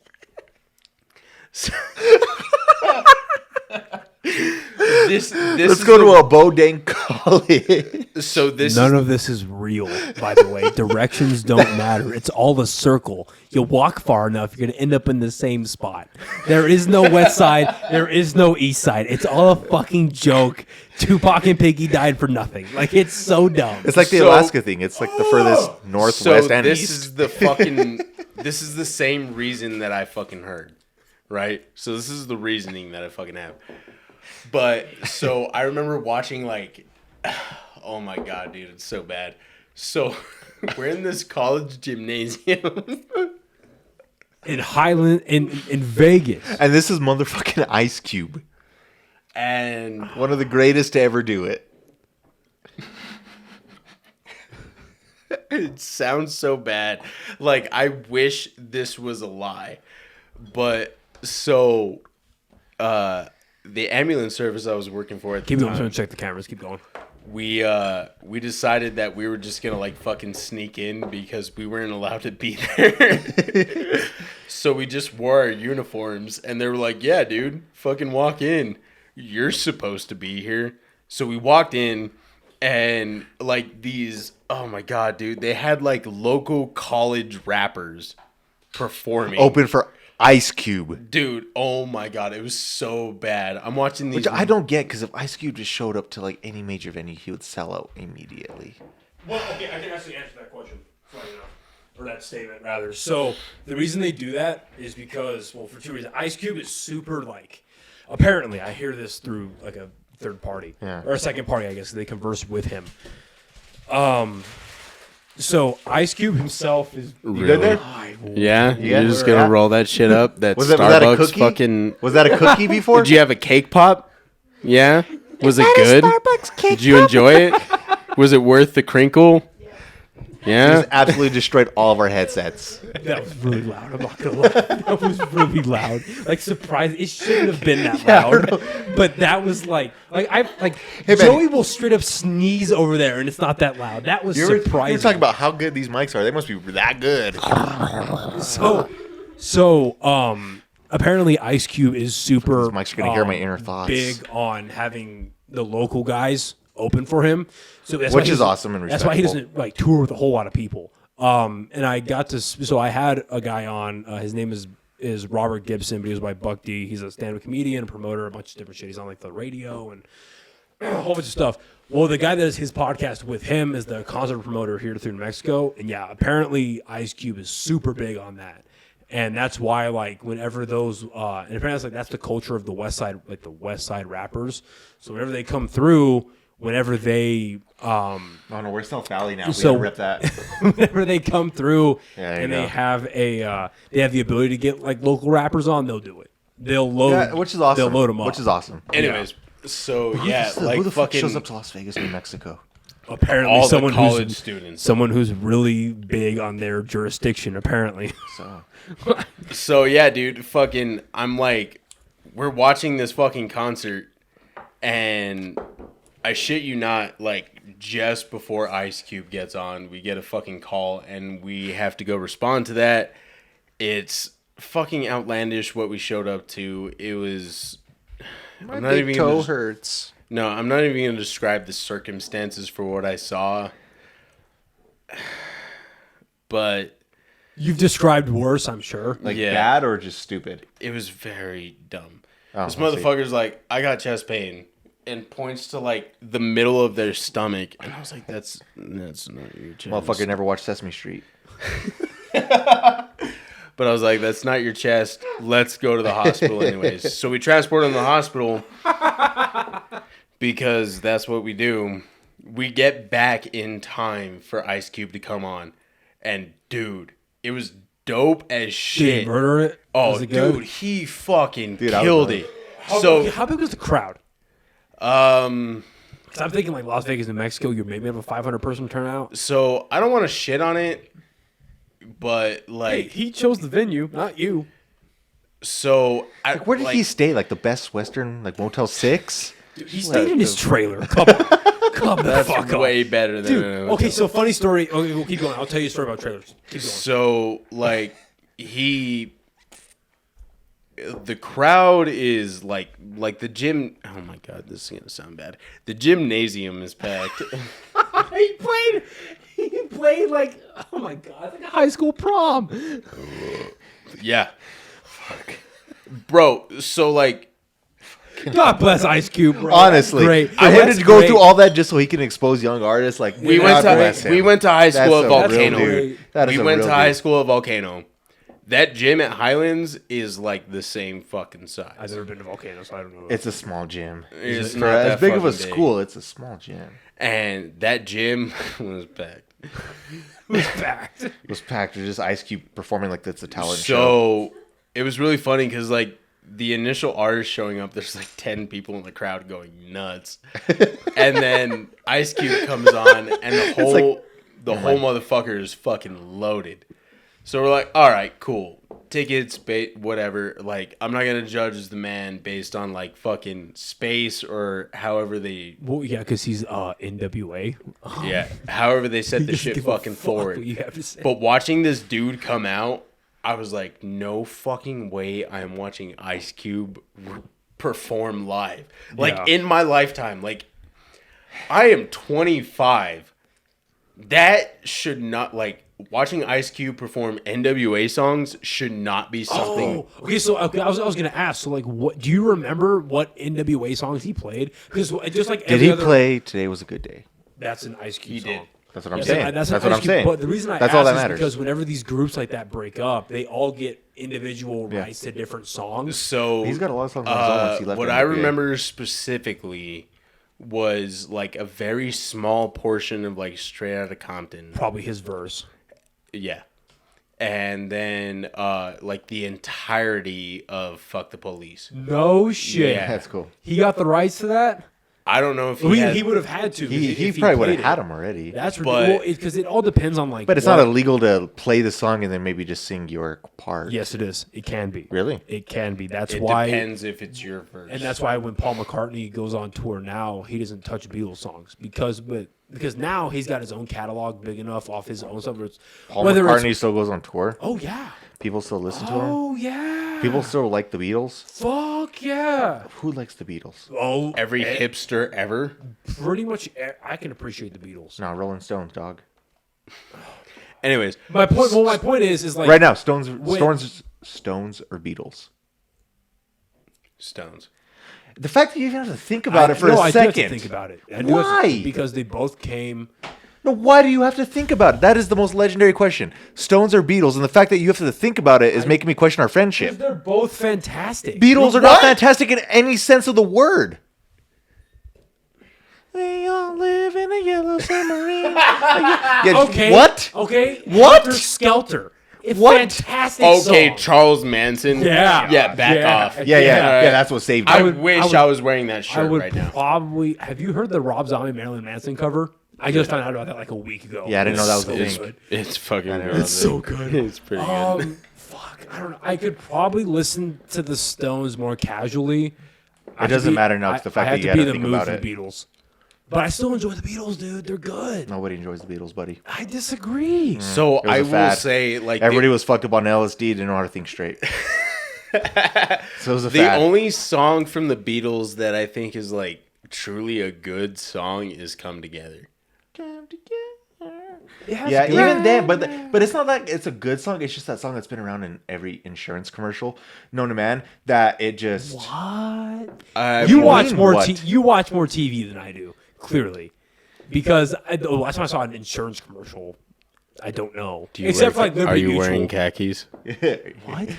Let's go to a Bodang college. So this None of this is real, by the way. Directions don't matter. It's all a circle. You walk far enough, you're going to end up in the same spot. There is no west side. There is no east side. It's all a fucking joke. Tupac and Piggy died for nothing. Like, it's so dumb. It's like the So- Alaska thing. It's like the furthest north, so west, and this east. is the fucking this is the same reason that I fucking heard, right? So this is the reasoning that I fucking have. But so I remember watching like, oh my god, dude, it's so bad. So we're in this college gymnasium. In Highland, in Vegas. And this is motherfucking Ice Cube. And One of the greatest to ever do it. it sounds so bad. Like, I wish this was a lie. But so the ambulance service I was working for at the Keep going. I'm time, going to check the cameras. Keep going. we decided that we were just gonna like fucking sneak in because we weren't allowed to be there. So we just wore our uniforms, and they were like, "Yeah, dude, fucking walk in. You're supposed to be here." So we walked in, and like these Oh my god, dude! They had like local college rappers performing. Open for Ice Cube. Dude, oh my god, it was so bad. I'm watching these. Which I don't get, because if Ice Cube just showed up to like any major venue, he would sell out immediately. Well, okay, I can actually answer that question. Or that statement, rather. So, the reason they do that is because, well, for two reasons. Ice Cube is super, like, apparently, I hear this through, like, a third party. Yeah. Or a second party, I guess. They converse with him. So, Ice Cube himself is... You good there? Yeah, Yeah. you're just gonna roll that shit up. That Was that Starbucks a cookie? fucking. Was that a cookie before? Did you have a cake pop? Yeah. Was it good? Did you enjoy it? Was it worth the crinkle? Yeah. Just absolutely destroyed all of our headsets. That was really loud. I'm not gonna lie. That was really loud. Like surprised. It shouldn't have been that loud. But that was like Hey, Joey will straight up sneeze over there, and it's not that loud. That was surprising. You're talking about how good these mics are. They must be that good. So apparently Ice Cube is super. These mics are gonna hear my inner thoughts. Big on having the local guys open for him. So that's Which why is he awesome and That's why he respectable. doesn't like tour with a whole lot of people. And I got to, so I had a guy on. His name is Robert Gibson, but he was by Buck D. He's a stand-up comedian, a promoter, a bunch of different shit. He's on like the radio and a whole bunch of stuff. Well, the guy that does his podcast with him is the concert promoter here through New Mexico, and yeah, apparently Ice Cube is super big on that. And that's why, like, whenever those, and apparently it's like that's the culture of the West Side, like the West Side rappers. So whenever they come through, whenever they, Oh no, we're South Valley now. We So- gotta rip that. whenever they come through Yeah, there you and go. they have they have the ability to get like local rappers on, they'll do it. They'll load, Yeah, which is awesome. They'll load them up. Which is awesome. Anyways, so yeah, Who like the fuck fucking. shows up to Las Vegas, New Mexico? Apparently, all the someone college who's students. someone who's really big on their jurisdiction. Apparently, So yeah, dude, fucking, I'm like, we're watching this fucking concert, and I shit you not, like, just before Ice Cube gets on, we get a fucking call, and we have to go respond to that. It's fucking outlandish what we showed up to. It was. I'm not even gonna hurts. No, I'm not even going to describe the circumstances for what I saw. But you've described worse, I'm sure. Like Yeah. bad or just stupid? it was very dumb. Oh, This I see. motherfucker's like, I got chest pain, and points to like the middle of their stomach, and I was like, that's not your chest. Motherfucker never watched Sesame Street. But I was like, that's not your chest. Let's go to the hospital anyways. So we transport him to the hospital because that's what we do. We get back in time for Ice Cube to come on, and dude, it was dope as Did he shit. murder it? Oh, Was it good? dude, he fucking Dude, I killed would it. Okay, how big was the crowd? Um, 'Cause I'm thinking like Las Vegas, New Mexico. You maybe have a 500 person turnout. so I don't want to shit on it, but Hey, like, he chose the venue, not you. so I, Like, where did he stay? Like the Best Western, like Motel 6? He stayed in his trailer. Come on, come the That's fuck up. way better than. Dude, okay, so funny story. Okay, we'll keep going. I'll tell you a story about trailers. Keep going. So like the crowd is like the gym. Oh my god, this is gonna sound bad. The gymnasium is packed. He played like, oh my god, like a high school prom. Yeah, bro. So like, God bless Ice Cube, bro. Honestly, Great. for him That's to go great. through all that just so he can expose young artists, like we God bless him. went to high school That's at a real Volcano. dude. That is We a went real to high dude. school at Volcano. That gym at Highlands is like the same fucking size. I've never been to Volcano, so I don't know. It's a small gym. It's For not as that big of a fucking big. school, it's a small gym. And that gym was packed. fact. It was packed with just Ice Cube performing like that's a talent show. So it was really funny because like the initial artist showing up, there's like 10 people in the crowd going nuts, and then Ice Cube comes on, and the whole motherfucker is fucking loaded. So we're like, all right, cool. Tickets, whatever. Like, I'm not gonna judge the man based on like fucking space or however they, Well, yeah, because he's NWA. yeah, however they set the Doesn't shit give a fucking fuck forward. what you have to say. But watching this dude come out, I was like, no fucking way I am watching Ice Cube perform live. Like, Yeah. in my lifetime. Like, I am 25. That should not, like, watching Ice Cube perform NWA songs should not be something. Oh, okay. So I was gonna ask. So like, what do you remember? What NWA songs he played? Because just like Did he play "Today Was a Good Day"? That's an Ice Cube He song. did. That's what I'm Yes, saying. that's That's an what Ice I'm Cube- saying. But the reason I That's ask all that is matters. because whenever these groups like that break up, they all get individual rights to different songs. So He's got a lot of songs on his own once he left what NWA. I remember specifically was like a very small portion of like Straight Outta Compton. Probably his verse. Yeah. And then like the entirety of Fuck the Police. No shit. Yeah. That's cool. He got the rights to that. I don't know if He would have had to. He if probably would played have had it. him already. That's But- ridiculous because it all depends on like. But it's what- not illegal to play the song and then maybe just sing your part. Yes, it is. It can be. Really? It can be. That's it why. depends if it's your verse. And that's why when Paul McCartney goes on tour now, he doesn't touch Beatles songs because now he's got his own catalog big enough off his own stuff. Paul McCartney still goes on tour. Oh yeah. People still listen to him. Oh yeah. People still like the Beatles. Fuck yeah. Who likes the Beatles? Oh, every hipster ever. pretty much. I can appreciate the Beatles. No, Rolling Stones, dog. Anyways, My point. Well, my point is like Right now, Stones or Beatles. Stones. The fact that you even have to think about it for a I do have second. to think about it. I do have to- Why? because they both came. No, why do you have to think about it? That is the most legendary question. Stones or Beatles? And the fact that you have to think about it is making me question our friendship. They're both fantastic. Beatles are not fantastic in any sense of the word. We all live in a yellow submarine. Yeah, Okay. What? Okay. What? Helter Skelter. It's What? fantastic. Okay, song. Charles Manson. Yeah. Yeah, back Yeah. off. Yeah, that's what saved I it. wish I was wearing that shirt I would right now. probably. Have you heard the Rob Zombie Marilyn Manson cover? I just found out about that like a week ago. Yeah, I didn't know that was a It's thing. good. It's fucking good. It's so good. It's pretty good. Fuck. I don't know. I could probably listen to the Stones more casually. It doesn't matter now. It's the fact that you have had to to be in think the mood about for it. the Beatles. But I still enjoy the Beatles, dude. They're good. Nobody enjoys the Beatles, buddy. I disagree. So It was I a will fad. say, like, Everybody was fucked up on LSD, didn't know how to think straight. So it was a the fad. only song from the Beatles that I think is like truly a good song is "Come Together." Yeah, even then, but it's not like it's a good song. It's just that song that's been around in every insurance commercial known to man. That it just You watch mean more. what? You watch more TV than I do, clearly, because last time I saw an insurance commercial, I don't know. Except for like are Liberty you wearing Mutual. khakis? What?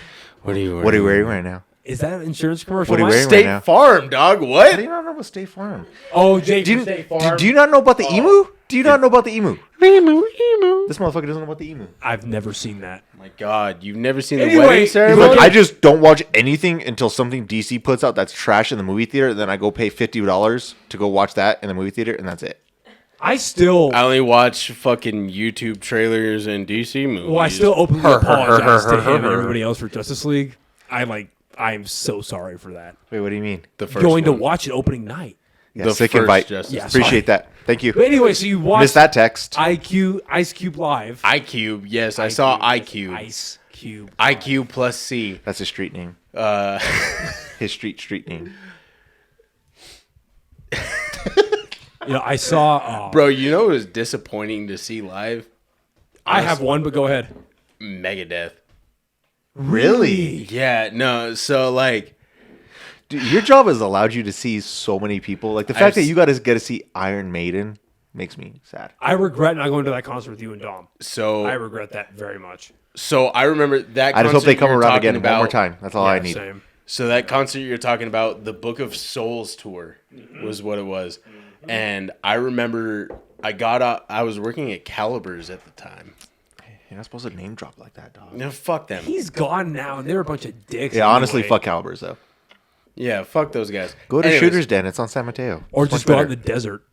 What are you wearing? What are you wearing right now? Is that an insurance commercial? What are you Mike? wearing State right now? Farm, dog. How do What? you not know about State Farm? Oh, Jake, Do you, State Farm. do you not know about the emu? Do you not know about the emu? This motherfucker doesn't know about the emu. I've never seen that. My God, you've never seen the Anyway, wedding He's ceremony? like, I just don't watch anything until something DC puts out that's trash in the movie theater. Then I go pay $50 to go watch that in the movie theater, and that's it. I still. I only watch fucking YouTube trailers and DC movies. Well, I still openly apologize to him and everybody else for Justice League. I am so sorry for that. Wait, what do you mean? the first Going to one. watch it opening night. Yeah, The sick first invite. Justice Yeah, Appreciate that. Thank you. But anyway, so you watched Missed that text. Ice Cube Live. iCube. Yes, I saw iCube. Ice Cube. iCube plus C. That's his street name. His street name. You know, I saw. Bro, you know it was disappointing to see live? I have one, but go ahead. Megadeth. Really? Yeah, no, so like Dude, your job has allowed you to see so many people. Like the fact that I've- you got to get to see Iron Maiden makes me sad. I regret not going to that concert with you and Dom. so I regret that very much. so I remember that I just hope concert they come you're around talking again one more about- time. That's all I need. Same. So that concert you're talking about, the Book of Souls tour was what it was. And I remember I was working at Caliber's at the time. You're not supposed to name drop like that, dog. No, fuck them. He's gone now, and they're a bunch of dicks. Yeah, honestly, anyway. fuck Calibers though. Yeah, fuck those guys. Go to Anyways, Shooter's Den. It's on San Mateo. Or It's just much go out in better. the desert.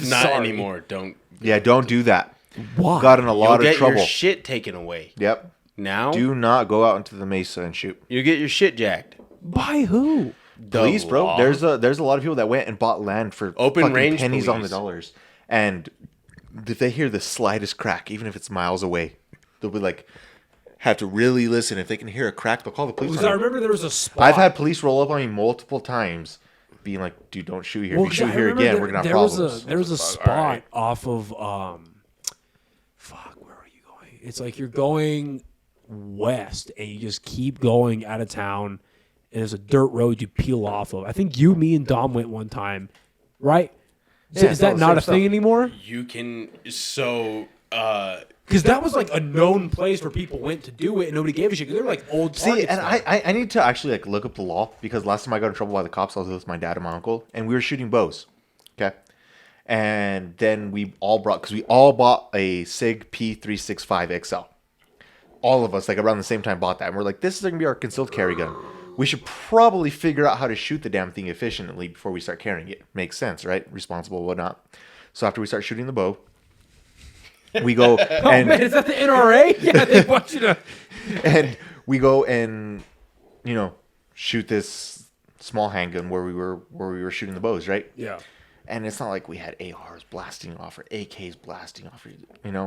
Not Sorry. anymore. Don't. Yeah, don't do that. Why? Got in a You'll lot of get trouble. your shit taken away. Yep. Now Do not go out into the mesa and shoot. you get your shit jacked. By who? The Police, bro. law. There's a lot of people that went and bought land for Open fucking range pennies on the police. dollars, and if they hear the slightest crack, even if it's miles away, they'll be like, have to really listen. If they can hear a crack, they'll call the police. Because on I you. remember there was a spot. I've had police roll up on me multiple times being like, dude, don't shoot here. Well, If you shoot I here remember again, we're gonna have problems. There was a spot off of fuck, where are you going? It's like you're going west and you just keep going out of town, and there's a dirt road you peel off of. I think you, me, and Dom went one time, right? Yeah, Is that not a thing anymore? You can Because that was like a known place where people went to do it and nobody gave a shit. Because they're like old See, targets and now. I need to actually like look up the law because last time I got in trouble by the cops, I was with my dad and my uncle, and we were shooting bows. Okay, and then we all bought a Sig P365 XL. All of us, like around the same time, bought that, and we're like, this is gonna be our concealed carry gun. We should probably figure out how to shoot the damn thing efficiently before we start carrying it. Makes sense, right? Responsible, whatnot. So after we start shooting the bow, we go. Oh man, is that the NRA? Yeah, they want you to. And we go and shoot this small handgun where we were shooting the bows, right? Yeah. And it's not like we had ARs blasting off or AKs blasting off. And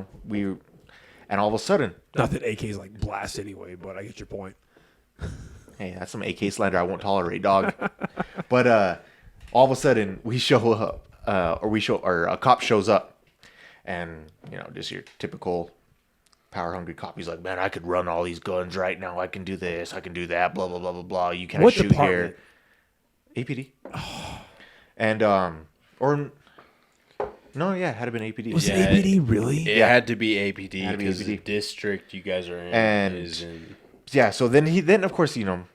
all of a sudden, Not that AKs like blast anyway, but I get your point. hey, that's some AK slander I won't tolerate, dog. But all of a sudden we show up, or a cop shows up. And, just your typical power hungry cop. He's like, man, I could run all these guns right now. I can do this. I can do that. Blah, blah, blah, blah, blah. You can't shoot department? here. APD. And, no, yeah, it had to been APD. Was it APD really? It had to be APD Had to be because the APD. district you guys are in And- is in. Yeah, so then of course, want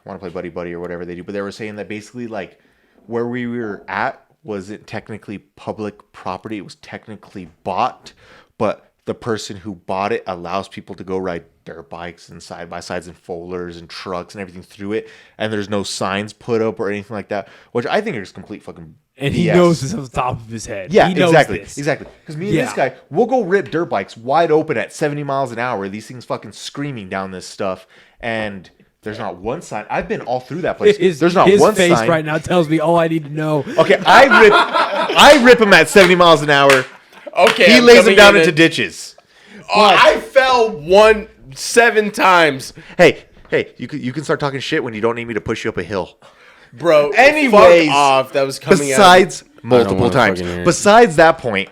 to play buddy buddy or whatever they do. But they were saying that basically, like, where we were at wasn't technically public property. It was technically bought, but the person who bought it allows people to go ride dirt bikes and side by sides and folders and trucks and everything through it. And there's no signs put up or anything like that, which I think is complete fucking And he BS. knows this off the top of his head. Yeah, he knows exactly. this. Exactly. Because me and this guy, we'll go rip dirt bikes wide open at 70 miles an hour. These things fucking screaming down this stuff. And there's not one sign. I've been all through that place. There's not his one face sign. right now tells me all I need to know. Okay, I rip him at 70 miles an hour. Okay, He I'm lays him coming down in into at- ditches. Oh, I fell 7 times, Hey, you can start talking shit when you don't need me to push you up a hill. bro. Anyways, fuck off. That was coming Besides out. multiple wanna times. fucking hear it. Besides that point,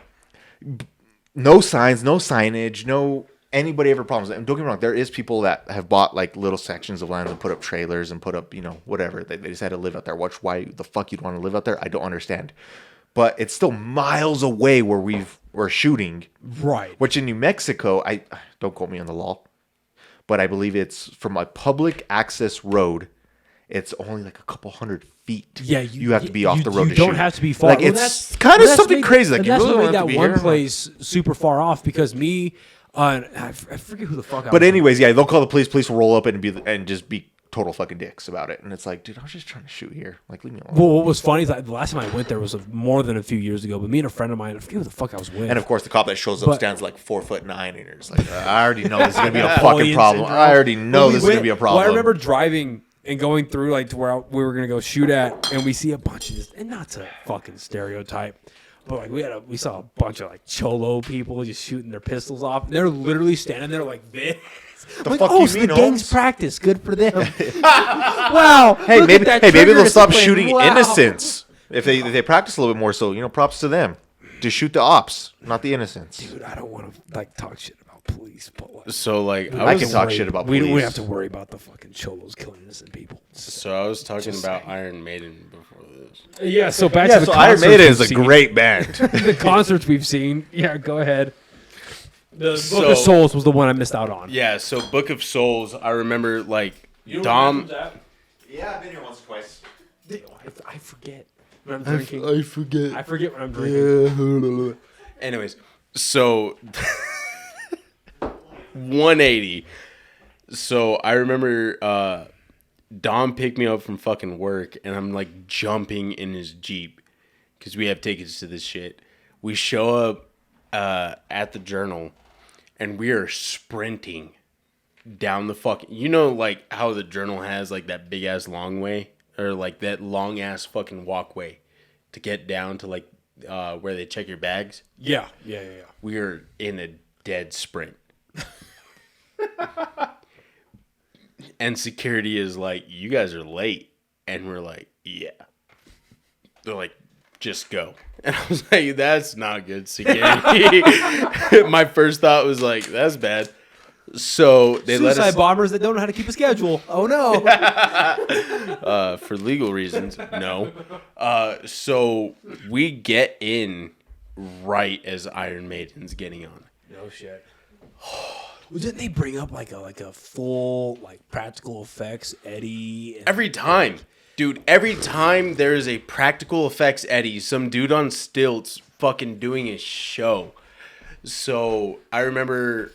no signs, no signage, no anybody ever problems. And don't get me wrong, there is people that have bought like little sections of land and put up trailers and put up, whatever. They just had to live out there. Why the fuck you'd want to live out there? I don't understand. But it's still miles away where we're shooting. Right. Which in New Mexico, I don't quote me on the law, but I believe it's from a public access road. It's only like a couple hundred feet. Yeah, you have to be off the road. You to don't shoot. have to be far. Like Well, it's kind of that's something made- crazy. Like and you that's really what don't made have that to be one here. place super far off because me, I forget who the fuck. I But was anyways, yeah, they'll call the police. Police will roll up and just be total fucking dicks about it. And it's like, dude, I was just trying to shoot here. Like, leave me alone. Well, what was funny is the last time I went there was more than a few years ago. But me and a friend of mine, I forget who the fuck I was with. And of course, the cop that shows up But- stands like 4'9", and you're just like, I already know this is gonna be a fucking Napoleon problem. syndrome. I already know Well, we this is gonna went- be a problem. Well, I remember driving and going through like to where we were gonna go shoot at, and we see a bunch of this, and not to fucking stereotype, but like we saw a bunch of like cholo people just shooting their pistols off. And they're literally standing there like this. The Like, fuck oh, you so mean, the gang's Holmes? practice. Good for them. Wow. Hey, look maybe at that maybe trigger they'll stop discipline. shooting Wow. innocents if they practice a little bit more. So props to them to shoot the ops, not the innocents. Dude, I don't want to like talk shit about police, but like, So like I was- can talk shit about we police. don't have to worry about the fucking cholos killing innocent people. So I was talking Just about saying. Iron Maiden before this. Yeah. So back Yeah, to the so Iron concerts Maiden we've is a seen. great band. The concerts we've seen. Yeah, go ahead. The Book So- of Souls was the one I missed out on. Yeah, so Book of Souls, I remember like Dom. Yeah, I've been here once or twice. I forget when I'm drinking. I forget. I forget when I'm drinking. Anyways, so 180. So I remember Dom picked me up from fucking work, and I'm like jumping in his Jeep because we have tickets to this shit. We show up at the Journal, and we are sprinting down the fucking. You know, like how the Journal has like that big ass long way, or like that long ass fucking walkway to get down to like where they check your bags. Yeah. We are in a dead sprint. And security is like, you guys are late. And we're like, yeah. they're like, just go. And I was like, that's not good security. My first thought was like, that's bad. So they let Suicide us bombers that don't know how to keep a schedule. Oh no. for legal reasons, no. So we get in right as Iron Maiden's getting on. No shit. Well, didn't they bring up like a full like practical effects Eddie? Every time. Dude, every time there is a practical effects Eddie, some dude on stilts fucking doing a show. So I remember,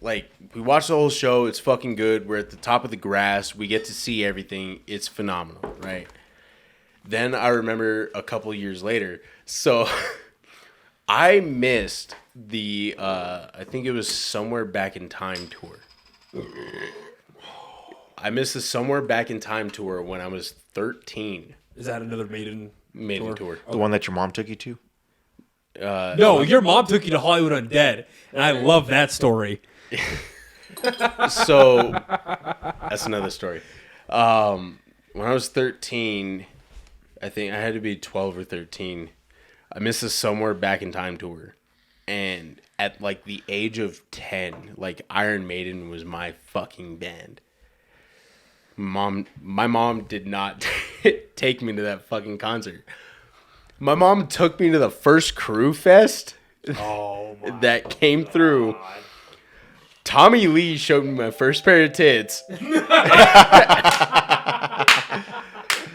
like, we watched the whole show. It's fucking good. We're at the top of the grass. We get to see everything. It's phenomenal, right? Then I remember a couple years later. So I missed the, I think it was Somewhere Back in Time tour. I missed the Somewhere Back in Time tour when I was 13. Is that another Maiden tour? The one that your mom took you to? No, your mom took you to Hollywood Undead, and I love that story. So that's another story. When I was 13, I think I had to be 12 or 13. I missed the Somewhere Back in Time tour, and at like the age of 10, like Iron Maiden was my fucking band. My mom did not take me to that fucking concert. My mom took me to the first Crew Fest that came through. Tommy Lee showed me my first pair of tits.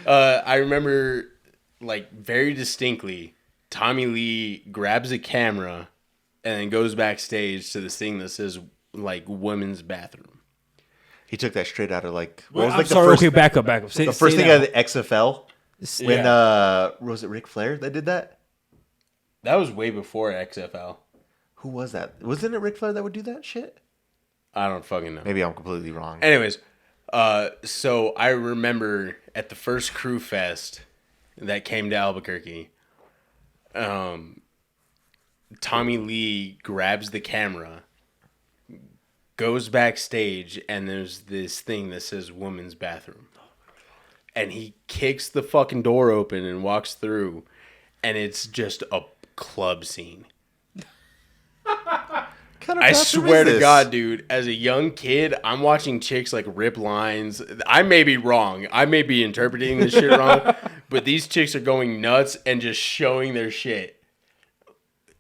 I remember, like, very distinctly, Tommy Lee grabs a camera and then goes backstage to this thing that says, like, women's bathroom. He took that straight out of like. What was like the first? Okay, back up. The first thing out of the XFL. When was it Ric Flair that did that? That was way before XFL. Who was that? Wasn't it Ric Flair that would do that shit? I don't fucking know. Maybe I'm completely wrong. Anyways, so I remember at the first Crew Fest that came to Albuquerque, Tommy Lee grabs the camera, goes backstage, and there's this thing that says women's bathroom. And he kicks the fucking door open and walks through, and it's just a club scene. I swear to God, dude, as a young kid, I'm watching chicks like rip lines. I may be wrong. I may be interpreting this shit wrong, but these chicks are going nuts and just showing their shit.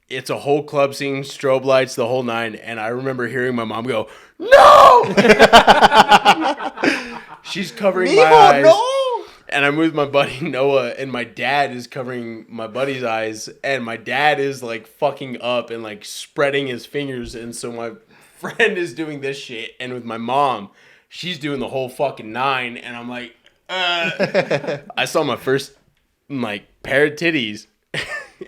It's a whole club scene, strobe lights, the whole nine, and I remember hearing my mom go, "No!" She's covering my eyes. No! And I'm with my buddy Noah, and my dad is covering my buddy's eyes, and my dad is like fucking up and like spreading his fingers, and so my friend is doing this shit, and with my mom, she's doing the whole fucking nine, and I'm like, I saw my first like pair of titties.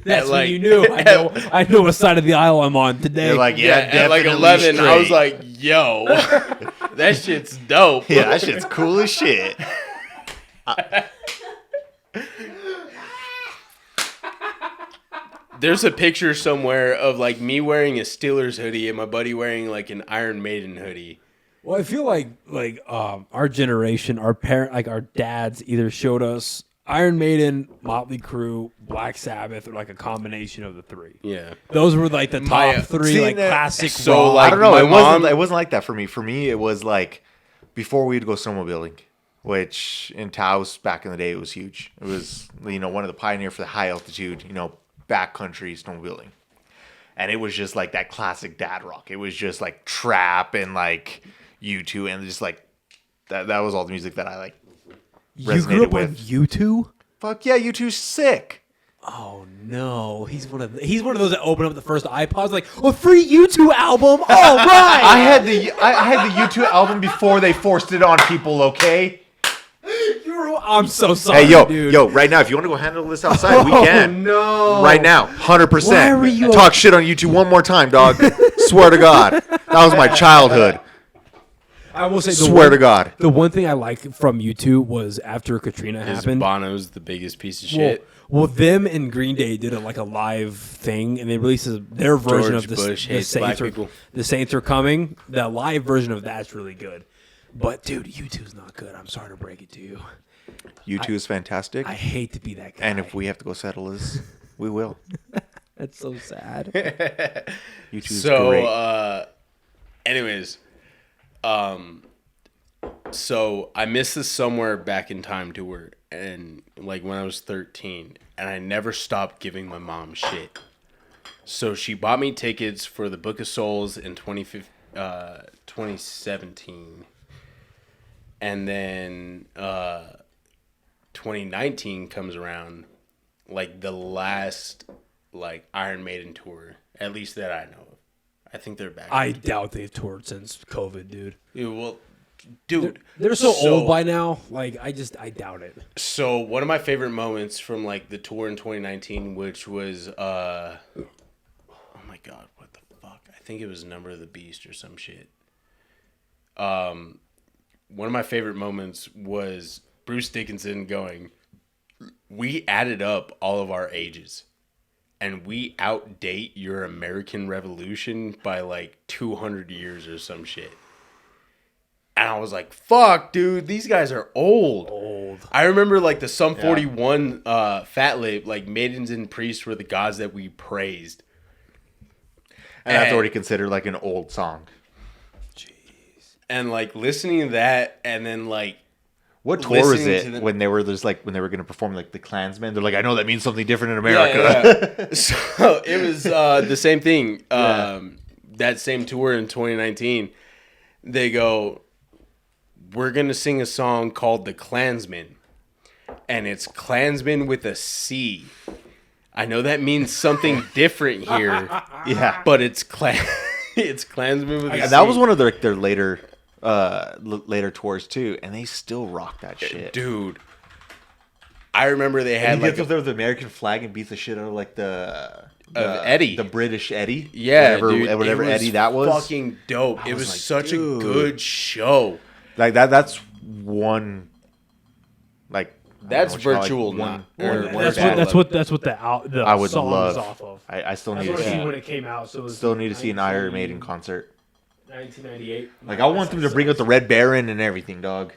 That's when you knew. I know what side of the aisle I'm on today. You're like, yeah, at like 11, straight. I was like, yo, that shit's dope. Yeah, that shit's cool as shit. There's a picture somewhere of like me wearing a Steelers hoodie and my buddy wearing like an Iron Maiden hoodie. Well, I feel like our generation, our dads either showed us Iron Maiden, Motley Crue, Black Sabbath, or like a combination of the three. Yeah, those were like the top three, like classic. So rock. like, I don't know. It wasn't like that for me. For me, it was like before we'd go snowmobiling, which in Taos back in the day it was huge. It was one of the pioneer for the high altitude, backcountry snowmobiling, and it was just like that classic dad rock. It was just like trap and like U2 and just like that. That was all the music that I like. You grew up with U2? Fuck yeah, U2's sick. Oh no, he's one of those that open up the first iPods like a free U2 album. All right, I had the U2 album before they forced it on people. Okay. I'm so sorry. Hey, dude. yo, right now, if you want to go handle this outside, we can. No, right now, 100%. Why are you talk shit on YouTube one more time, dog? Swear to God, that was my childhood. I will say, swear to God, the one thing I liked from U2 was after Katrina happened. Bono's the biggest piece of shit. Well, them and Green Day did a live thing, and they released their version George of Bush the hates Saints. black people. The Saints Are Coming. That live version of that's really good. But dude, U2's not good. I'm sorry to break it to you. U2 is fantastic. I hate to be that guy. And if we have to go settle this, we will. That's so sad. U2 is So, great. anyways, so I missed the Somewhere Back in Time tour, and like when I was 13, and I never stopped giving my mom shit. So she bought me tickets for the Book of Souls in 2017, and then 2019 comes around, like the last like Iron Maiden tour, at least that I know of. I think they're back. I doubt they've toured since COVID, dude. Yeah, well, dude, They're so old by now. Like, I doubt it. So one of my favorite moments from like the tour in 2019, which was oh my god, what the fuck? I think it was Number of the Beast or some shit. One of my favorite moments was Bruce Dickinson going, "We added up all of our ages, and we outdate your American Revolution by like 200 years or some shit." And I was like, fuck, dude, these guys are old. I remember like the Sum 41 Fat Lip, like Maidens and Priests were the gods that we praised. And that's already considered like an old song. Jeez. And like listening to that, and then like, what tour was it when they were going to perform like the Klansmen? They're like, I know that means something different in America. Yeah. So it was the same thing. That same tour in 2019, they go, we're going to sing a song called The Klansman. And it's Klansman with a C. I know that means something different here. Yeah. But it's Klansman with a C. And that was one of their later tours too, and they still rock that shit, dude. I remember they had like up there with the American flag and beats the shit out of like the Eddie, the British Eddie, yeah, whatever Eddie that was. Fucking dope. It was like, such a good show. Like that. That's one. Like that's virtual. That's what the I would song love. is off of. I still need to see when it came out. So it was still need to see an Iron Maiden concert. 1998. Like I want them to bring out the Red Baron and everything, dog.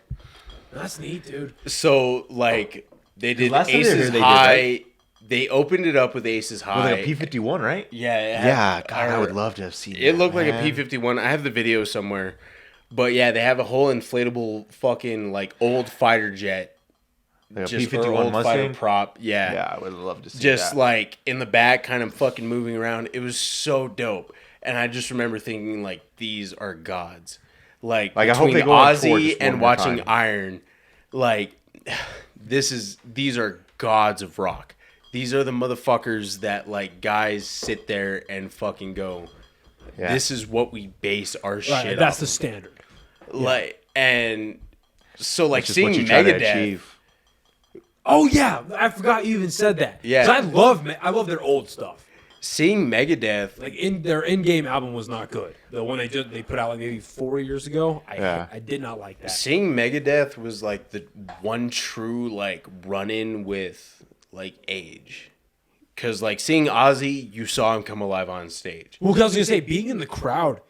That's neat, dude. So like they did last time they were Aces here, High. they did, right? They opened it up with Aces High. With like a P-51, right? Yeah. God, I would love to have seen it. That, looked man. like a P-51. I have the video somewhere. But yeah, they have a whole inflatable fucking like old fighter jet. Like a just P-51 old Mustang fighter prop. Yeah. Yeah, I would love to see just that. like in the back, kind of fucking moving around. It was so dope. And I just remember thinking like these are gods. Like I hope between they go on tour Ozzy just one and more watching time. Iron, like these are gods of rock. These are the motherfuckers that like guys sit there and fucking go, this is what we base our shit on. That's the standard. Like, and so like Which is seeing what you try to Megadeth. achieve. Oh yeah, I forgot you even said that. Yeah. 'Cause I love their old stuff. Seeing Megadeth, Like their in-game album was not good. The one they put out like maybe 4 years ago. I did not like that. seeing Megadeth was like the one true like run-in with like age. Cause like seeing Ozzy, you saw him come alive on stage. Well, 'cause I was gonna say, being in the crowd,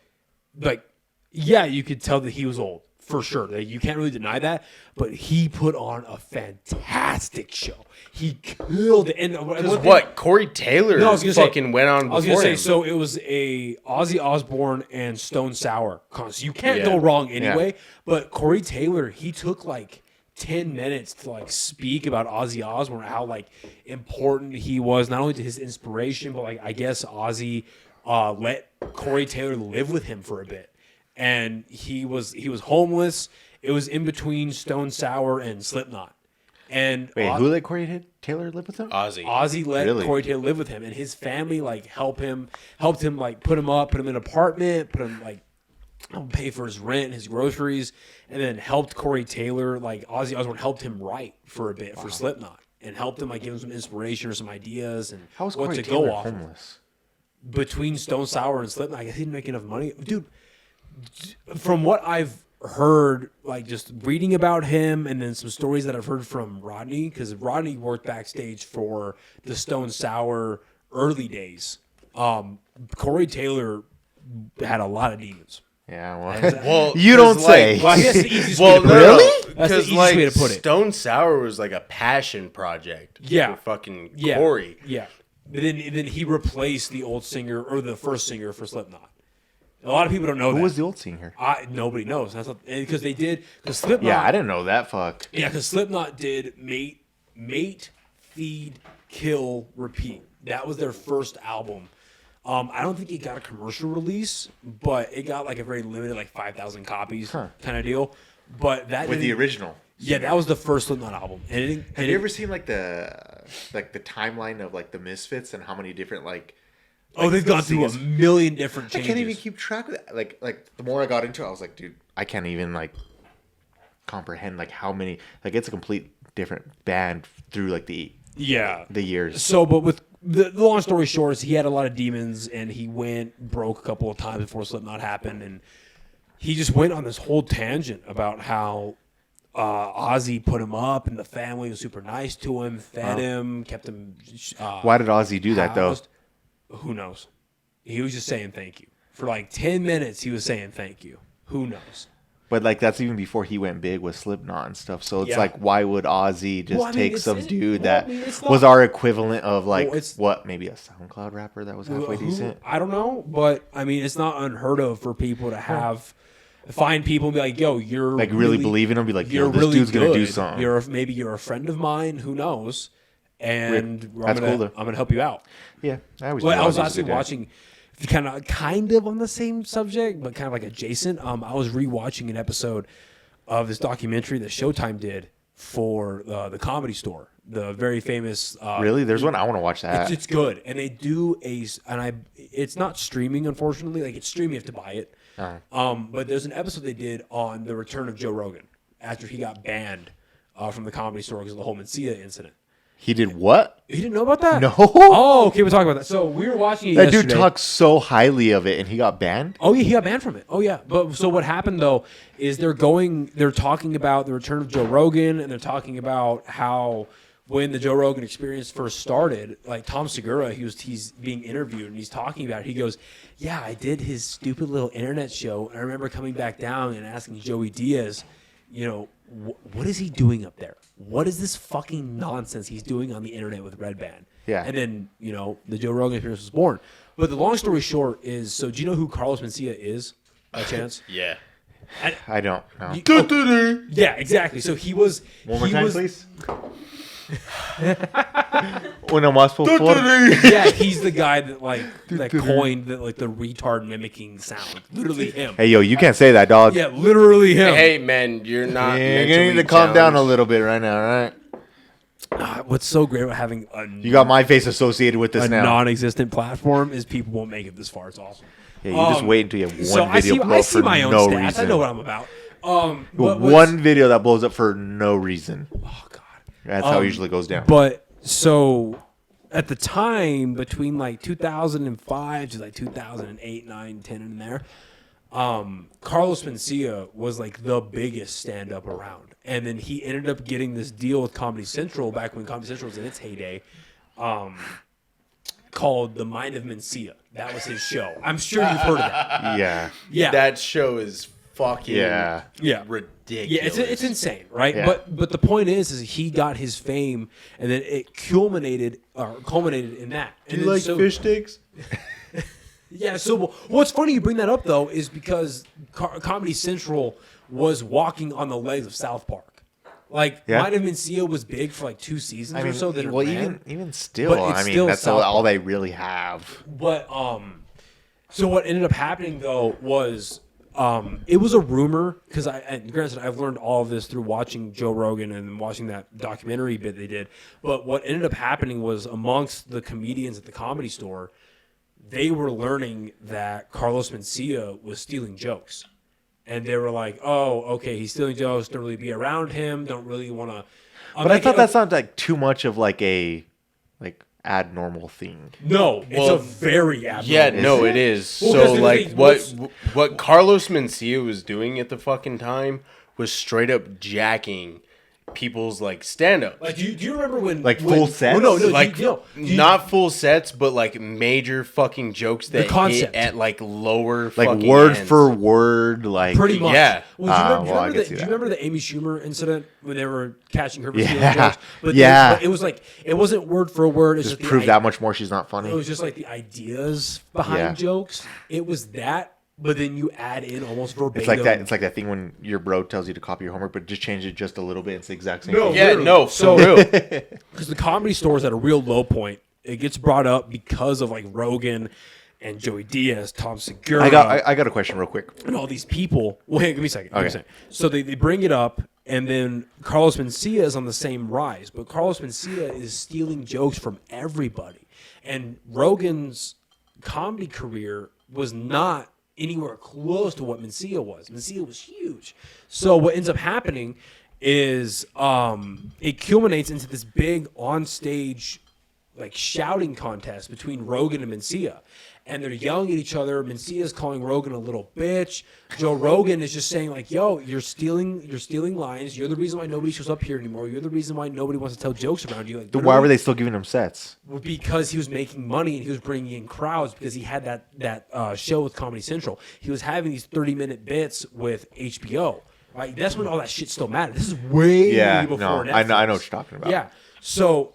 like, yeah, you could tell that he was old for sure. Like, you can't really deny that. But he put on a fantastic show. He killed it. And What Corey Taylor No, I was gonna say- fucking went on I was before gonna say, him. so it was a Ozzy Osbourne and Stone Sour concert. You can't go wrong anyway. But Corey Taylor, he took like 10 minutes to like speak about Ozzy Osbourne, how like important he was, not only to his inspiration, but like I guess Ozzy let Corey Taylor live with him for a bit. And he was homeless. It was in between Stone Sour and Slipknot. And Wait, who let Corey Taylor live with him? Ozzy let Corey Taylor live with him, and his family like helped him like put him in an apartment, put him like pay for his rent, his groceries, and then helped Corey Taylor, like Ozzy Osbourne helped him write for a bit for Slipknot, and helped him like give him some inspiration or some ideas and How was what Corey to Taylor go off of. homeless? Between Stone Sour and Slipknot, I guess he didn't make enough money, dude. From what I've heard, like just reading about him, and then some stories that I've heard from Rodney, because Rodney worked backstage for the Stone Sour early days. Corey Taylor had a lot of demons. Yeah, well, Well, you don't say. Well, I guess the easiest Well, way to put no, it. That's the Because easiest like way to put it. Stone Sour was like a passion project. Yeah. For fucking Yeah. Corey. Yeah. But then he replaced the old singer or the first singer for Slipknot. A lot of people don't know that. Who was the old singer? Nobody knows. That's because they did because Slipknot. Yeah, I didn't know that. Fuck. Yeah, because Slipknot did mate, feed, kill, repeat. That was their first album. I don't think it got a commercial release, but it got like a very limited, like 5,000 copies kind of deal. But that With the original. Yeah, that was the first Slipknot album. And it, Have you ever seen like the timeline of like the Misfits and how many different like? Oh, they've gone through a million different I changes. can't even keep track of that. Like the more I got into it, I was like, dude, I can't even like comprehend like how many. Like it's a complete different band through like the years. So, but with the long story short is he had a lot of demons and he went broke a couple of times before Slipknot happened, and he just went on this whole tangent about how Ozzy put him up and the family was super nice to him, fed him, kept him. Why did Ozzy do that though? housed. Who knows? He was just saying thank you. For like 10 minutes, he was saying thank you. Who knows? But like that's even before he went big with Slipknot and stuff. So it's Yeah. like, why would Ozzy just take some dude that it's was not- our equivalent of like it's- maybe a SoundCloud rapper that was halfway Who- decent? I don't know, but I mean, it's not unheard of for people to find people and be like, "Yo, you're Like really believe in him, be like, yo, you're this really dude's gonna do good. something. Maybe you're a friend of mine. Who knows? And That's cool, though. I'm gonna help you out." Yeah, I always. Well, knew I was Ozzy actually a good guy. watching, kind of on the same subject, but kind of like adjacent. I was rewatching an episode of this documentary that Showtime did for the Comedy Store, the very famous. Really, there's one I want to watch that. It's good, and they do it's not streaming, unfortunately. Like it's streaming, you have to buy it. But there's an episode they did on the return of Joe Rogan after he got banned from the Comedy Store because of the whole Mencia incident. He did what? You didn't know about that? No. Oh, okay, we'll talk about that. So we were watching it That yesterday. dude talks so highly of it, and he got banned. Oh yeah, he got banned from it. Oh yeah, but so what happened though is they're talking about the return of Joe Rogan, and they're talking about how when the Joe Rogan experience first started, like Tom Segura, he's being interviewed and he's talking about it. He goes, "Yeah, I did his stupid little internet show. And I remember coming back down and asking Joey Diaz, you know, what is he doing up there? What is this fucking nonsense he's doing on the internet with Red Band?" Yeah. And then, you know, the Joe Rogan experience was born. But the long story short is, so do you know who Carlos Mencia is, by chance? Yeah. I don't know. Yeah, exactly. So he was. One more he time, was, please. Una más, por favor. Yeah, he's the guy that coined the retard mimicking sound. Literally him. Hey, yo, you can't say that, dog. Yeah, literally him. Hey, man, you're not. Yeah, you need to calm down a little bit right now, all right? What's so great about having You got my face associated with this a now. non-existent platform is people won't make it this far. It's awesome. Yeah, you just wait until you have one So video blow I up see for my own no stats. reason. I know what I'm about. One video that blows up for no reason. Oh God. That's how it usually goes down. But so at the time between like 2005 to like 2008, 9, 10 in there, Carlos Mencia was like the biggest stand-up around. And then he ended up getting this deal with Comedy Central back when Comedy Central was in its heyday, called The Mind of Mencia. That was his show. I'm sure you've heard of that. Yeah. Yeah. That show is fucking Yeah. ridiculous. Yeah, it's insane, right? Yeah. But the point is he got his fame, and then it culminated in that. Do you like fish sticks? Yeah. So what's funny you bring that up though is because Comedy Central was walking on the legs of South Park. Like Yeah. Mind of Mencia was big for like 2 seasons or so. Then it ran. even still, But it's I mean, still that's South all Park. they really have. But so what ended up happening though was it was a rumor because and granted I've learned all of this through watching Joe Rogan and watching that documentary bit they did. But what ended up happening was amongst the comedians at the Comedy Store, they were learning that Carlos Mencia was stealing jokes, and they were like, "Oh, okay, he's stealing jokes. Don't really be around him. Don't really want to." But I thought that sounded like too much of like a abnormal thing. No, it's a very abnormal. Yeah, no, it is. Well, So 'cause the like thing- what Carlos Mencia was doing at the fucking time was straight up jacking people's like stand-ups. Like, do you remember when full sets? Well, no, Like not full sets, but like major fucking jokes that hit concept. at like lower Like fucking word ends. for word, like pretty much. Yeah. Well, do you well, I remember, can the, see do you that. remember the Amy Schumer incident when they were catching her for stealing Yeah. jokes? But Yeah. but it was like it wasn't word for word. It's just just prove the that much more she's not funny. It was just like the ideas behind Yeah. jokes. It was that, but then you add in almost verbatim. It's like that. It's like that thing when your bro tells you to copy your homework, but just change it just a little bit. It's the exact same. No, thing. Yeah, literally. no, for So- real. because the Comedy Store is at a real low point. It gets brought up because of like Rogan and Joey Diaz, Tom Segura. I got a question real quick. and all these people. Wait, give me a second. Give me a Okay. second. So they bring it up, and then Carlos Mencia is on the same rise, but Carlos Mencia is stealing jokes from everybody. And Rogan's comedy career was not anywhere close to what Mencia was. Mencia was huge. So what ends up happening is it culminates into this big on-stage like shouting contest between Rogan and Mencia. And they're yelling at each other. Mencia's calling Rogan a little bitch. Joe Rogan is just saying like, "Yo, you're stealing lines. You're the reason why nobody shows up here anymore. You're the reason why nobody wants to tell jokes around you." Like, Then why were they still giving him sets? because he was making money and he was bringing in crowds because he had that show with Comedy Central. He was having these 30-minute bits with HBO. Right? That's when all that shit still mattered. This is way before Netflix. I know what you're talking about. Yeah. So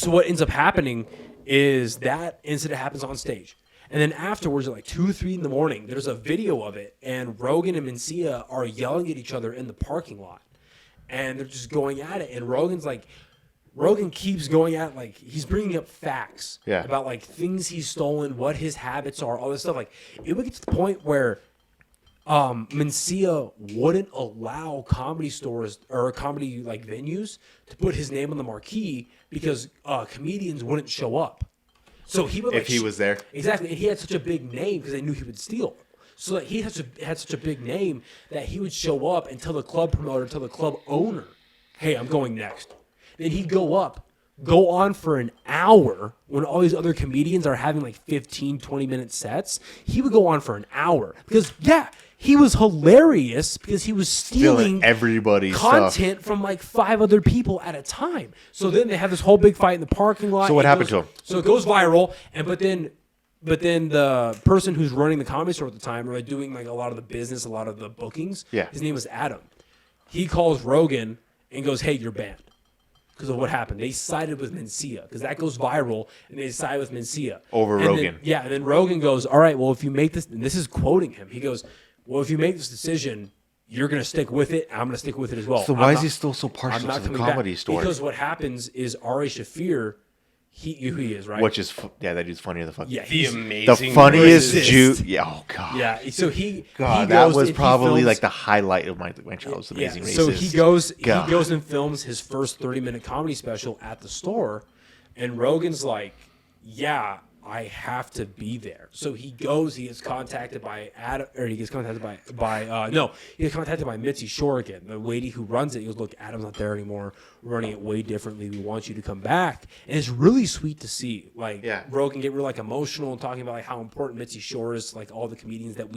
what ends up happening is that incident happens on stage. And then afterwards, at like 2 or 3 in the morning, there's a video of it, and Rogan and Mencia are yelling at each other in the parking lot. And they're just going at it. And Rogan keeps going at, like, he's bringing up facts about, like, things he's stolen, what his habits are, all this stuff. Like, it would get to the point where Mencia wouldn't allow comedy stores or comedy, like, venues to put his name on the marquee because comedians wouldn't show up. So he would, like, If he was there. Exactly. And he had such a big name because they knew he would steal. So like, he had such a big name that he would show up and tell the club promoter, tell the club owner, "Hey, I'm going next." Then he'd go on for an hour when all these other comedians are having like 15, 20-minute sets. He would go on for an hour because, he was hilarious because he was stealing everybody's content from like 5 other people at a time. So then they have this whole big fight in the parking lot. So what happened to him? So it goes viral, but then the person who's running the Comedy Store at the time, or like doing like a lot of the business, a lot of the bookings, his name was Adam. He calls Rogan and goes, "Hey, you're banned." Because of what happened. They sided with Mencia because that goes viral, and they sided with Mencia. Over Rogan. And then Rogan goes, "All right, well, if you make this," and this is quoting him, he goes, "Well, if you make this decision, you're going to stick with it. I'm going to stick with it as well." So why is he still so partial to the coming back. Comedy Store? Because what happens is Ari Shafir, who he is, right? Which is that dude's funnier than fuck. Yeah, The he's amazing The funniest racist. Jew. Yeah. Oh god. Yeah. So he that goes was and he probably films- like the highlight of my childhood's Amazing Racist. So he goes God. and films his first 30-minute comedy special at the store, and Rogan's like, "Yeah, I have to be there." So he goes. He gets contacted by Adam, or he gets contacted he gets contacted by Mitzi Shore again, the lady who runs it. He goes, "Look, Adam's not there anymore. We're running it way differently. We want you to come back." And it's really sweet to see, like, Rogan get real like emotional and talking about like how important Mitzi Shore is, like all the comedians that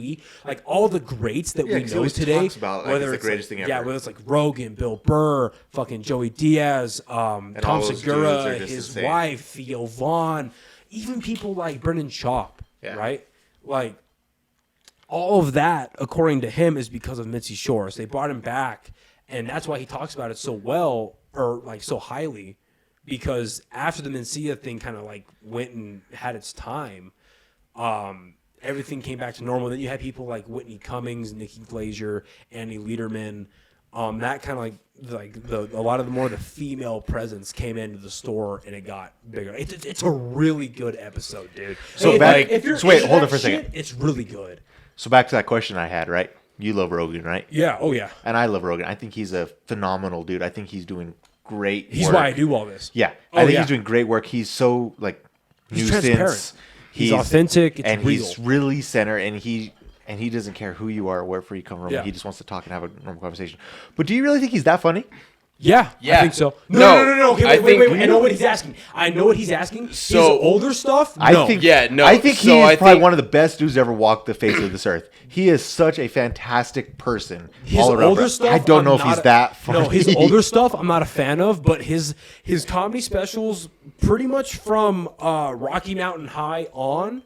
all the greats that we 'cause he know always today. talks about, like, it's the greatest thing ever. Yeah, whether it's like Rogan, Bill Burr, fucking Joey Diaz, Tom all those dudes Segura, are just his insane. wife, Theo Vaughn, even people like Brendan Schaub, right? Like, all of that, according to him, is because of Mitzi Shore. So they brought him back, and that's why he talks about it so well, or like so highly, because after the Mencia thing kind of like went and had its time, everything came back to normal. Then you had people like Whitney Cummings, Nikki Glaser, Annie Lederman. That kind of a lot of the more the female presence came into the store, and it got bigger. It's a really good episode, dude. So Hey, back- if you're so wait, into hold that on for a second. shit, it's really good. So back to that question I had, right? You love Rogan, right? Yeah. Oh yeah. And I love Rogan. I think he's a phenomenal dude. I think he's doing great He's work. why I do all this. Yeah. Oh, I think yeah. he's doing great work. He's so like He's nuisance. transparent. He's authentic. It's and real. he's really center, and he doesn't care who you are or wherever you come from. Yeah. He just wants to talk and have a normal conversation. But do you really think he's that funny? Yeah, Yeah. I think so. No, No. Okay, I wait. think- I know what he's asking. His So- older stuff. I No. think. Yeah, no, I think so he is I probably think- one of the best dudes to ever walk the face of this earth. He is such a fantastic person. His all around. older stuff. I don't I'm know if not he's that funny. No, his older stuff I'm not a fan of, but his comedy specials, pretty much from Rocky Mountain High on,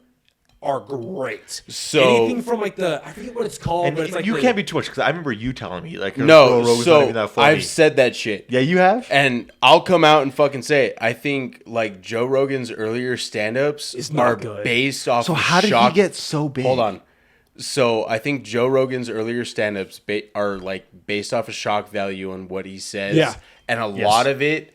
are great. So- anything from like I forget what it's called, And but it's like you the- can't be too much because I remember you telling me like No, Rogan's not so even that funny. I've said that shit. Yeah, you have. And I'll come out and fucking say it. I think like Joe Rogan's earlier stand-ups It's not are good. based off So of how did shock. he get so big? Hold on. So I think Joe Rogan's earlier stand-ups are like based off of shock value on what he says. Yeah. And a lot of it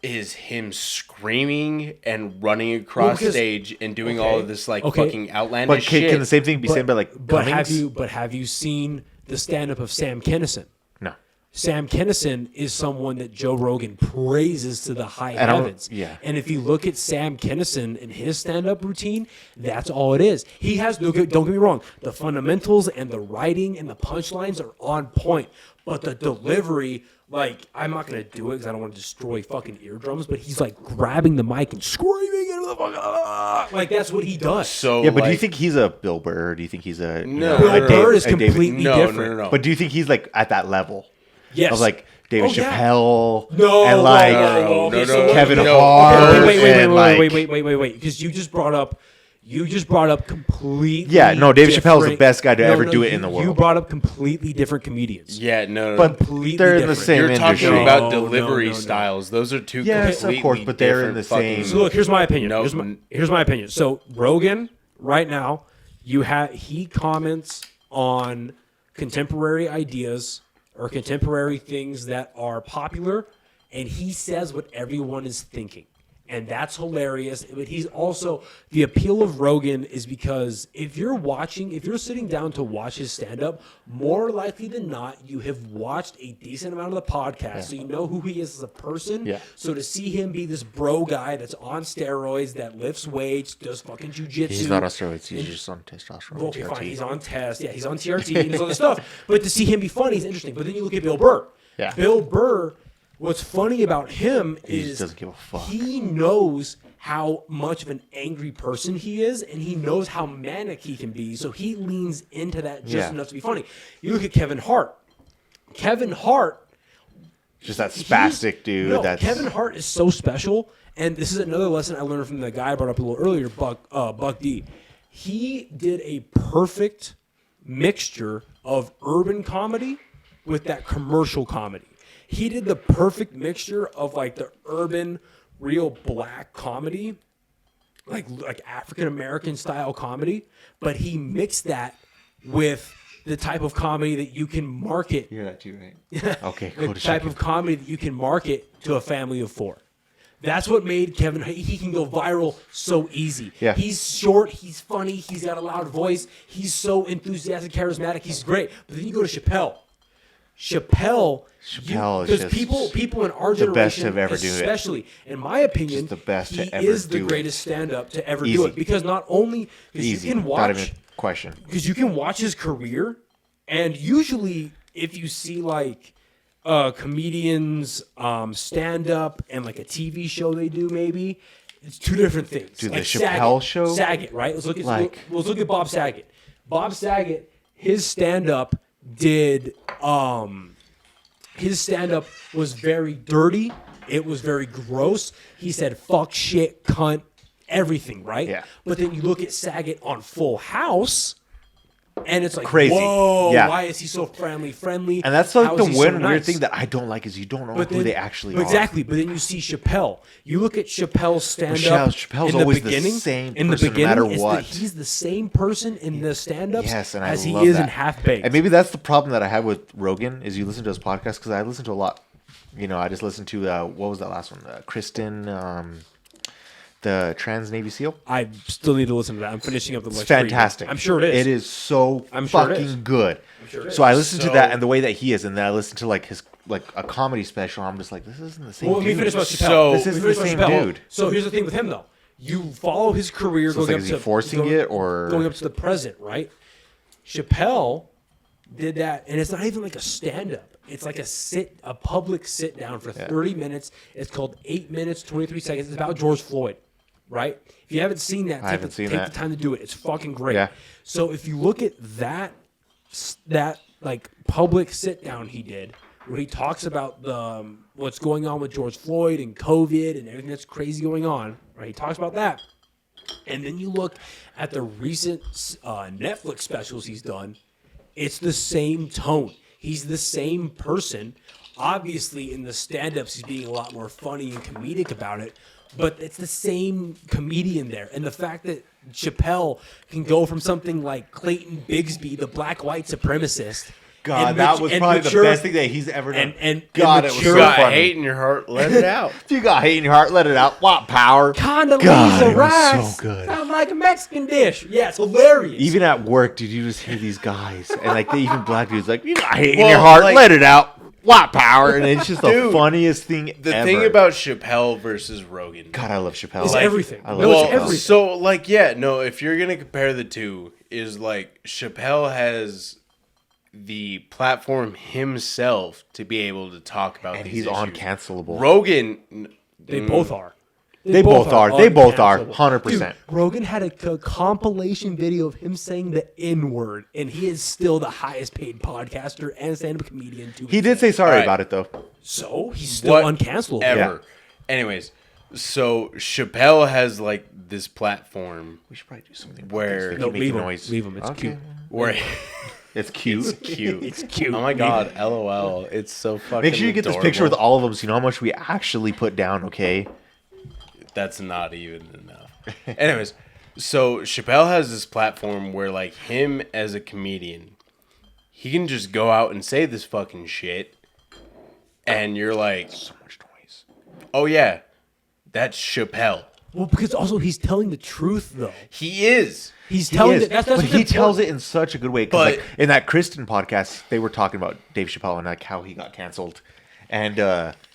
is him screaming and running across because- stage and doing okay, all of this like okay. fucking But outlandish can shit. the same thing be said by like But Cummings? have you seen the stand up of Sam Kinison? No. Sam Kinison is someone that Joe Rogan praises to the high And I'm- heavens. yeah. And if you look at Sam Kinison and his stand-up routine, that's all it is. He has, don't get me wrong, the fundamentals and the writing and the punchlines are on point, but the delivery, like, I'm not going to do it because I don't want to destroy fucking eardrums, but he's like grabbing the mic and screaming into the fucking, like, that's what he does. So Yeah, but do you like- think he's a Bill Burr? Or do you think he's a No, Bill no, no, Burr is a David- completely different. No. But do you think he's like at that level? Yes. Of like David Oh, yeah. Chappelle No, and like okay, so no, Kevin no. Hart Okay, and like wait, because you just brought up completely. Yeah, no, Dave Chappelle's the different- best guy to ever do it in the You world. brought up completely different comedians. Yeah, no. but completely they're in the different. same You're industry. talking about No, delivery no. styles. Those are two Yes, of completely course, but they're in different the same- fucking- So look, here's my opinion. No, Here's my opinion. So Rogan, right now, he comments on contemporary ideas or contemporary things that are popular, and he says what everyone is thinking. And that's hilarious. But he's also, the appeal of Rogan is because if you're sitting down to watch his stand-up, more likely than not, you have watched a decent amount of the podcast, so you know who he is as a person. Yeah. So to see him be this bro guy that's on steroids, that lifts weights, does fucking jujitsu. He's not on steroids. He's just on testosterone. Okay, fine. TRT. He's on test. Yeah, he's on TRT and this other stuff. But to see him be funny is interesting. But then you look at Bill Burr. Yeah. Bill Burr, what's funny about him He is just doesn't give a fuck. he knows how much of an angry person he is, and he knows how manic he can be. So he leans into that just Yeah. enough to be funny. You look at Kevin Hart. Kevin Hart, Just that spastic dude. no, That's Kevin Hart is so special, and this is another lesson I learned from the guy I brought up a little earlier, Buck D. He did a perfect mixture of urban comedy with that commercial comedy. He did the perfect mixture of like the urban, real black comedy, like African American style comedy, but he mixed that with the type of comedy that you can market. You're that too, right? Okay, The cool. type of comedy that you can market to a family of four. That's what made Kevin. He can go viral so easy. Yeah. He's short. He's funny. He's got a loud voice. He's so enthusiastic, charismatic. He's great. But then you go to Chappelle. Chappelle is because just people in our the best generation, to ever do it. especially in my opinion, Just the best he to ever is the do it. greatest stand-up to ever do Easy. it. Because not only because Easy. you can Not watch even a question. because you can watch his career, and usually if you see like comedians stand up and like a TV show they do, maybe it's two different things. Dude, like the Chappelle show? Saget, right? Let's look at Like- let's look at Bob Saget. Bob Saget, his stand up did his stand up was very dirty. It was very gross. He said fuck, shit, cunt, everything, right? Yeah. But then you look at Saget on Full House, and it's like, Crazy. whoa, Yeah. why is he so friendly? And that's like How the is he so weird nice? thing that I don't like is you don't know But who then- they actually but are. exactly. But then you see Chappelle. You look at Chappelle's stand up. Chappelle's in the always the beginning, same in the person no beginning, matter it's what. he's the same person in the stand ups Yes, and I as he love is that. in Half Baked. And maybe that's the problem that I have with Rogan is you listen to his podcast because I listen to a lot. You know, I just listened to what was that last one? Kristen, the trans Navy SEAL. I still need to listen to that. I'm finishing up the It's lecture. fantastic. I'm sure it is. It is so I'm sure it fucking is. good. sure it is. So I listened to So- that and the way that he is, and then I listened to like his like a comedy special. I'm just like, this isn't the same. Well, let me dude. finish about Chappelle. So- This Let me isn't the finish same about Chappelle. dude. So here's the thing with him, though. You follow his career So it's going like, up is he to forcing it, or- going up to the present, right? Chappelle did that, and it's not even like a stand-up. It's like a public sit-down for 30 minutes. It's called 8 minutes, 23 seconds. It's about George Floyd, right? If you haven't seen that, take the time to do it. It's fucking great. Yeah. So if you look at that like public sit-down he did, where he talks about the what's going on with George Floyd and COVID and everything that's crazy going on, right? He talks about that. And then you look at the recent Netflix specials he's done, it's the same tone. He's the same person. Obviously, in the stand-ups, he's being a lot more funny and comedic about it, but it's the same comedian there. And the fact that Chappelle can go from something like Clayton Bigsby, the black-white supremacist, God, that was probably the best thing that he's ever done. God, it was so You got funny. hate in your heart, let it out. If you got hate in your heart, let it out. What power? Condoleezza it Rice. was so good. Sound like a Mexican dish. Yeah, it's hilarious. Even at work, dude, you just hear these guys, and like even black dudes, like, you got hate in your heart, let it out. What power? And it's just the funniest thing The ever. thing about Chappelle versus Rogan. God, I love Chappelle. It's everything. I love No, it's Chappelle. everything. So, like, yeah, no, if you're going to compare the two, is like Chappelle has the platform himself to be able to talk about And these he's issues. uncancelable. Rogan, They both are. They both are. They both are. uncancelable. 100%. Dude, Rogan had a compilation video of him saying the N-word, and he is still the highest paid podcaster and stand-up comedian. He did say sorry about it, though. So he's still what uncancelable. ever. Anyways, so Chappelle has like this platform We should probably do something where No, making leave him. noise. Leave him. It's Okay. cute. where It's cute. it's cute. It's cute. Oh my god, LOL. It's so fucking Make sure you get this picture with adorable. all of them so you know how much we actually put down, okay? That's not even enough. Anyways, so Chappelle has this platform where like him as a comedian, he can just go out and say this fucking shit, and you're like, So much noise. oh yeah, that's Chappelle. Well, because also he's telling the truth, though. He is. He's He telling is, that's but what's he tells important. it in such a good way. 'Cause, But- like, in that Kristen podcast, they were talking about Dave Chappelle and like how he got canceled, and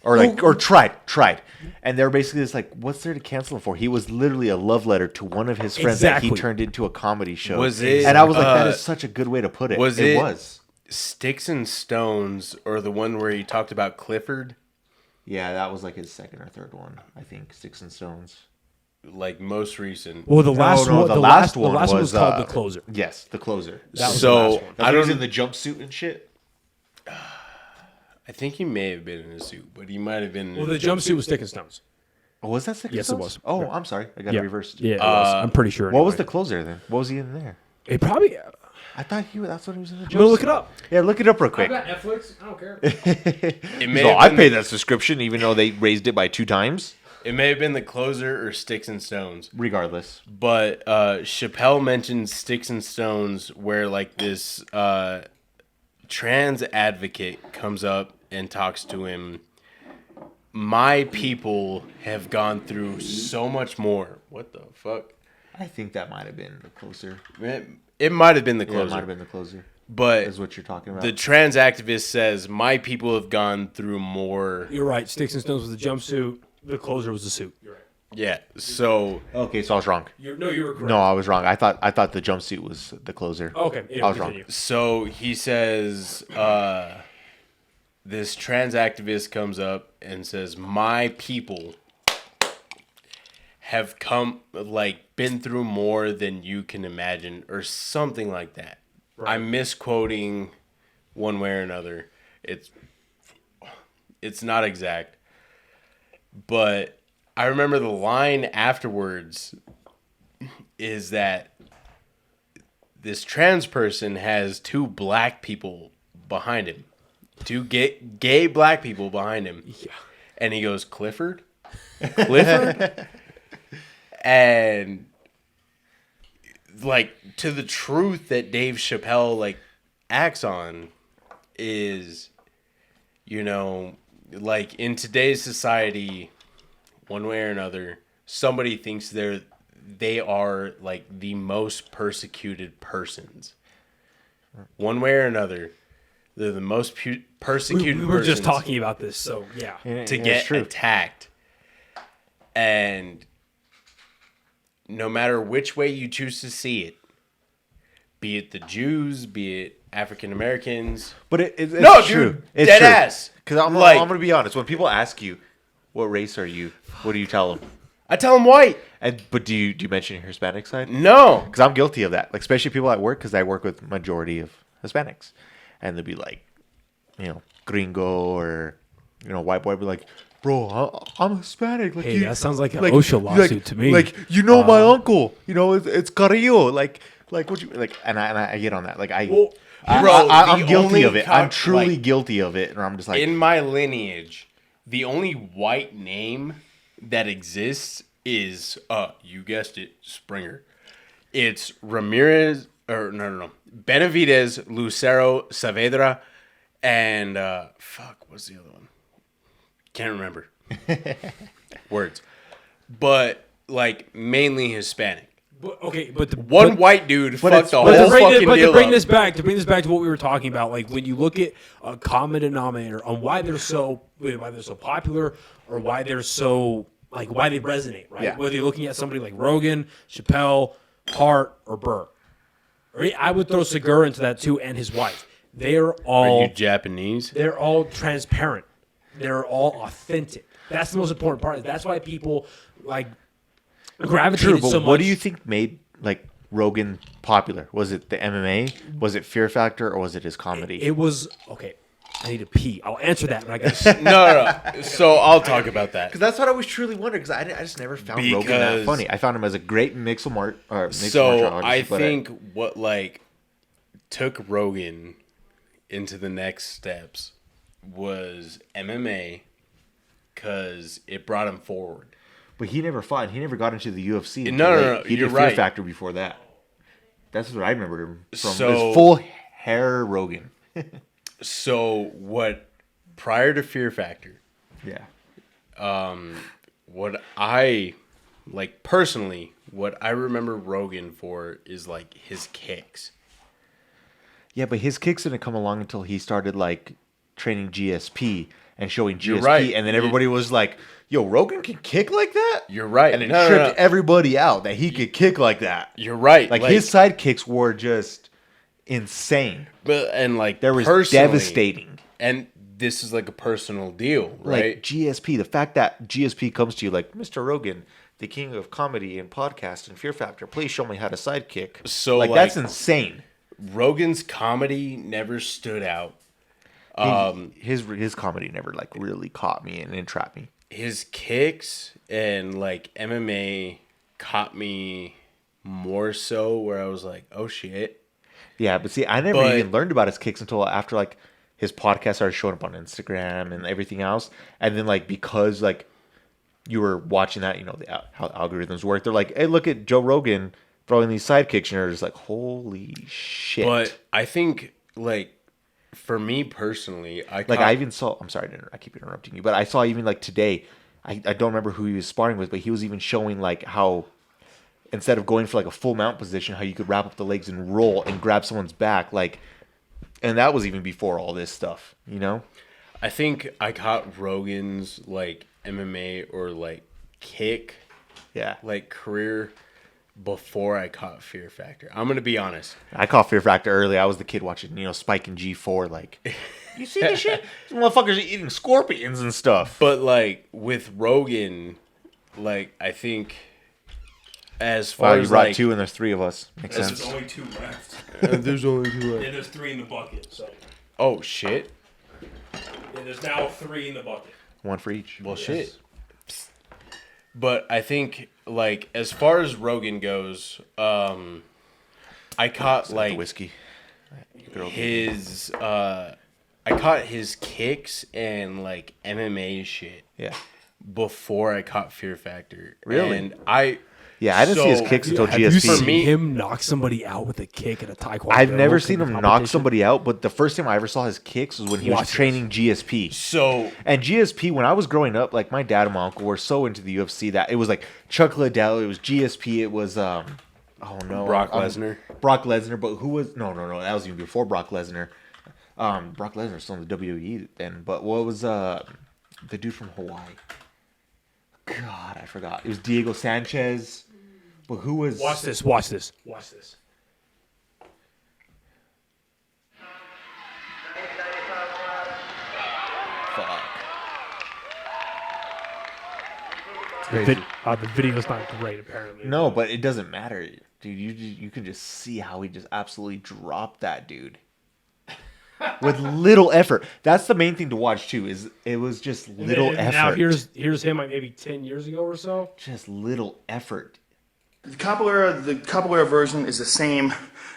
or tried, and they're basically just like, what's there to cancel him for? He was literally a love letter to one of his friends that he Exactly. turned into a comedy show. Was it, And I was like, that uh, is such a good way to put it. was it it- was. Sticks and Stones, or the one where he talked about Clifford, Yeah, that was like his second or third one, I think. Sticks and Stones. like most recent. Well, the last one, the last one was was called The Closer. Yes, The Closer. That was the So last one. I I was don't. in the jumpsuit and shit. I think he may have been in a suit, but he might have been. Well, in the a jumpsuit was Stick and Stones. Oh, was that Sticks and Yes, it Stones? was. Oh, I'm sorry. I got it reversed. Yeah, it was. I'm pretty sure. What was anyway. The Closer then? What was he in there? It probably. I thought that's what he was in the jumpsuit. I'm gonna look it up. Yeah, look it up real quick. Netflix. I don't care. It may, So have I been paid that subscription even though they raised it by 2 times. it may have been The Closer or Sticks and Stones. Regardless. But Chappelle mentioned Sticks and Stones, where like this trans advocate comes up and talks to him. My people have gone through so much more. What the fuck? I think that might have been The Closer. It might have been The Yeah, it Closer. might have been The Closer. But Is what you're talking about. the trans activist says, my people have gone through more. You're right. Sticks and Stones was the jumpsuit. The Closer was the suit. You're right. Yeah. So Okay, so I was wrong. You were correct. No, I was wrong. I thought the jumpsuit was The Closer. Okay. I was wrong. continue. So he says, this trans activist comes up and says, my people have been through more than you can imagine, or something like that. Right. I'm misquoting one way or another. It's not exact. But I remember the line afterwards is that this trans person has 2 black people behind him. 2 gay black people behind him. Yeah. And he goes, Clifford? Clifford? And like, to the truth that Dave Chappelle like acts on is, you know, like in today's society, one way or another, somebody thinks they are like the most persecuted persons. One way or another, they're the most persecuted We were just persons talking about this, so yeah. to get attacked. And no matter which way you choose to see it, be it the Jews, be it African Americans. But it's No, true. dude, It's dead true. ass. Because I'm Like- going to be honest. When people ask you, what race are you? What do you tell them? I tell them white. But do you mention your Hispanic side? No. Because I'm guilty of that. Like, especially people at work, because I work with majority of Hispanics. And they'll be like, gringo or, white boy be like, bro, I'm Hispanic. Like, Hey, that sounds like an OSHA lawsuit to me. Like, my uncle. It's Carrillo. Like what you like? And I get on that. Like, Bro, I'm the guilty only of it. I'm cop- truly like, guilty of it. And I'm just like, in my lineage, the only white name that exists is you guessed it, Springer. It's Ramirez or no. Benavidez, Lucero, Saavedra, and what's the other one? Can't remember. Words. But like mainly Hispanic. One white dude fucked the whole fucking deal to bring up. this back to what we were talking about, like when you look at a common denominator on why they're so popular or why they're so why they resonate, right? Yeah. Whether you're looking at somebody like Rogan, Chappelle, Hart, or Burr. Right? I would throw Segura into that too, and his wife. They're all Are you Japanese? They're all transparent. They're all authentic. That's the most important part. That's why people gravitated but so much. what do you think made Rogan popular? Was it the MMA? Was it Fear Factor? Or was it his comedy? It was okay. I need to pee. I'll answer that, but I got No. So I'll talk about that. Because that's what I was truly wondering. Because I just never found Rogan that funny. I found him as a great mixed martial artist. I think what took Rogan into the next steps was MMA, because it brought him forward. But he never fought. He never got into the UFC. No. He you're did right. Fear Factor before that. That's what I remember him from. So- It was full hair Rogan. So prior to Fear Factor, Yeah. what I personally, what I remember Rogan for is his kicks. Yeah, but his kicks didn't come along until he started training GSP and showing GSP, You're right. and then everybody was like, "Yo, Rogan can kick like that." You're right. And it No. tripped everybody out that he could kick like that. You're right. His side kicks were just insane. But They were personally, devastating. And this is a personal deal, right? GSP, the fact that GSP comes to you like, Mr. Rogan, the king of comedy and podcast and Fear Factor, please show me how to sidekick. So, that's insane. Rogan's comedy never stood out. His comedy never really caught me and entrapped me. His kicks and MMA caught me more so, where I was like, oh shit. Yeah, but see, I never even learned about his kicks until after his podcast started showing up on Instagram and everything else. And then because you were watching that, how algorithms work. They're like, hey, look at Joe Rogan throwing these sidekicks, and you're just like, holy shit. But I think for me personally, I even saw. I'm sorry, I keep interrupting you, but I saw even today. I don't remember who he was sparring with, but he was even showing how instead of going for a full mount position, how you could wrap up the legs and roll and grab someone's back, and that was even before all this stuff, I think I caught Rogan's MMA or kick, career before I caught Fear Factor. I'm gonna be honest. I caught Fear Factor early. I was the kid watching, Spike and G4. You see this shit? These motherfuckers are eating scorpions and stuff. But with Rogan, I think as far you as brought two and there's three of us. Makes There's sense. only two left. there's only two left. And there's three in the bucket. So Oh shit. yeah, there's now three in the bucket. One for each. Well, shit. But I think as far as Rogan goes, I caught The whiskey. his I caught his kicks and MMA shit Yeah. before I caught Fear Factor. Really? And I didn't see his kicks until Have you GSP. seen me- him knock somebody out with a kick at a taekwondo? I've never seen him knock competition? somebody out, but the first time I ever saw his kicks was when he was Watch training GSP. so And GSP, when I was growing up, my dad and my uncle were so into the UFC that it was Chuck Liddell, it was GSP, it was Brock Lesnar. Brock Lesnar, but who was no, that was even before Brock Lesnar. Brock Lesnar was still in the WWE then, but what was the dude from Hawaii? God, I forgot. It was Diego Sanchez. But who was Watch this. fuck. The video's not great, apparently. No, but it doesn't matter, dude. You can just see how he just absolutely dropped that dude with little effort. That's the main thing to watch too. Is it was just little effort. Now here's him like maybe 10 years ago or so. Just little effort. The capoeira version is the same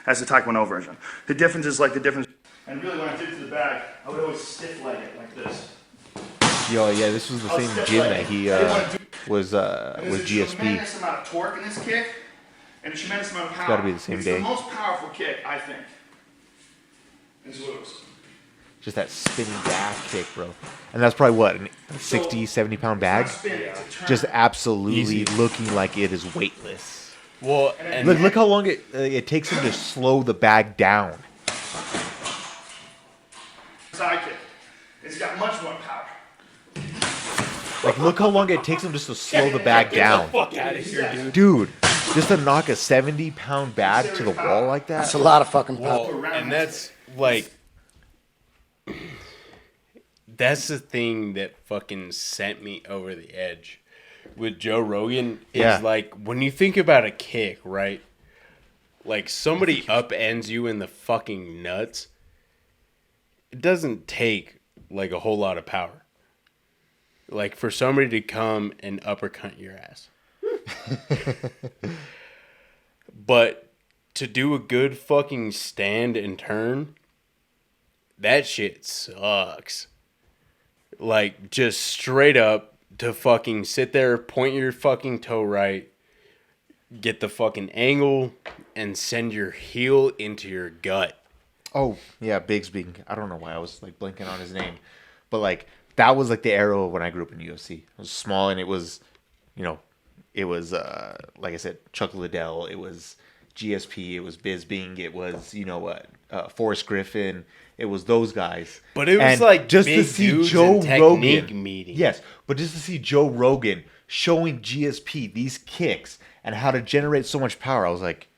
as the Taekwondo version. The difference is like the difference. And really, when I did to the bag, I would always stiff leg it like this. Yo, yeah, this was the same gym that he was with GSP. There's a tremendous amount of torque in this kick, and a tremendous amount of power. It's got to be the same day. It's the most powerful kick, I think. It's loose. Just that spinning back kick, bro. And that's probably what, a 60, 70-pound bag? Just absolutely looking like it is weightless. Well, and look how long it takes him to slow the bag down. Side kick. It's got much more power. Like, look how long it takes him just to slow the bag down. Get the fuck out of here, dude. Dude, just to knock a 70-pound bag to the wall like that? That's a lot of fucking power. well, and that's like, that's the thing that fucking sent me over the edge with Joe Rogan. Is like, when you think about a kick, right? Like, somebody upends you in the fucking nuts. It doesn't take like a whole lot of power. Like, for somebody to come and uppercut your ass. But to do a good fucking stand and turn, that shit sucks. Like, just straight up to fucking sit there, point your fucking toe right, get the fucking angle, and send your heel into your gut. Oh, yeah, Bigsby. I don't know why I was, like, blanking on his name. But, like, that was, like, the era when I grew up in UFC. It was small, and it was, you know, it was, like I said, Chuck Liddell. It was GSP. It was Bisping. It was, you know what, Forrest Griffin. It was those guys. But it was, and like, just big to see dudes Joe and technique Rogan meeting. Yes, but just to see Joe Rogan showing GSP these kicks and how to generate so much power, I was like,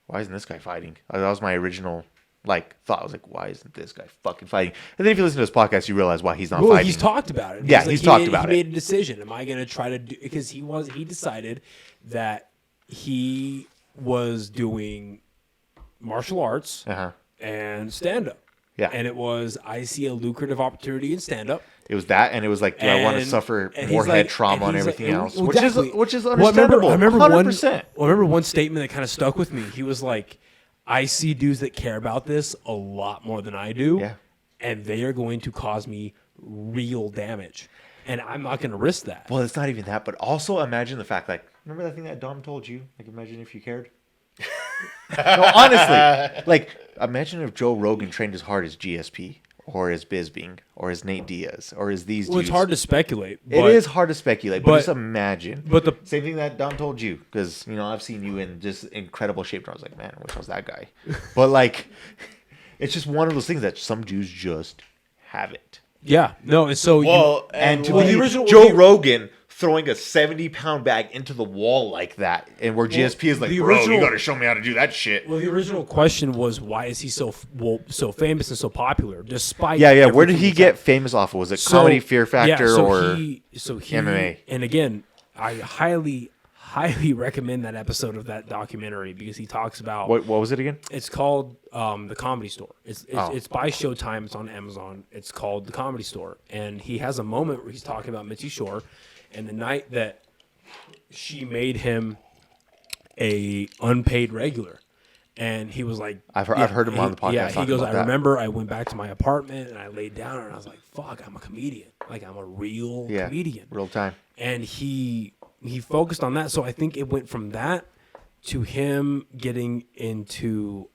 why isn't this guy fighting? That was my original thought. I was like, why isn't this guy fucking fighting? And then if you listen to this podcast, you realize why he's not fighting. He's talked about it. Yeah, he's talked about it. He made a decision. Am I going to try to do, because he decided that he was doing martial arts and stand up. Yeah. And it was, I see a lucrative opportunity in stand up. It was that, and it was like, do I want to suffer more head trauma and everything else? Well, which is understandable. I remember 100%. I remember one statement that kind of stuck with me. He was like, I see dudes that care about this a lot more than I do, and they are going to cause me real damage, and I'm not going to risk that. Well, it's not even that, but also imagine the fact, like, remember that thing that Dom told you? Like, imagine if you cared. No, honestly, like, imagine if Joe Rogan trained as hard as GSP or as Bisping or as Nate Diaz or as these dudes. Well, it's hard to speculate. It is hard to speculate, but just imagine. But the same thing that Dom told you, because, you know, I've seen you in just incredible shape. And I was like, man, I wish I was that guy. But, like, it's just one of those things that some Jews just have it. Yeah. No, and so and to be Joe Rogan throwing a 70-pound bag into the wall like that, and where GSP is like, bro, you got to show me how to do that shit. Well, the original question was, why is he so famous and so popular, despite where did he get famous off of? Was it Comedy Fear Factor or MMA? And again, I highly recommend that episode of that documentary, because he talks about what was it again? It's called The Comedy Store. It's by Showtime. It's on Amazon. It's called The Comedy Store, and he has a moment where he's talking about Mitzi Shore, and the night that she made him a unpaid regular, and he was like, I've heard him on the podcast. Yeah, he goes, I remember I went back to my apartment and I laid down and I was like, fuck, I'm a comedian. Like, I'm a real comedian. Real time. And he focused on that. So I think it went from that to him getting into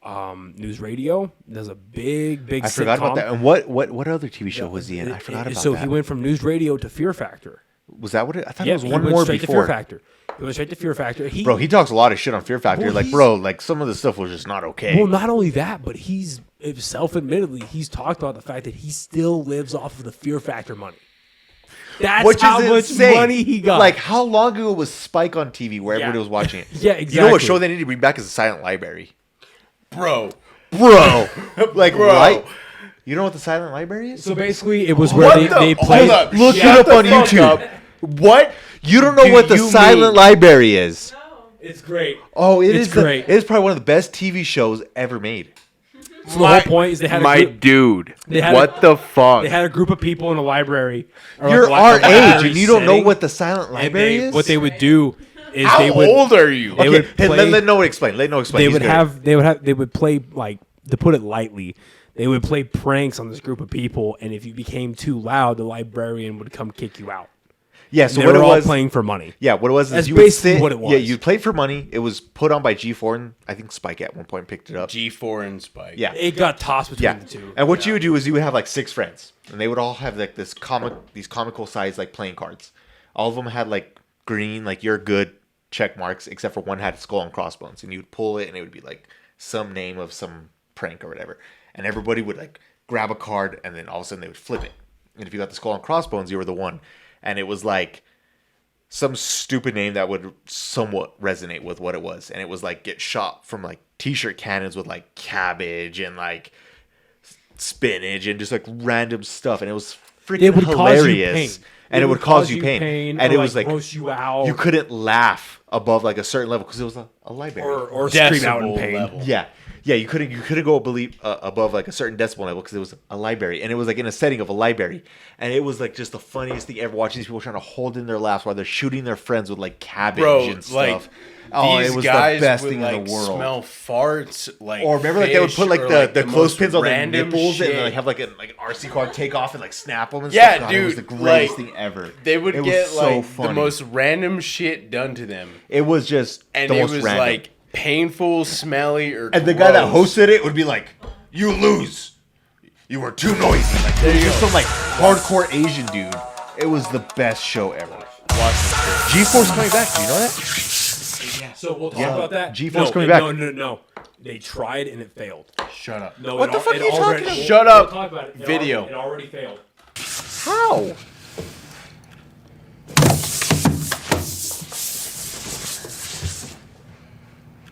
news radio. There's a big I forgot about that. And what other TV show was he in? I forgot about that. So he went from news radio to Fear Factor. Was that what it? I thought it was one more before. To Fear Factor. He went straight to Fear Factor. Bro, he talks a lot of shit on Fear Factor. Well, like, bro, like, some of the stuff was just not okay. Well, not only that, but he's self-admittedly, he's talked about the fact that he still lives off of the Fear Factor money. That's how much money he got. Like, how long ago was Spike on TV where everybody was watching it? Yeah, exactly. You know what show they need to bring back is The Silent Library. Bro. Like, right? You know what the silent library is? So basically, it was where they played. Hold up. Look Shut it up on the fuck YouTube. up. What? You don't know what the you silent mean? library is? It's great. Oh, It's great. It is probably one of the best TV shows ever made. So the whole point is they had My a group, dude. They had What the fuck? they had a group of people in a library. or You're like our a library age, and you don't know setting, what the silent and library is. what they would do is How they would old are you? they Okay, would hey, play- let Noah explain. Let Noah explain. they would play, like, to put it lightly, they would play pranks on this group of people, and if you became too loud, the librarian would come kick you out. Yeah, so They what were it all was playing for money. Yeah, what it was is That's you would basically sit, what it was. Yeah, you played for money. It was put on by G4, and I think Spike at one point picked it up. G4 and Spike. Yeah, It got tossed between yeah. the two. And what you would do is you would have like 6 friends, and they would all have like these comical size like playing cards. All of them had like green, like you're good check marks, except for one had skull and crossbones, and you would pull it, and it would be like some name of some prank or whatever. And everybody would like grab a card, and then all of a sudden they would flip it. And if you got the skull and crossbones, you were the one. And it was like some stupid name that would somewhat resonate with what it was. And it was like get shot from like t-shirt cannons with like cabbage and like spinach and just like random stuff. And it was freaking It would cause you hilarious. pain. And it would cause you pain. And or, it was like gross you out, you couldn't laugh above like a certain level because it was a library. or scream out in Decibel pain. level. Yeah, you couldn't go above like a certain decibel level because it was a library, and it was like in a setting of a library, and it was like just the funniest thing ever. Watching these people trying to hold in their laughs while they're shooting their friends with like cabbage Bro, and like, stuff. Oh, these it was guys the best would, thing like, in the world. Smell farts, like, Or remember, like they would put like fish, the or, clothespins on most their random nipples shit. and then, like have like an RC car take off and like snap them and Yeah, stuff. God, dude, it was the greatest like, thing ever. They would It was get so like funny. the most random shit done to them, It was just and the it most was random. like painful, smelly, or And the guy that gross. hosted it would be like, "You lose. You were too noisy." Like, there you go. Some like hardcore Asian dude. It was the best show ever. G4's coming back. Do you know that? So we'll talk about that. G4's coming back. No. They tried and it failed. Shut up. No, What the fuck are you talking about? Shut we'll up. talk about it. Video. It already failed. How?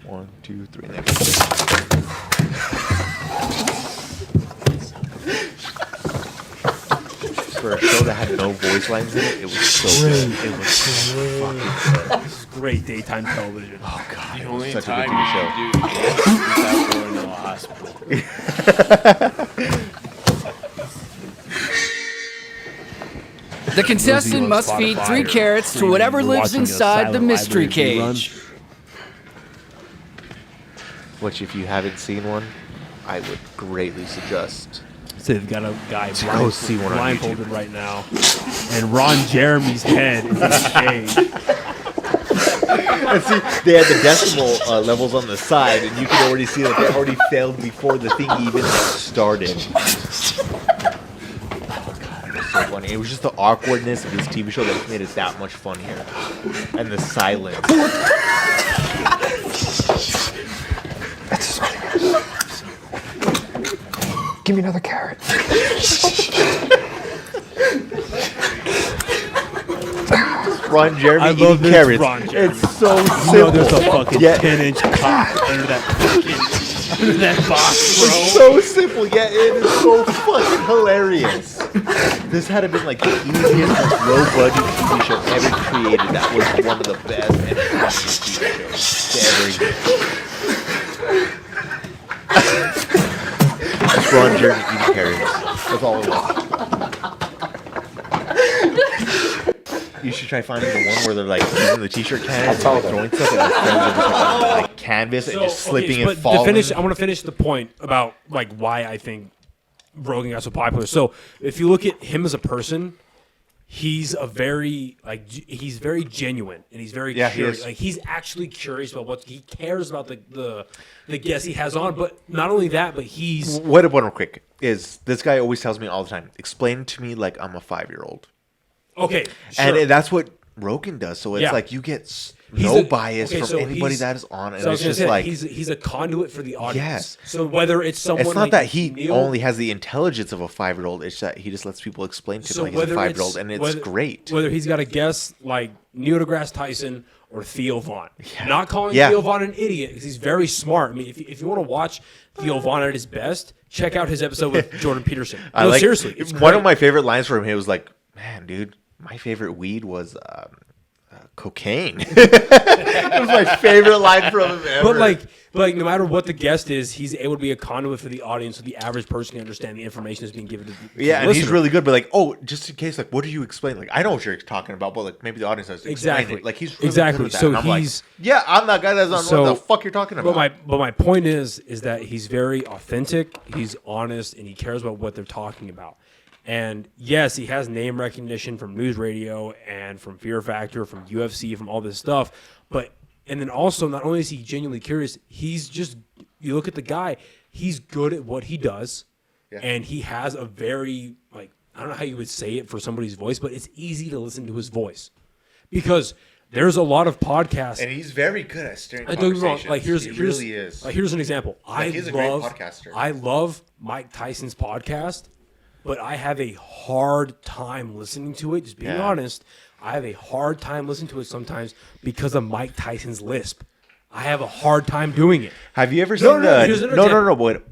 One, two, three. For a show that had no voice lines in it, it was so good. It was so fucking good. This is great daytime television. Oh god, The it only was such a time good TV show. you do this without going to a hospital. The contestant must feed 3 carrots to whatever lives inside the mystery cage. Which, if you haven't seen one, I would greatly suggest. So they've got a guy go see one on blindfolded right now, and Ron Jeremy's head is in the cage. And see, they had the decimal levels on the side, and you could already see that they already failed before the thing even started. Oh god, it was so funny. It was just the awkwardness of this TV show that made it that much funnier, and the silence. Give me another carrot. Ron Jeremy I eating love this carrots. Ron Jeremy. It's so You simple. know there's a fucking Yet- 10-inch cock under that box, bro. It's so simple, yet it is so fucking hilarious. This had to been like the easiest, most low budget TV show ever created. That was one of the best and funniest TV shows to ever exist. It's Ron Jeremy eating carrots. That's all it was. You should try finding the one where they're like using the t-shirt cannons and like throwing stuff and the friends are just like canvas and just slipping and falling. I want to finish the point about like why I think Rogan got so popular. So if you look at him as a person, he's a very he's very genuine and he's very curious. Like he's actually curious about what he cares about the guests he has on. But not only that, but he's What real quick is this guy always tells me all the time. Explain to me like I'm a 5-year-old. Okay, sure. And that's what Rogan does. So it's like you get no bias from anybody that is on. And it's just like he's a conduit for the audience. Yes. So whether it's someone, it's not like that he Neil, only has the intelligence of a 5-year-old. It's that he just lets people explain to him like he's a 5-year-old, and it's great. Whether he's got a guest like Neil deGrasse Tyson or Theo Von. Not calling Theo Von an idiot because he's very smart. I mean, if you want to watch Theo Von at his best, check out his episode with Jordan Peterson. No, seriously. One of my favorite lines from him was like, man, dude, my favorite weed was cocaine. It was my favorite line from him ever. But like no matter what the guest is, he's able to be a conduit for the audience so the average person can understand the information that's being given to the and listener. he's really good. But like, oh, just in case, like, what do you explain? Like, I know what you're talking about, but like maybe the audience has to explain it. Like, he's really good with that. So and I'm he's like, I'm that guy that's on what the fuck you're talking about. But my point is that he's very authentic, he's honest, and he cares about what they're talking about. And yes, he has name recognition from news radio and from Fear Factor, from UFC, from all this stuff. And then also, not only is he genuinely curious, he's just, you look at the guy, he's good at what he does. Yeah. And he has a very, like, I don't know how you would say it for somebody's voice, but it's easy to listen to his voice. Because there's a lot of podcasts. And he's very good at steering conversations. Like, he really is. Like, here's an example. He's a great podcaster. I love Mike Tyson's podcast. But I have a hard time listening to it. Just being honest, I have a hard time listening to it sometimes because of Mike Tyson's lisp. I have a hard time doing it. Have you ever seen But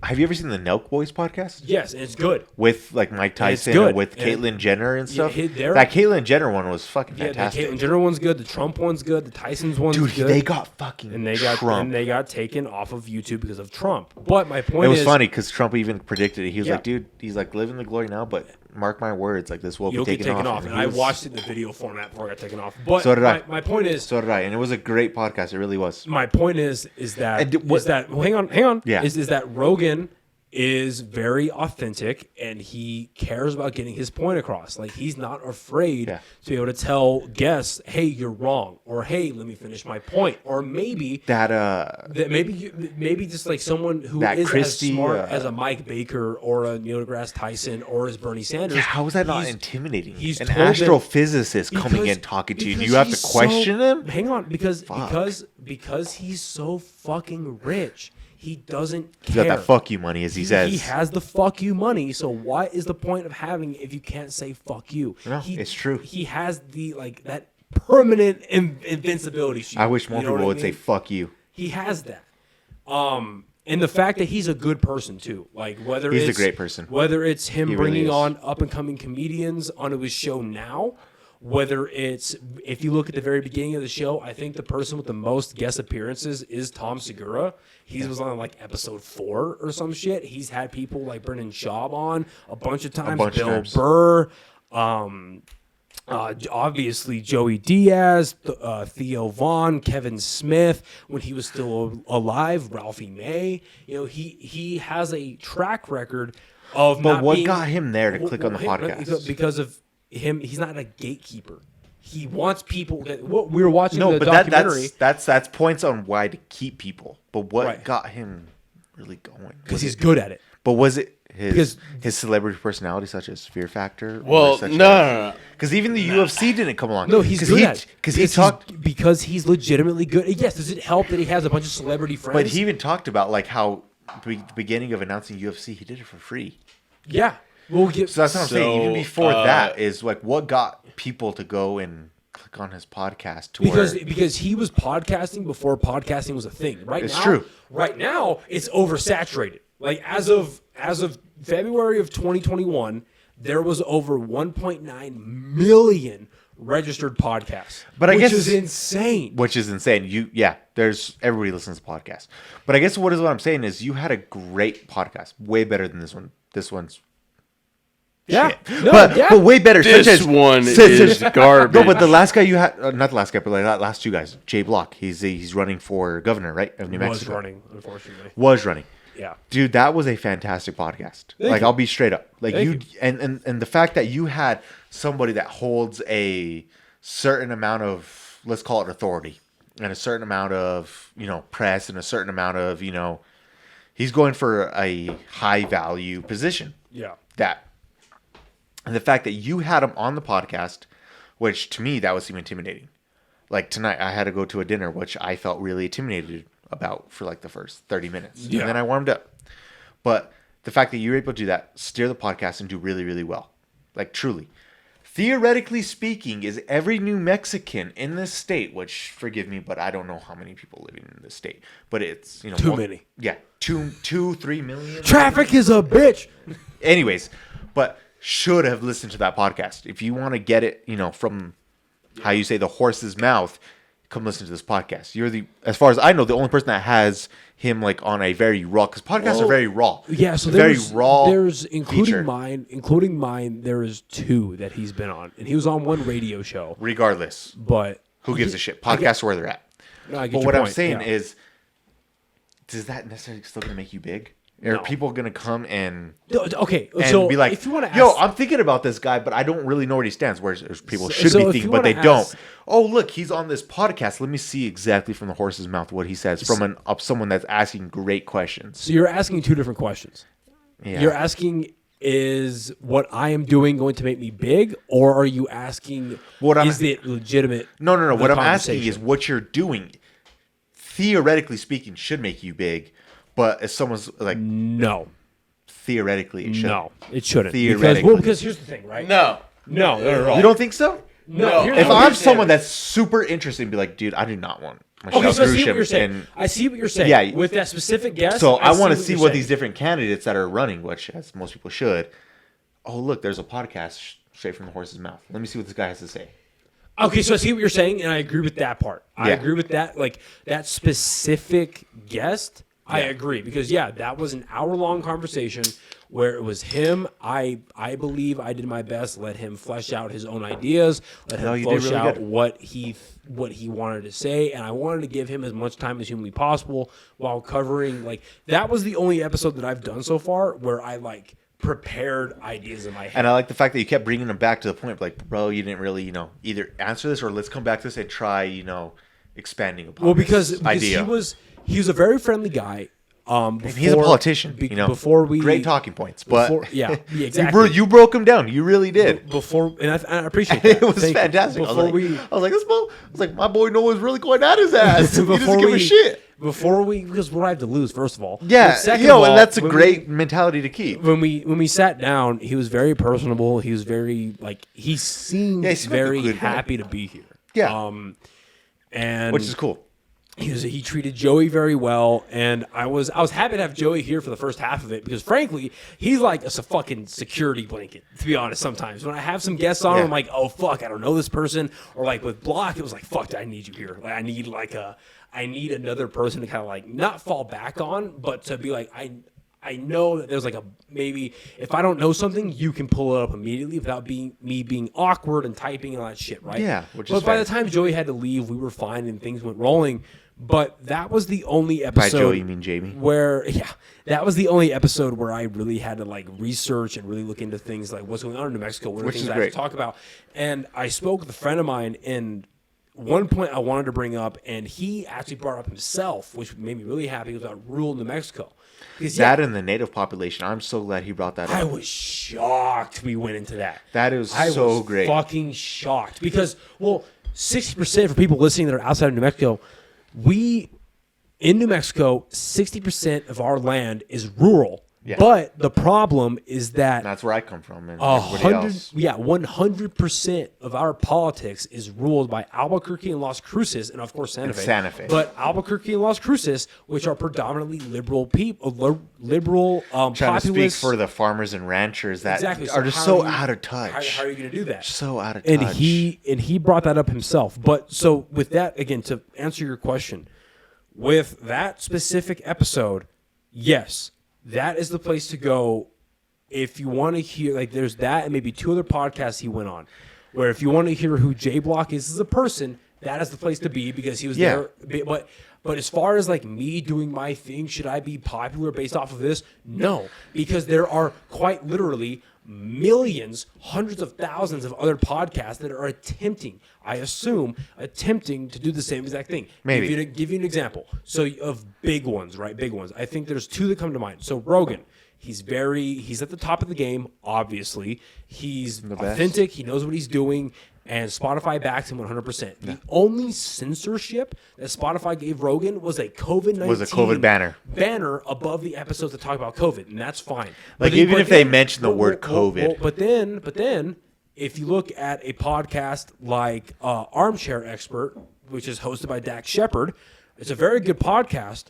have you ever seen the Nelk Boys podcast? Yes, and it's good. With like Mike Tyson and with Caitlyn Jenner and stuff. That Caitlyn Jenner one was fucking fantastic. The Caitlyn Jenner one's good. The Trump one's good. The Tyson's one's good. Dude, they got fucking Trump. And they got taken off of YouTube because of Trump. But my point is, it was funny because Trump even predicted it. He was like, dude, he's like, live in the glory now, but mark my words, like this will be taken off. And I watched it in the video format before it got taken off. But so did I. My point is, so did I, and it was a great podcast. It really was. My point is that hang on. Yeah. Is that Rogan is very authentic and he cares about getting his point across. Like, he's not afraid to be able to tell guests, hey, you're wrong, or hey, let me finish my point, or maybe maybe just like someone who is as smart as a Mike Baker or a Neil deGrasse Tyson or as Bernie Sanders. Yeah, how is that not intimidating? He's an astrophysicist coming in talking to you, and you have to question him. Hang on, because he's so fucking rich. He doesn't care. He's got that fuck you money, as he says. He has the fuck you money, so what is the point of having it if you can't say fuck you? No, it's true. He has that permanent invincibility shield. I wish more people would say fuck you. He has that. And the fact that he's a good person too. Like, he's a great person. Whether it's him bringing on up and coming comedians onto his show now, whether it's, if you look at the very beginning of the show, I think the person with the most guest appearances is Tom Segura. He was on like episode 4 or some shit. He's had people like Brendan Schaub on a bunch of times. Bill Burr, obviously Joey Diaz, Theo Von, Kevin Smith when he was still alive, Ralphie May. You know, he has a track record of. But what got him there to click on the podcast? Because of him, he's not a gatekeeper. He wants people. We were watching the documentary. That's points on why to keep people. But what got him really going? Because he's good at it. But was it his celebrity personality, such as Fear Factor? Well, no. Because even the UFC didn't come along. No, he's good at it. Because he's legitimately good. Yes, does it help that he has a bunch of celebrity friends? But he even talked about like how the beginning of announcing UFC, he did it for free. Yeah. So that's what I'm saying. Even before that is like what got people to go and click on his podcast. Because he was podcasting before podcasting was a thing. It's true. Right now, it's oversaturated. Like as of February of 2021, there was over 1.9 million registered podcasts. Which is insane. Which is insane. There's everybody listens to podcasts. But I guess what I'm saying is you had a great podcast, way better than this one. This one's but way better. This one is garbage. No, but the last guy you had, not the last guy, but like that last two guys, Jay Block. He's running for governor, right, of New Mexico. Was running, unfortunately. Was running. Yeah, dude, that was a fantastic podcast. I'll be straight up. Like and the fact that you had somebody that holds a certain amount of, let's call it authority, and a certain amount of press, and a certain amount of he's going for a high value position. Yeah, and the fact that you had him on the podcast, which to me that would seem intimidating. Like tonight, I had to go to a dinner, which I felt really intimidated about for like the first 30 minutes. Yeah. And then I warmed up. But the fact that you're able to do that, steer the podcast and do really, really well. Like truly. Theoretically speaking, is every New Mexican in this state, which forgive me, but I don't know how many people living in this state, but it's, you know, Too many. Yeah. 3 million. Traffic is a bitch. Anyways, but should have listened to that podcast. If you want to get it, you know, from how you say the horse's mouth, come listen to this podcast. You're as far as I know, the only person that has him like on a very raw, because podcasts are very raw. Yeah, so very there's raw. There's including feature. mine. There is 2 that he's been on, and he was on one radio show. Regardless, but who gives a shit? Podcasts are where they're at. No, I get but your what I'm point, saying yeah. is, does that necessarily still going to make you big? Are people going to come and so be like, if you want to, yo, I'm thinking about this guy, but I don't really know where he stands. Whereas people should so be if thinking, you but they wanna don't. ask- Oh, look, he's on this podcast. Let me see exactly from the horse's mouth what he says from someone that's asking great questions. So you're asking 2 different questions. Yeah. You're asking, is what I am doing going to make me big, or are you asking, is it legitimate? No. the What I'm asking conversation? is what you're doing, theoretically speaking, should make you big. But if someone's like, no. Theoretically, it shouldn't. No, it shouldn't. Theoretically. Because here's the thing, right? No. No, You don't think so? No. If I'm someone that's super interested and be like, dude, I do not want Michelle Okay, so I see what Grisham you're saying. and- I see what you're saying. Yeah. With that specific guest. So I want to what see you're what saying. these different candidates that are running, which as most people should. Oh, look, there's a podcast straight from the horse's mouth. Let me see what this guy has to say. Okay, so I see what you're saying, and I agree with that part. I Yeah. agree with that. Like that specific guest, I agree because that was an hour-long conversation where it was him. I believe I did my best. Let him flesh out his own ideas. Let him you did flesh really out good. what he wanted to say, and I wanted to give him as much time as humanly possible while covering. Like that was the only episode that I've done so far where I like prepared ideas in my head. And I like the fact that you kept bringing them back to the point, like, bro, you didn't really, either answer this or let's come back to this and try, expanding upon because idea. he was a very friendly guy. He's a politician, Before we great talking points, but exactly. you broke him down. You really did. Before, and I appreciate that. It was fantastic. I was like, my boy Noah's really going at his ass. He doesn't give a shit. Because what I have to lose, first of all. Yeah, second of all, and that's a great mentality to keep. When we sat down, he was very personable. He was very he seemed very good guy. happy to be here. Yeah, and which is cool. He treated Joey very well, and I was happy to have Joey here for the first half of it because frankly he's like a fucking security blanket, to be honest. Sometimes when I have some guests on, I'm like, oh fuck, I don't know this person, or like with Block, it was like, fuck, I need you here. Like I need another person to kind of like not fall back on, but to be like, I know that there's like maybe if I don't know something, you can pull it up immediately without me being awkward and typing and all that shit, right? Yeah, but by the time Joey had to leave, we were fine and things went rolling. But that was the only episode. By Joey, you mean Jamie? That was the only episode where I really had to like research and really look into things like what's going on in New Mexico, what are things I have to talk about. And I spoke with a friend of mine, and one point I wanted to bring up, and he actually brought up himself, which made me really happy, was about rural New Mexico. That and the native population. I'm so glad he brought that up. I was shocked we went into that. That is so great. Fucking shocked because 60% for people listening that are outside of New Mexico, in New Mexico, 60% of our land is rural. Yeah. But the problem is that that's where I come from, and everybody else. 100% of our politics is ruled by Albuquerque and Las Cruces, and of course Santa Fe. But Albuquerque and Las Cruces, which are predominantly liberal people, liberal trying populist. to speak for the farmers and ranchers that are just how so out of touch. How are you going to do that? So out of touch. And he brought that up himself. But so with that, again, to answer your question, with that specific episode, yes, that is the place to go if you want to hear, like there's that and maybe 2 other podcasts he went on, where if you want to hear who J Block is as a person, that is the place to be because he was there. But as far as like me doing my thing, should I be popular based off of this? No, because there are quite literally millions, hundreds of thousands of other podcasts that are attempting to do the same exact thing. Give you an example. So of big ones, right? Big ones. I think there's 2 that come to mind. So Rogan, He's at the top of the game, obviously. He's best. authentic. He knows what he's doing. And Spotify backs him 100%. The only censorship that Spotify gave Rogan was a COVID-19 Was a COVID banner above the episodes that talk about COVID, and that's fine. Like, even if they mention the word COVID. But then, if you look at a podcast like Armchair Expert, which is hosted by Dax Shepard, it's a very good podcast.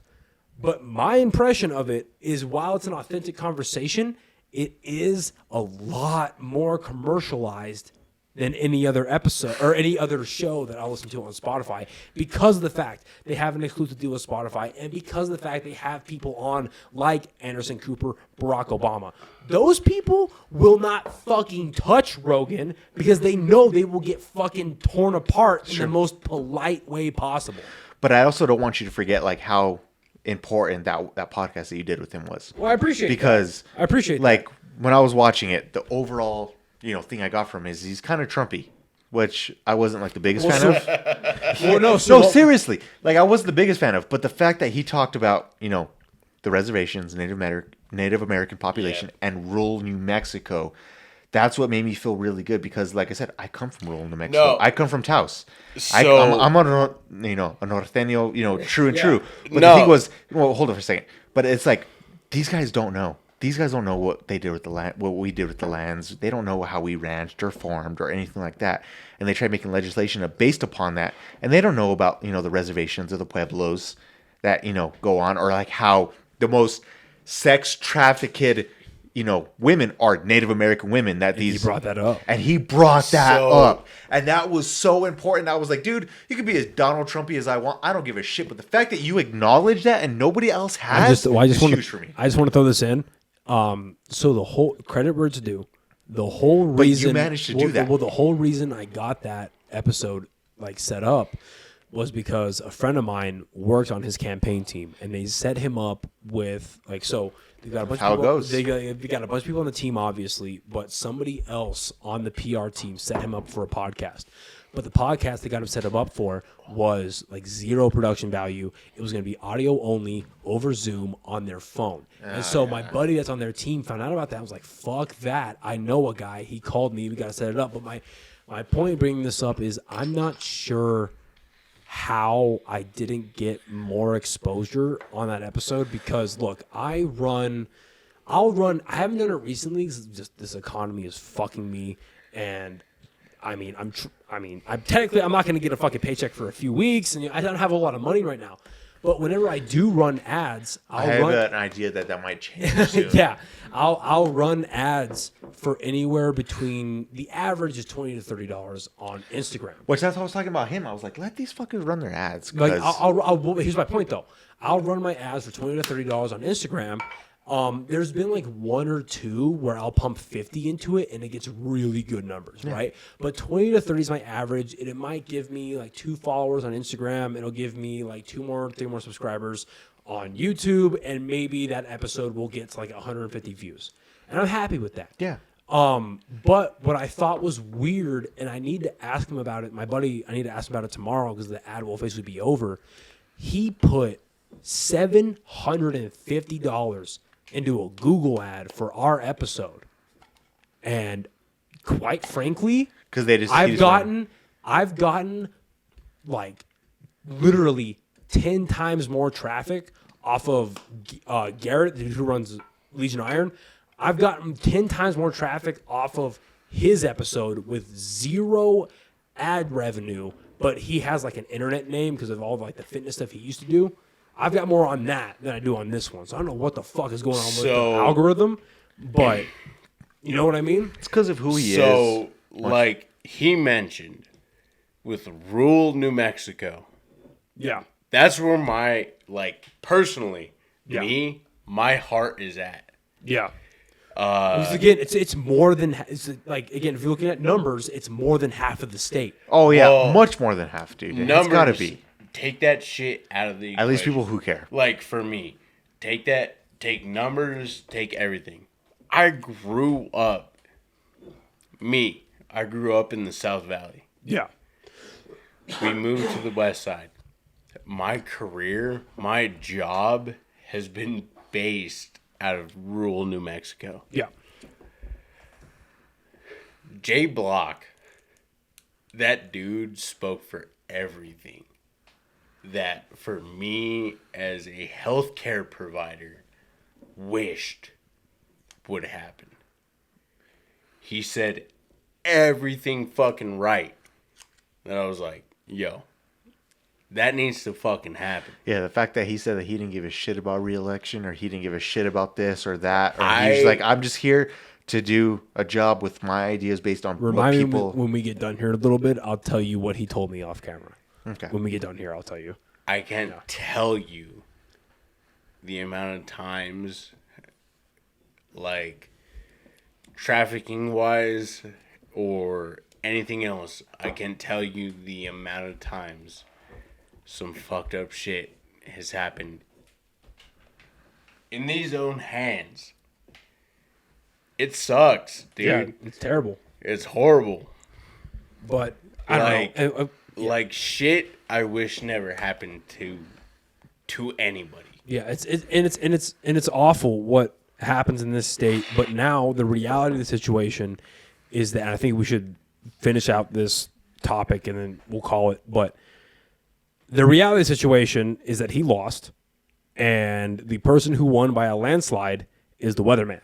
But my impression of it is, while it's an authentic conversation, it is a lot more commercialized than any other episode or any other show that I listen to on Spotify, because of the fact they have an exclusive deal with Spotify, and because of the fact they have people on like Anderson Cooper, Barack Obama. Those people will not fucking touch Rogan because they know they will get fucking torn apart in the most polite way possible. But I also don't want you to forget like how important that podcast that you did with him was. Well, I appreciate because that. I appreciate like when I was watching it, the overall thing I got from him is he's kind of Trumpy, which I wasn't like the biggest fan of. No, seriously, like I wasn't the biggest fan of. But the fact that he talked about the reservations, Native American population, and rural New Mexico, that's what made me feel really good because, like I said, I come from rural New Mexico. No. I come from Taos. So, I'm a norteño, true and true. But the thing was, hold on for a second. But it's like these guys don't know. These guys don't know what they did with the land, what we did with the lands. They don't know how we ranched or farmed or anything like that. And they try making legislation based upon that. And they don't know about, the reservations or the pueblos that, go on, or like how the most sex trafficked, women are Native American women that He brought that up. And he brought that up. And that was so important. I was like, dude, you can be as Donald Trumpy as I want. I don't give a shit. But the fact that you acknowledge that and nobody else has is huge for me. I just want to throw this in. So the whole credit where it's due, the whole reason you managed to do that. Well, the whole reason I got that episode set up was because a friend of mine worked on his campaign team, and they set him up with so they got a bunch how of people, it goes. They got a bunch of people on the team, obviously, but somebody else on the PR team set him up for a podcast. But the podcast they got him set him up for was zero production value. It was going to be audio only over Zoom on their phone. And so my buddy that's on their team found out about that. I was like, fuck that. I know a guy. He called me. We got to set it up. But my point of bringing this up is I'm not sure how I didn't get more exposure on that episode because, look, I haven't done it recently because just this economy is fucking me. And I'm technically I'm not going to get a fucking paycheck for a few weeks, and I don't have a lot of money right now. But whenever I do run ads, I have an idea that might change soon. Yeah, I'll run ads for anywhere between the average is $20 to $30 on Instagram. Which that's what I was talking about him. I was like, let these fuckers run their ads. Here's my point though. I'll run my ads for $20 to $30 on Instagram. There's been one or two where I'll pump 50 into it and it gets really good numbers, right? But 20 to 30 is my average. It might give me 2 followers on Instagram. It'll give me 3 more subscribers on YouTube, and maybe that episode will get to 150 views. And I'm happy with that. Yeah. But what I thought was weird, and I need to ask him about it, my buddy, I need to ask him about it tomorrow because the ad will officially be over. He put $750 into a Google ad for our episode, and quite frankly, because I've gotten literally 10 times more traffic off of Garrett, the dude who runs Legion Iron. I've gotten 10 times more traffic off of his episode with 0 ad revenue, but he has an internet name because of all the fitness stuff he used to do. I've got more on that than I do on this one. So I don't know what the fuck is going on with the algorithm, but you know what I mean? It's because of who he is. So, he mentioned with rural New Mexico. Yeah. That's where my, personally, my heart is at. Yeah. Because again, it's more than, again, if you're looking at numbers, it's more than half of the state. Oh, yeah. Much more than half, dude. Numbers, it's got to be. Take that shit out of the equation. At least people who care. For me, take numbers, take everything. I grew up in the South Valley. Yeah. We moved to the West Side. My career, my job has been based out of rural New Mexico. Yeah. Jay Block, that dude spoke for everything that for me as a healthcare provider wished would happen. He said everything fucking right. And I was like, yo, that needs to fucking happen. Yeah, the fact that he said that he didn't give a shit about re-election or he didn't give a shit about this or that. Or he's like, I'm just here to do a job with my ideas based on Remind what people... me when we get done here in a little bit, I'll tell you what he told me off camera. Okay. When we get done here, I'll tell you. I can't tell you the amount of times, like, trafficking-wise or anything else, I can't tell you the amount of times some fucked up shit has happened in these own hands. It sucks, dude. Yeah, it's terrible. It's horrible. But I don't know. Like shit I wish never happened to anybody. Yeah, it's awful what happens in this state, but now the reality of the situation is that, and I think we should finish out this topic and then we'll call it, but the reality of the situation is that he lost, and the person who won by a landslide is the weatherman.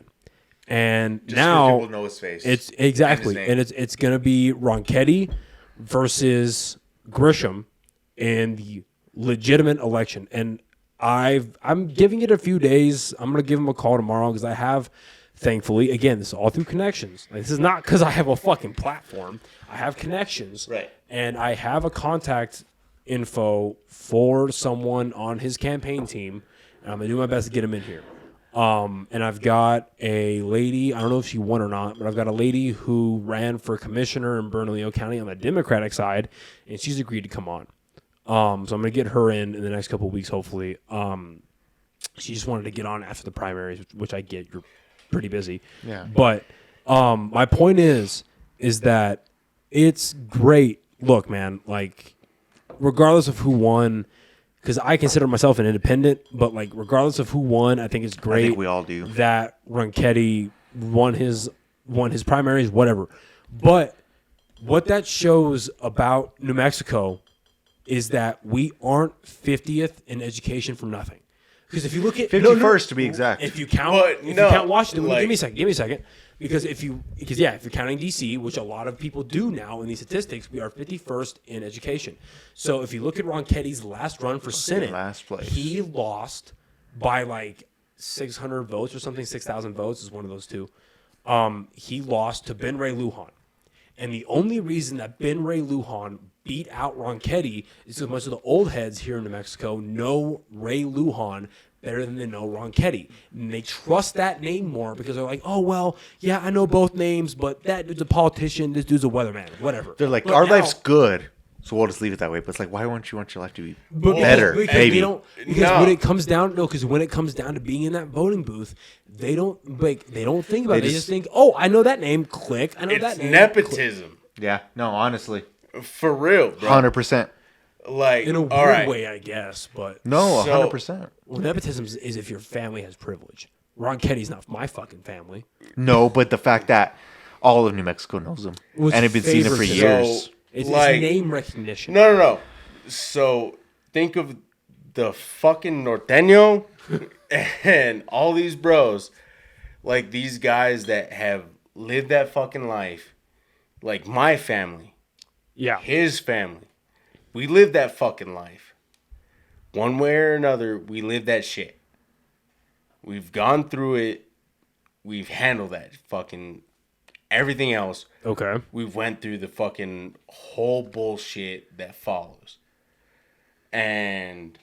And Just now people know his face. It's exactly, and it's going to be Ronchetti versus Grisham in the legitimate election. And I'm giving it a few days. I'm going to give him a call tomorrow because I have, thankfully, again, this is all through connections. Like, this is not because I have a fucking platform. I have connections. Right. And I have a contact info for someone on his campaign team. And I'm going to do my best to get him in here. And I've got a lady, I don't know if she won or not, but I've got a lady who ran for commissioner in Bernalillo County on the Democratic side, and she's agreed to come on. So I'm going to get her in the next couple of weeks, hopefully. She just wanted to get on after the primaries, which I get. You're pretty busy. Yeah. But my point is that it's great. Look, man, like, regardless of who won, because I consider myself an independent, but like regardless of who won, I think it's great. I think we all do. That Ronchetti won his primaries, whatever. But what that shows about New Mexico is that we aren't 50th in education for nothing. Because if you look at 51st to be exact. if you count Washington, give me a second. Because if you're counting DC, which a lot of people do now in these statistics, we are 51st in education. So if you look at Ronchetti's last run for Senate, last place. he lost by like 600 votes or something, 6,000 votes is one of those two. He lost to Ben Ray Lujan. And the only reason that Ben Ray Lujan beat out Ronchetti is because much of the old heads here in New Mexico know Ray Lujan better than they know Ronchetti. And they trust that name more because they're like, oh, well, yeah, I know both names, but that dude's a politician, this dude's a weatherman, whatever. They're like, but our now, life's good, so we'll just leave it that way. But it's like, why won't you want your life to be But better, because maybe? when it comes down to being in that voting booth, they don't think about it. They just think, oh, I know that name. Click. I know that name. Nepotism. Yeah. No, honestly. For real, bro. 100%. Like, in a weird way, I guess, but no, 100%. Well, nepotism is if your family has privilege. Ronchetti's not my fucking family. No, but the fact that all of New Mexico knows him, and have been seeing it for years. So, it's like, name recognition. No. So think of the fucking Norteño and all these bros, like these guys that have lived that fucking life, like my family, his family. We lived that fucking life. One way or another, we lived that shit. We've gone through it. We've handled that fucking everything else. Okay. We've went through the fucking whole bullshit that follows. And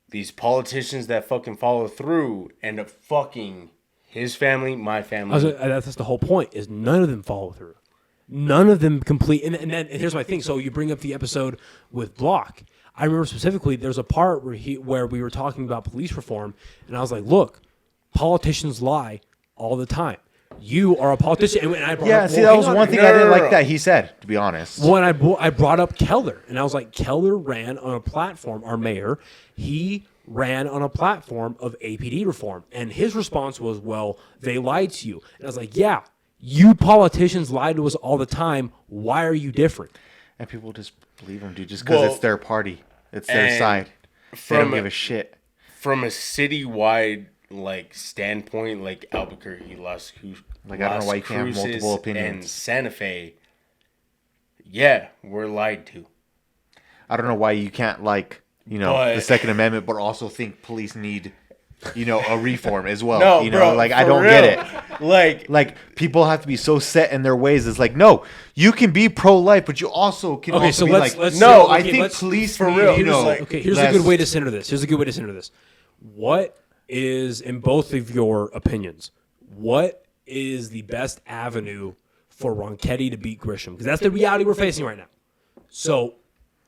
these politicians that fucking follow through end up fucking his family, my family. That's the whole point, is none of them follow through. None of them complete. And here's my thing. So you bring up the episode with Block. I remember specifically there's a part where we were talking about police reform, and I was like, look, politicians lie all the time. You are a politician. And I brought up, that was one thing I didn't like that he said, to be honest. When I brought up Keller, and I was like, Keller ran on a platform, our mayor. He ran on a platform of APD reform. And his response was, well, they lied to you. And I was like, yeah, you politicians lie to us all the time. Why are you different? And people just believe them, dude, just because it's their party. It's their side. They don't give a shit. From a citywide standpoint, like Albuquerque, I don't know why you can't have multiple opinions. And Santa Fe, yeah, we're lied to. I don't know why you can't the Second Amendment, but also think police need, a reform as well. No, I don't get it. Like people have to be so set in their ways. It's like, no, you can be pro-life, but you also can also be I think police for real. Here's a good way to center this. What is, in both of your opinions, what is the best avenue for Ronchetti to beat Grisham? Because that's the reality we're facing right now. So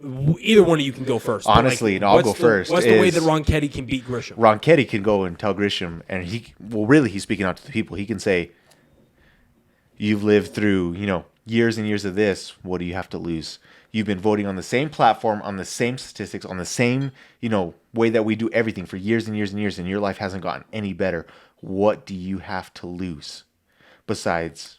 either one of you can go first. Honestly, I'll go first. What's the way that Ronchetti can beat Grisham? Ronchetti can go and tell Grisham, and he's speaking out to the people. He can say, you've lived through, years and years of this. What do you have to lose? You've been voting on the same platform, on the same statistics, on the same, way that we do everything for years and years and years, and your life hasn't gotten any better. What do you have to lose besides,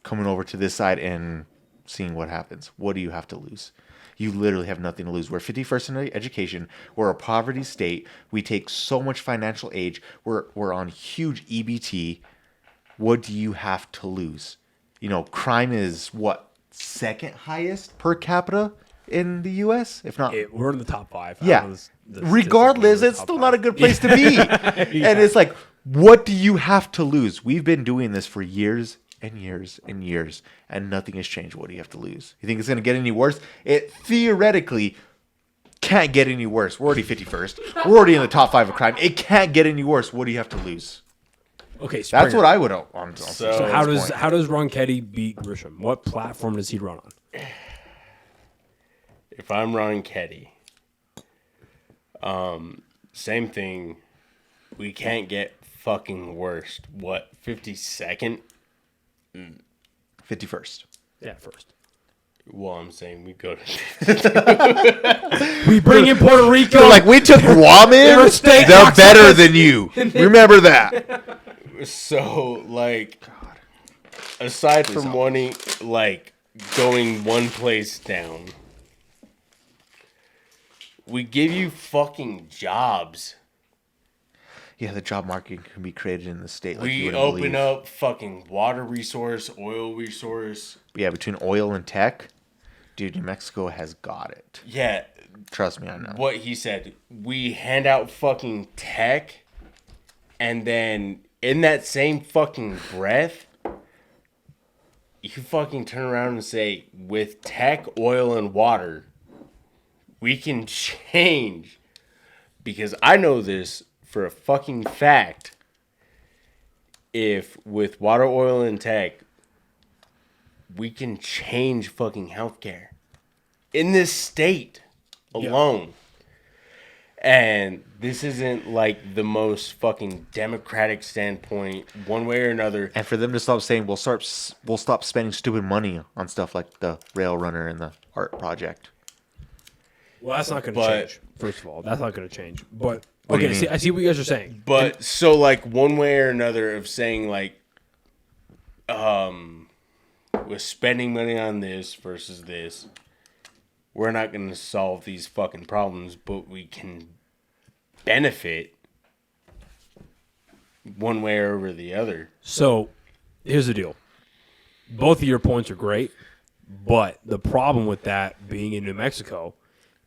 coming over to this side and seeing what happens? What do you have to lose? You literally have nothing to lose. We're 51st in education. We're a poverty state. We take so much financial aid. We're on huge EBT. What do you have to lose? Crime is second highest per capita in the U.S. If not, we're in the top 5. Yeah. Regardless, it's still not a good place to be. And it's like, what do you have to lose? We've been doing this for years and years and years, and nothing has changed. What do you have to lose? You think it's going to get any worse? It theoretically can't get any worse. We're already 51st. We're already in the top 5 of crime. It can't get any worse. What do you have to lose? Okay, Springer. That's what I would hope. So how does Ronchetti beat Grisham? What platform does he run on? If I'm Ronchetti, same thing. We can't get fucking worse. What, 52nd? 51st. Yeah, first. Well, I'm saying we go to... We bring in Puerto Rico. So, we took Guam in. They're better than you. Remember that. So, aside from wanting, going one place down, we give you fucking jobs. Yeah, the job market can be created in the state. We open up fucking water resource, oil resource. Yeah, between oil and tech, dude, New Mexico has got it. Yeah. Trust me, I know. What he said, we hand out fucking tech, and then in that same fucking breath, you fucking turn around and say, with tech, oil, and water, we can change. Because I know this for a fucking fact. If with water, oil, and tech, we can change fucking healthcare in this state alone. Yeah. And this isn't the most fucking democratic standpoint one way or another. And for them to stop saying we'll stop spending stupid money on stuff like the Rail Runner and the art project. Well, that's not going to change. First of all, that's not going to change. But okay, I see what you guys are saying. But so one way or another of saying with spending money on this versus this, we're not going to solve these fucking problems, but we can benefit one way or over the other. So here's the deal. Both of your points are great, but the problem with that being in New Mexico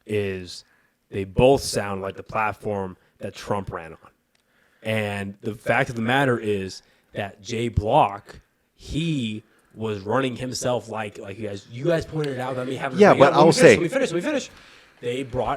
is they both sound like the platform that Trump ran on. And the fact of the matter is that Jay Block, he was running himself like you guys pointed out. Let me have but I'll say. Let me finish.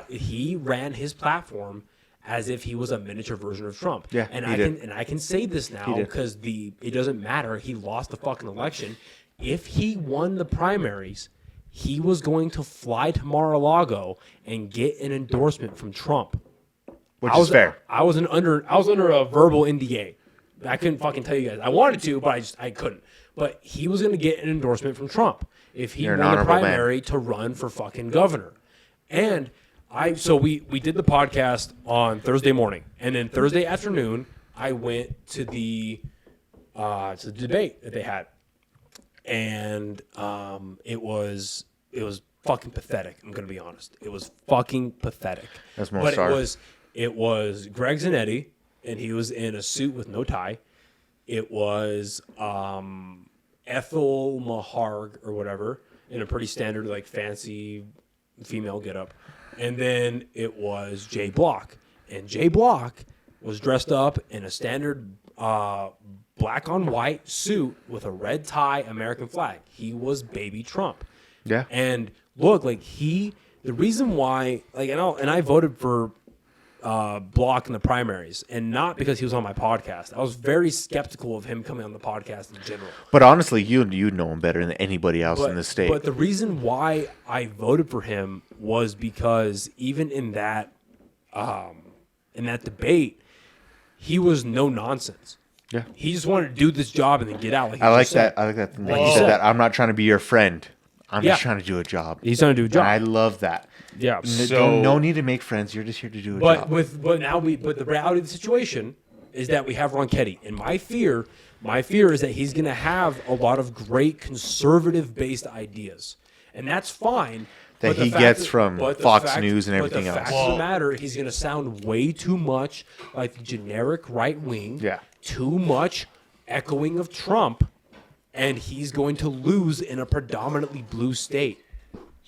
He ran his platform as if he was a miniature version of Trump. Yeah, and I can say this now because it doesn't matter. He lost the fucking election. If he won the primaries, he was going to fly to Mar-a-Lago and get an endorsement from Trump. Which is fair. I was under a verbal NDA. I couldn't fucking tell you guys. I wanted to, but I couldn't. But he was going to get an endorsement from Trump if he won the primary to run for fucking governor. And So we did the podcast on Thursday morning, and then Thursday afternoon I went to the debate that they had, and it was fucking pathetic. I'm gonna be honest. It was fucking pathetic. That's more But sorry. it was Greg Zanetti, and he was in a suit with no tie. It was Ethel Maharg or whatever in a pretty standard like fancy female getup, and then it was Jay Block, and Jay Block was dressed up in a standard black on white suit with a red tie, American flag. He was baby Trump. Yeah. And look, like the reason why, like, and I voted for Block in the primaries, and not because he was on my podcast. I was very skeptical of him coming on the podcast in general. But honestly, you know him better than anybody else in the state. But the reason why I voted for him was because even in that debate, he was no nonsense. Yeah. He just wanted to do this job and then get out. Like I like that. I like that. Like you said that. I'm not trying to be your friend. I'm just trying to do a job. He's trying to do a job. And I love that. Yeah. So no need to make friends. You're just here to do a job. But the reality of the situation is that we have Ronchetti, and my fear is that he's going to have a lot of great conservative-based ideas, and that's fine. That he gets from Fox News and everything else. But the fact of the matter, he's going to sound way too much like the generic right wing. Yeah. Too much echoing of Trump, and he's going to lose in a predominantly blue state.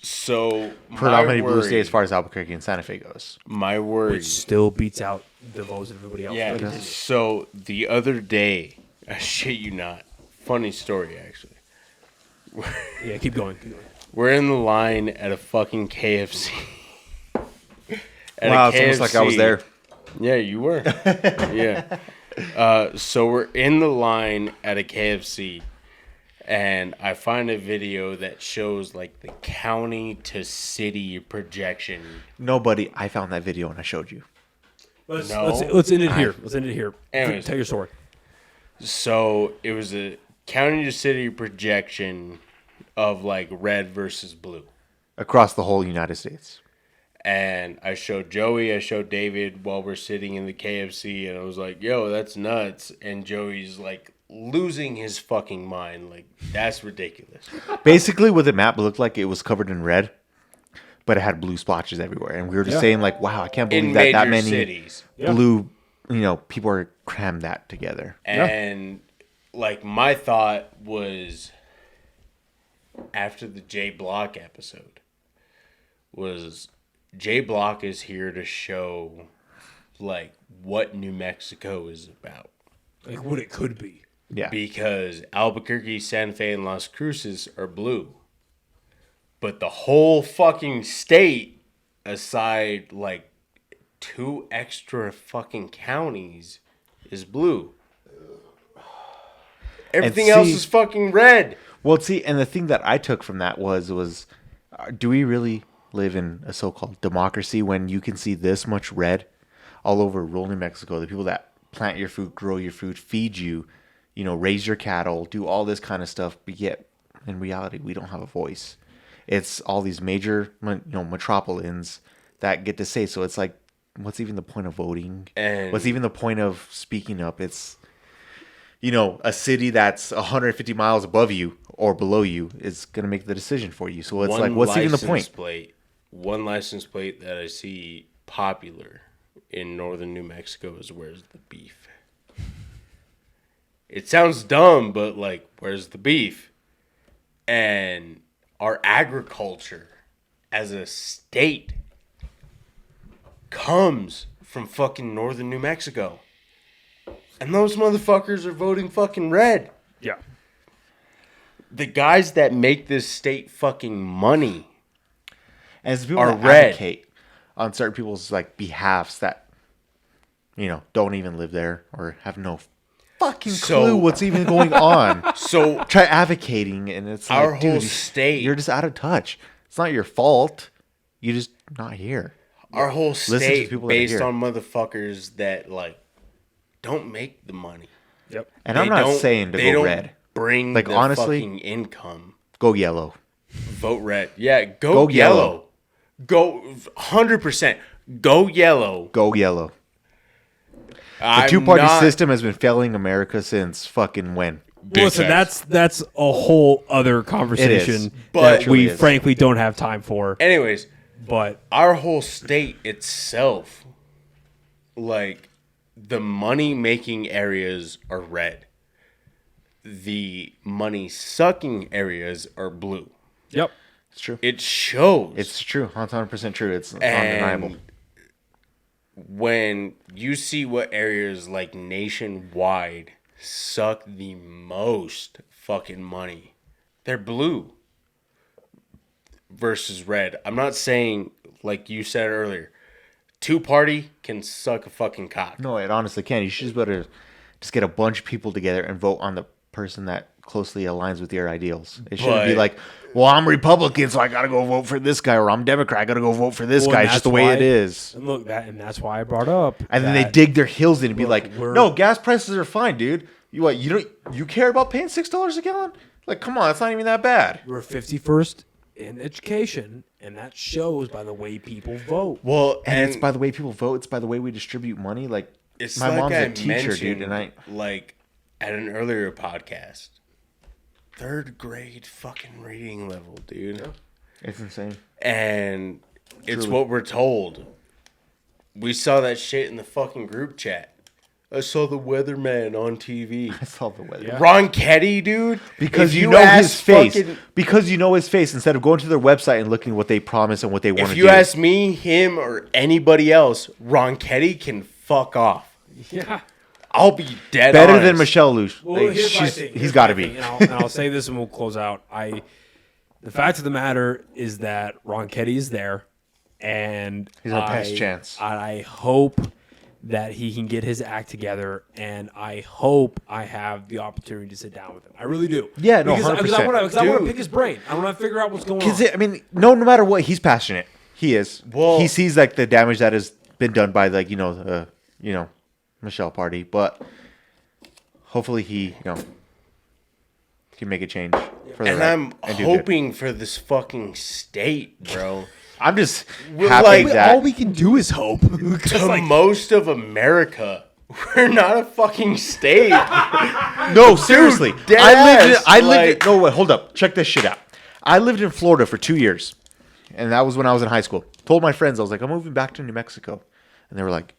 So predominantly blue state as far as Albuquerque and Santa Fe goes. My worry, which still beats out the votes of everybody else. Yeah. So the other day, I shit you not, funny story actually. Yeah, keep going. We're in the line at a fucking KFC. Wow, it's almost like I was there. Yeah, you were. Yeah. So we're in the line at a KFC, and I find a video that shows like the county to city projection. Nobody, I found that video and I showed you. Let's end it here. Let's end it here. Anyways, tell your story. So it was a county to city projection of like red versus blue across the whole United States. And I showed Joey, I showed David while we're sitting in the KFC, and I was like, yo, that's nuts. And Joey's like losing his fucking mind. Like, that's ridiculous. Basically, what the map looked like, it was covered in red, but it had blue splotches everywhere. And we were just saying, like, wow, I can't believe that many cities. Blue, people are crammed that together. And, like, my thought was, after the Jay Block episode, was Jay Block is here to show, like, what New Mexico is about. Like, what it could be. Yeah. Because Albuquerque, Santa Fe, and Las Cruces are blue. But the whole fucking state, aside, like, 2 extra fucking counties, is blue. Everything else is fucking red. Well, see, and the thing that I took from that was do we really live in a so-called democracy when you can see this much red all over rural New Mexico? The people that plant your food, grow your food, feed you, raise your cattle, do all this kind of stuff, but yet in reality we don't have a voice. It's all these major metropolitans that get to say. So it's like, what's even the point of voting? And what's even the point of speaking up? It's a city that's 150 miles above you or below you is going to make the decision for you. So it's like, what's even the point? One license plate that I see popular in northern New Mexico is where's the beef? It sounds dumb, but like, where's the beef? And our agriculture as a state comes from fucking northern New Mexico. And those motherfuckers are voting fucking red. Yeah. The guys that make this state fucking money as people are that red. Advocate on certain people's like behalfs that don't even live there or have no fucking clue what's even going on. So try advocating, and it's like, our whole dude, state, you're just out of touch. It's not your fault. You're just not here. Our whole state based on motherfuckers that like don't make the money. Yep. And I'm not saying to go red. Bring like the honestly, fucking income. Go yellow. Vote red. Yeah, go yellow. Go 100%. Go yellow. Go yellow. The two-party system has been failing America since fucking when? Listen, that's a whole other conversation but that we frankly don't have time for. Anyways, but our whole state itself, like, the money-making areas are red. The money-sucking areas are blue. Yep. It's true. It shows. It's true. 100% true. It's undeniable. When you see what areas like nationwide suck the most fucking money, they're blue versus red. I'm not saying, like you said earlier, two-party can suck a fucking cock. No, it honestly can. You should just better just get a bunch of people together and vote on the person that closely aligns with your ideals. It shouldn't be like, well, I'm Republican, so I gotta go vote for this guy, or I'm Democrat, I gotta go vote for this guy. It's just the way it is. And look, that's why I brought up. And then they dig their heels in and be like, no, gas prices are fine, dude. You care about paying $6 a gallon? Like, come on, it's not even that bad. We're 51st in education, and that shows by the way people vote. Well, and it's by the way people vote. It's by the way we distribute money. Like, it's my like mom's I a teacher, dude, and like at an earlier podcast, 3rd grade fucking reading level, dude. Yeah. It's insane. And it's what we're told. We saw that shit in the fucking group chat. I saw the weatherman on TV. I saw the weatherman. Yeah. Ron Ketty, dude. Because you know his face. Because you know his face instead of going to their website and looking what they promise and what they want to do. If you ask me, him, or anybody else, Ron Ketty can fuck off. Yeah. I'll be dead Better honest. than Michelle Luce. Well, he's got to be. And I'll say this and we'll close out. The fact of the matter is that Ron Ketty is there. And he's our best chance. I hope that he can get his act together, and I hope I have the opportunity to sit down with him. I really do. Yeah, no, 100%. Because I want to pick his brain. I want to figure out what's going on. I mean, no matter what, he's passionate. He is. Well, he sees like the damage that has been done by Michelle party, but hopefully he can make a change. And I'm hoping for this fucking state, bro. I'm just happy that all we can do is hope. To most of America, we're not a fucking state. No, seriously. Dude, Hold up. Check this shit out. I lived in Florida for 2 years, and that was when I was in high school. Told my friends, I was like, I'm moving back to New Mexico. And they were like,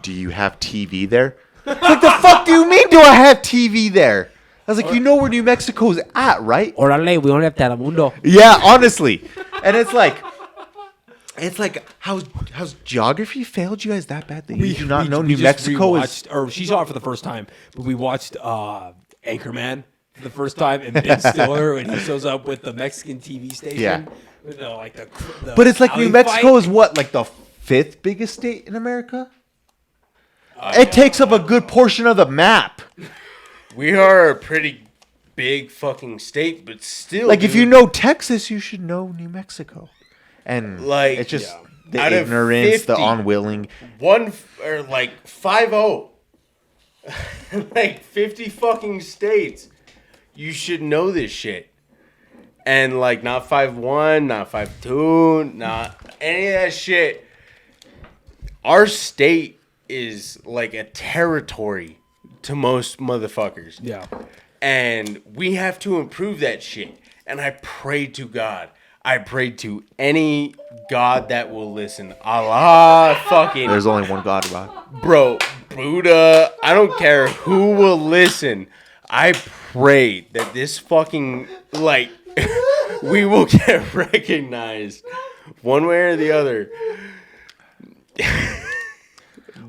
do you have TV there? Like, the fuck do you mean, do I have TV there? I was like, you know where New Mexico's at, right? Orale, we don't have Telemundo. Yeah, honestly. And it's like, how's geography failed you guys that badly? You do not know New Mexico is... Or she saw it for the first time, but we watched Anchorman for the first time, and Ben Stiller, when he shows up with the Mexican TV station. Yeah. With the but it's like New Mexico is what, like the 5th biggest state in America? It takes up a good portion of the map. We are a pretty big fucking state, but still. Like, if you know Texas, you should know New Mexico. And like, it's just the ignorance, the unwilling. 50, like 50 fucking states. You should know this shit. And like, not 5'1", not 5'2", not any of that shit. Our state is like a territory to most motherfuckers. Yeah. And we have to improve that shit. And I pray to God. I pray to any God that will listen. Allah fucking... There's only one God, Rob. Bro, Buddha, I don't care who will listen. I pray that this fucking, like, we will get recognized one way or the other.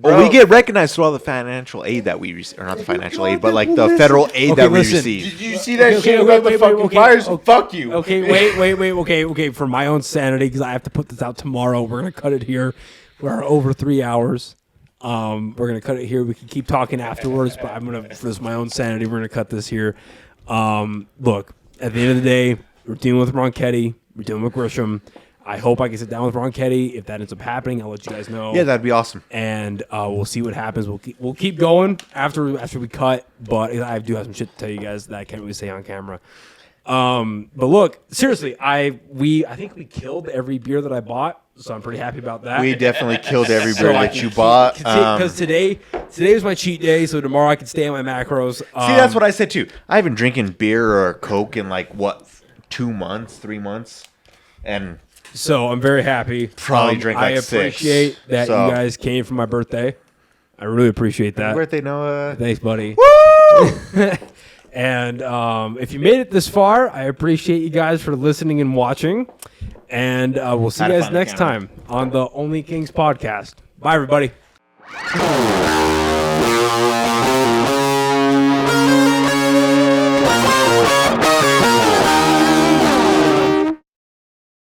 Well, we get recognized through all the financial aid that we receive, or not the financial aid, but like the federal aid that we receive. Did you see that shit about the fucking fires? Fuck you. Okay, wait. Okay. For my own sanity, because I have to put this out tomorrow. We're gonna cut it here. We're over 3 hours. We're gonna cut it here. We can keep talking afterwards, but for my own sanity, we're gonna cut this here. Look, at the end of the day, we're dealing with Ron Ketty. We're dealing with Grisham. I hope I can sit down with Ron Ketty. If that ends up happening, I'll let you guys know. Yeah, that'd be awesome. And we'll see what happens. We'll keep going after we cut. But I do have some shit to tell you guys that I can't really say on camera. But look, seriously, I think we killed every beer that I bought, so I'm pretty happy about that. We definitely killed every beer that you bought. Because today was my cheat day, so tomorrow I can stay on my macros. See, that's what I said too. I haven't drinking beer or Coke in 2 months, 3 months, and so I'm very happy. Probably drink I six. appreciate that you guys came for my birthday. I really appreciate that. Happy birthday, Noah. Thanks, buddy. Woo! And if you made it this far, I appreciate you guys for listening and watching. And we'll see you guys next time on the OnlyKings podcast. Bye, everybody.